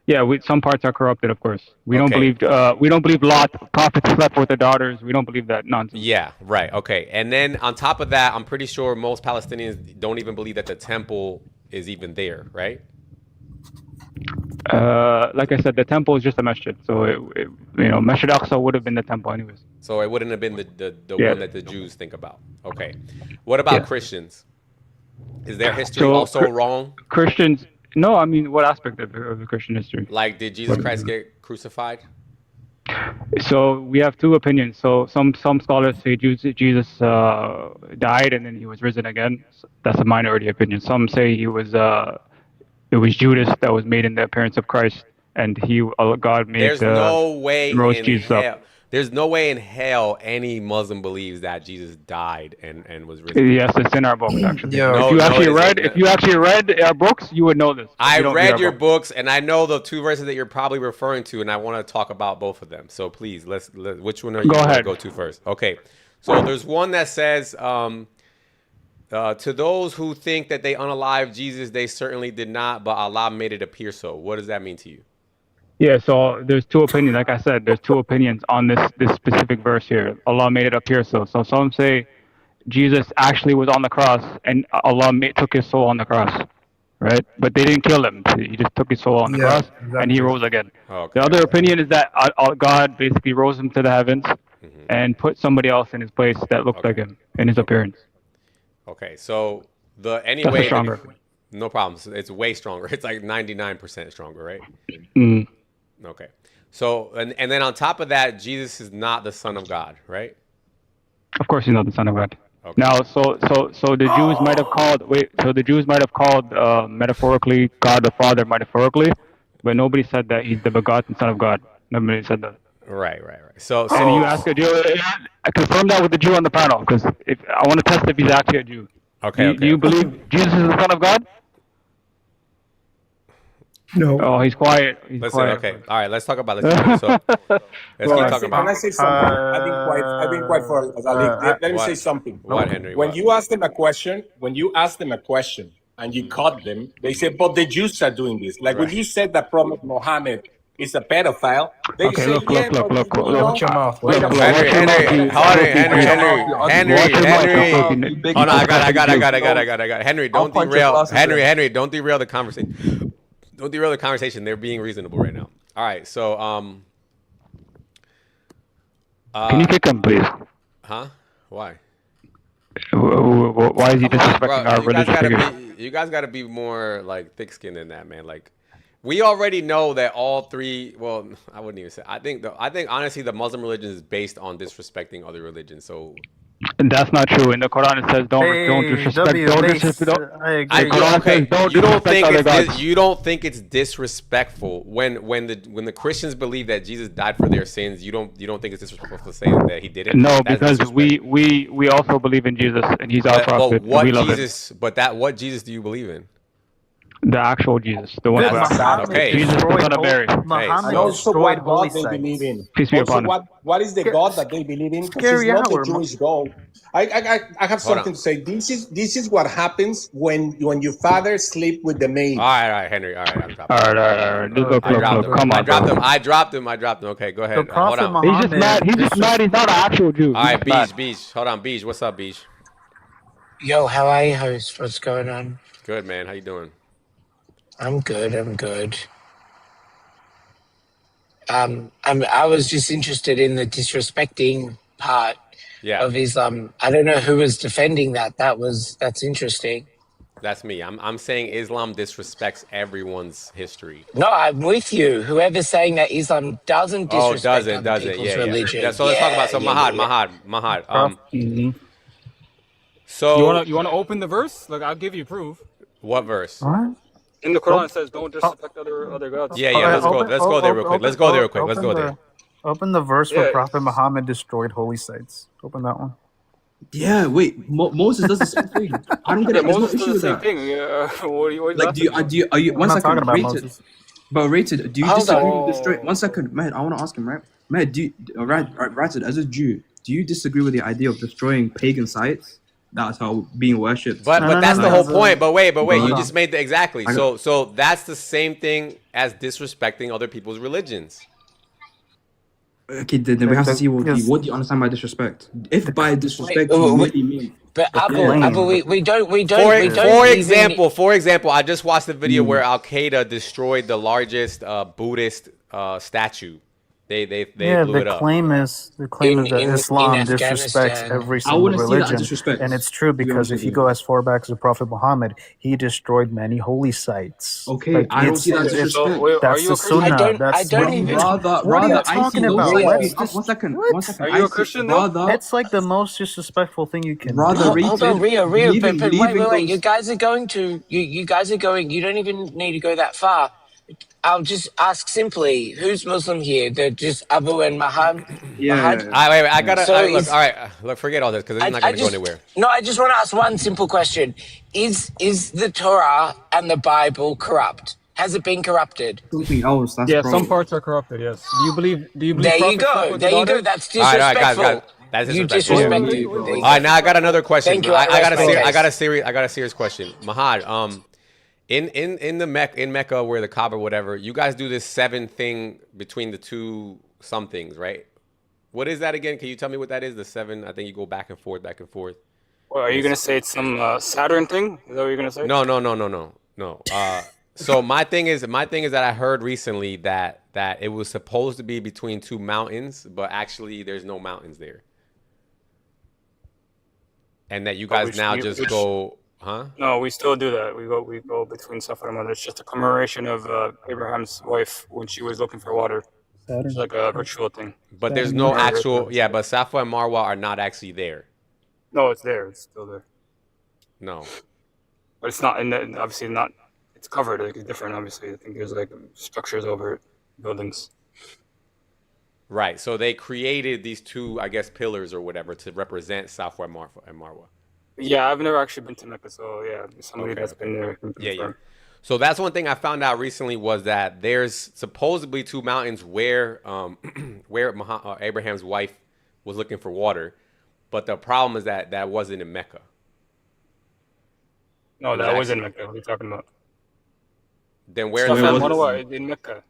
Yeah, some parts are corrupted, of course. We don't believe Lot prophets slept with their daughters. We don't believe that nonsense. Yeah, right. Okay, and then on top of that, I'm pretty sure most Palestinians don't even believe that the temple is even there, right? Like I said, the temple is just a masjid, so Masjid Aqsa would have been the temple anyways. So it wouldn't have been the one that the Jews think about. Okay, what about Christians? Is their history also wrong? Christians? No, I mean, what aspect of the Christian history? Like, did Jesus Christ get crucified? So we have two opinions. So some scholars say Jesus died and then he was risen again. So that's a minority opinion. Some say it was Judas that was made in the appearance of Christ, and God made rose Jesus up. There's no way in hell any Muslim believes that Jesus died and was risen. Yes, it's in our books actually. If you actually read our books, you would know this. I read your books, and I know the two verses that you're probably referring to, and I want to talk about both of them. So please, which one are you going to go to first? Okay, so there's one that says, to those who think that they unalived Jesus, they certainly did not, but Allah made it appear so. What does that mean to you? Yeah, so there's two opinions. Like I said, there's two opinions on this specific verse here. Allah made it appear so. So some say Jesus actually was on the cross and Allah took his soul on the cross, right? But they didn't kill him. He just took his soul on the cross and he rose again. Okay. The other opinion is that God basically rose him to the heavens and put somebody else in his place that looked like him in his appearance. Okay, so no problems. It's way stronger. It's like 99% stronger, right? Mm. Okay. So, and then on top of that, Jesus is not the Son of God, right? Of course he's not the Son of God. Okay. Now, so the Jews might have called, metaphorically, God the Father metaphorically, but nobody said that he's the begotten Son of God. Nobody said that. Right. So and you ask a Jew, I confirm that with the Jew on the panel, because I want to test if he's actually a Jew. Okay. Do you believe Jesus is the Son of God? No. Oh, he's quiet. Okay. All right. Let's talk about this. So let's keep talking about. Can I say something? I've been quiet for Let me say something. What, Henry? When you ask them a question, and you cut them, they say, "But the Jews are doing this." Like when you said that Prophet Muhammad is a pedophile, they say, look. Watch your mouth. Henry. Oh no, I got. Henry, don't derail. Henry, don't derail the conversation. Don't derail the conversation. They're being reasonable right now. All right, so can you kick him, please? Huh? Why? Why is he disrespecting our religious figures? You guys got to be more like thick-skinned than that, man. Like, we already know that all three. Well, I wouldn't even say. I think honestly, the Muslim religion is based on disrespecting other religions. So. And that's not true. In the Quran, it says don't disrespect. You don't think it's disrespectful when the Christians believe that Jesus died for their sins. You don't think it's disrespectful to say that he didn't. No, because we also believe in Jesus and he's our prophet. What Jesus do you believe in? The actual Jesus, the one okay. Jesus, the son of Mary. And also what God they believe in. Peace be upon him. What is the God that they believe in? Because it's not the Jewish God. I have something to say. This is what happens when your father sleep with the maid. All right, Henry. All right. Look. Come on. I dropped him. Okay, go ahead. Hold on. He's just mad. He's not an actual Jew. All right, Beach. Hold on, Beach. What's up, Beach? Yo, how are you, host? What's going on? Good, man. How you doing? I'm good. I'm good. I was just interested in the disrespecting part Yeah, of Islam. I don't know who was defending that. That's interesting. that's me. I'm saying Islam disrespects everyone's history. No, I'm with you. Whoever's saying that Islam doesn't Oh, disrespect doesn't, other doesn't. people's Yeah, yeah. religion. So let's talk about Yeah. Mahad. Mhm. So You want to open the verse? Like, I'll give you proof. what verse? What? In the Quran, it says, "Don't disrespect other gods." Yeah, yeah. Let's go there real quick. Let's go there real quick. Let's go there. Open the verse where Yeah. Prophet Muhammad destroyed holy sites. Open that one. Yeah, wait. Moses does the same thing. I don't get Yeah, it. There's no Moses issue does with the same that. thing. Yeah. What Like, are you? I'm One not second, talking about rated. Moses. But rated, do you Hold disagree on. with destroy? One second, Matt. I want to ask him, right? Matt, rated as a Jew, do you disagree with the idea of destroying pagan sites? That's how being worshipped. But that's the whole point. But wait, you Hold just on. made the exactly. I got- So that's the same thing as disrespecting other people's religions. Okay, then we have to see what do you understand by disrespect. If by disrespect you really mean. But Abu, we don't. For example, I just watched the video where Al Qaeda destroyed the largest Buddhist statue. They blew it the up. claim is that Islam disrespects every single religion, and it's true because if you go as far back as Prophet Muhammad, he destroyed many holy sites. Okay, I don't see that as disrespect. That's the Sunnah. That's What are you talking about? One second. Are you a Christian? It's like the most disrespectful thing you can. Hold on, Rio. But wait. You guys are going to. You guys are going. You don't even need to go that far. I'll just ask simply, who's Muslim here? They're just Abu and Mahad? Mahad? Wait, I gotta So look. is- All right, look, forget all this because it's not gonna go anywhere. No, I just want to ask one simple question. Is the Torah and the Bible corrupt? Has it been corrupted? Something else. That's Yeah, wrong. some parts are corrupted. Yes. Do you believe? There you Prophet slept go. with There his you go. daughter? That's All right, disrespectful. guys. That's You disrespectful. disrespected. All right, now I got another question. Thank you. I got rest my case. I got a serious question. Mahad, in Mecca where the Kaaba, whatever, you guys do this 7 thing between the two somethings, right? What is that again? Can you tell me what that is? The 7. I think you go back and forth. Well, are you gonna say it's some Saturn thing? Is that what you're gonna say? No. So my thing is that I heard recently that it was supposed to be between 2 mountains, but actually there's no mountains there, and that you guys go, huh? No, we still do that. We go between Safa and Marwa. It's just a commemoration of Abraham's wife when she was looking for water. It's like a ritual thing. But there's no actual, but Safa and Marwa are not actually there. No, it's there. It's still there. No. But it's not, and obviously not. It's covered. Like, it's different. Obviously, I think there's like structures over it, buildings. Right. So they created these 2, I guess, pillars or whatever to represent Safa and Marwa. Yeah, I've never actually been to Mecca, so yeah, somebody that's been there. Can Yeah. confirm. So that's one thing I found out recently was that there's supposedly 2 mountains where Abraham's wife was looking for water, but the problem is that wasn't in Mecca. No, that was in Mecca. What are you talking about? Then where Safa and Marwa in Mecca.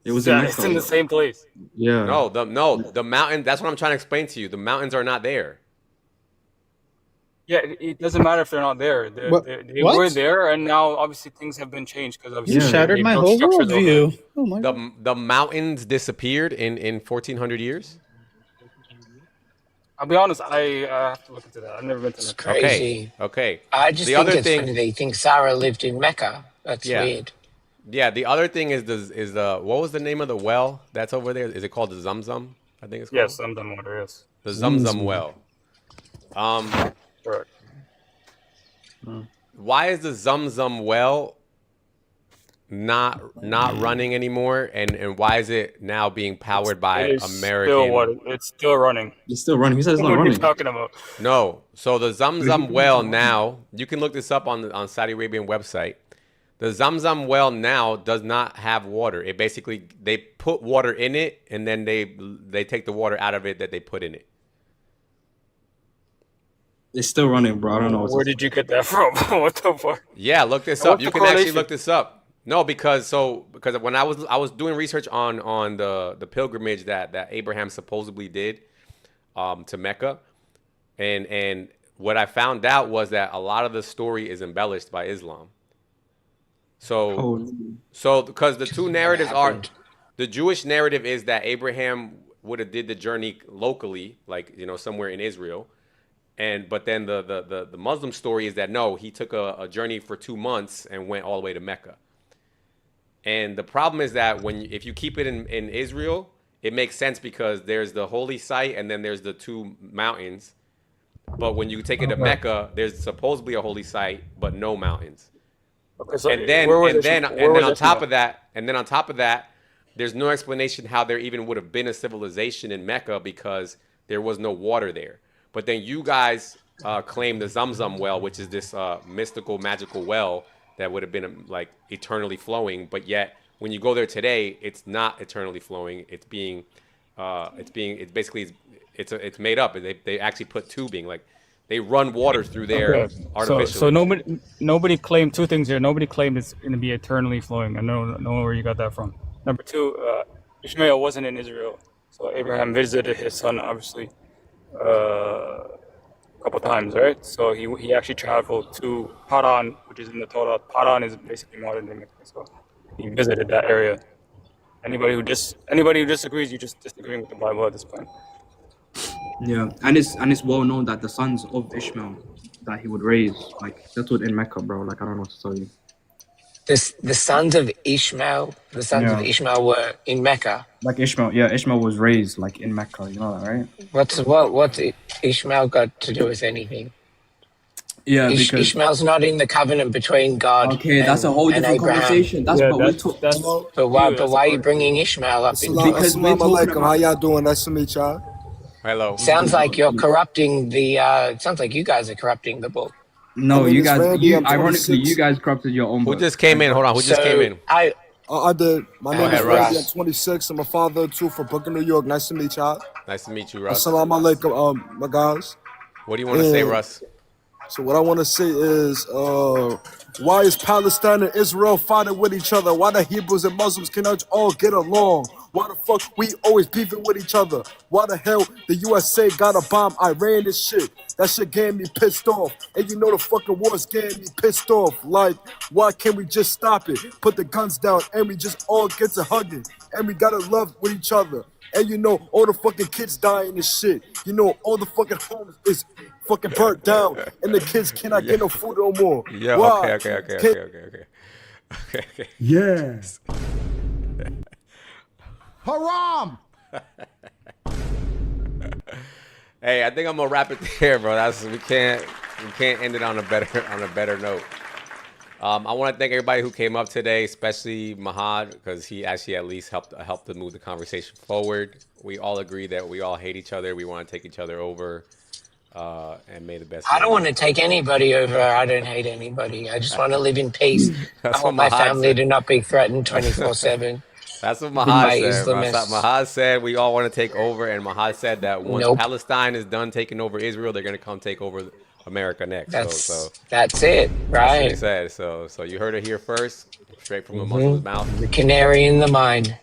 It was in Mecca. It's in the same place. Yeah. No, the mountain. That's what I'm trying to explain to you. The mountains are not there. Yeah, it doesn't matter if they're not there. They were there, and now obviously things have been changed because obviously You shattered my whole worldview. Oh my God. The mountains disappeared in 1400 years. I'll be honest, I have to look into that. I've never been to Mecca. Crazy. Okay. I just think it's funny they think Sarah lived in Mecca. That's weird. Yeah. The other thing is the what was the name of the well that's over there? Is it called the Zamzam? I think it's called. Yes, Zamzam water. Yes. The Zamzam well. Correct. Why is the Zamzam well not running anymore, and why is it now being powered by American? It's still running. It's still running. He says it's not What are running. you talking about? No. So the Zamzam well now, you can look this up on Saudi Arabian website. The Zamzam well now does not have water. It basically, they put water in it, and then they take the water out of it that they put in it. It's still running, bro. I don't know. Where did you get that from? What the fuck? Yeah, look this And up. what's You the can actually correlation? look this up. No, because when I was doing research on the pilgrimage that Abraham supposedly did to Mecca, and what I found out was that a lot of the story is embellished by Islam. So because the two narratives are, the Jewish narrative is that Abraham would have did the journey locally, like, you know, somewhere in Israel. But then the Muslim story is that no, he took a journey for 2 months and went all the way to Mecca. And the problem is that if you keep it in Israel, it makes sense because there's the holy site and then there's the 2 mountains. But when you take it to Mecca, there's supposedly a holy site, but no mountains. Okay, so and then on top of that, there's no explanation how there even would have been a civilization in Mecca because there was no water there. But then you guys claim the Zamzam well, which is this mystical, magical well that would have been like eternally flowing. But yet, when you go there today, it's not eternally flowing. It's made up. They actually put tubing, like they run water through there artificially. So nobody claimed 2 things here. Nobody claimed it's going to be eternally flowing. I don't know where you got that from. Number 2, Ishmael wasn't in Israel, so Abraham visited his son obviously a couple times, right? So he actually traveled to Paran, which is in the Torah. Paran is basically modern day Mecca, so he visited that area. Anybody who disagrees, you just disagreeing with the Bible at this point. Yeah, and it's well known that the sons of Ishmael that he would raise, like that's what in Mecca, bro. Like I don't know what to tell you. The sons of Ishmael, of Ishmael were in Mecca. Like Ishmael was raised like in Mecca. You know that, right? What's Ishmael got to do with anything? Yeah, because Ishmael's not in the covenant between God. Okay, that's a whole different conversation. That's what we're talking. But why are you bringing Ishmael up? Because we're talking about. How y'all doing? Nice to meet y'all. Hello. Sounds like you're corrupting the. It sounds like you guys are corrupting the book. No, you guys. Ironically, you guys corrupted your own book. Who just came in? Hold on. Who just came in? I did. My name is Russ. Randy. I'm 26. I'm a father too from Brooklyn, New York. Nice to meet y'all. Nice to meet you, Russ. Assalamu alaikum, my guys. What do you want to say, Russ? So what I want to say is, why is Palestine and Israel fighting with each other? Why the Hebrews and Muslims cannot all get along? Why the fuck we always beefing with each other? Why the hell the USA got to bomb Iran and shit? That shit getting me pissed off. And you know the fucking war's getting me pissed off. Like, why can't we just stop it? Put the guns down and we just all get to hugging. And we gotta love with each other. And you know, all the fucking kids dying and shit. You know, all the fucking homes is fucking burnt down. And the kids cannot get no food no more. Yeah, why? Okay. Yes. Haram! Hey, I think I'm gonna wrap it there, bro. We can't end it on a better note. I want to thank everybody who came up today, especially Mahad, because he actually at least helped to move the conversation forward. We all agree that we all hate each other. We want to take each other over, and may the best. I don't want to take anybody over. I don't hate anybody. I just want to live in peace. I want my family to not be threatened 24/7. That's what Mahad said. Mahad said we all want to take over, and Mahad said that once Palestine is done taking over Israel, they're going to come take over America next. That's it, right? That's what he said. So you heard it here first, straight from a Muslim's mouth. The canary in the mine.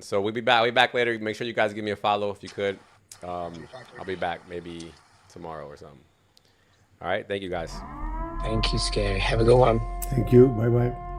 So we'll be back. We'll be back later. Make sure you guys give me a follow if you could. I'll be back maybe tomorrow or something. All right. Thank you guys. Thank you, Scary. Have a good one. Thank you. Bye-bye.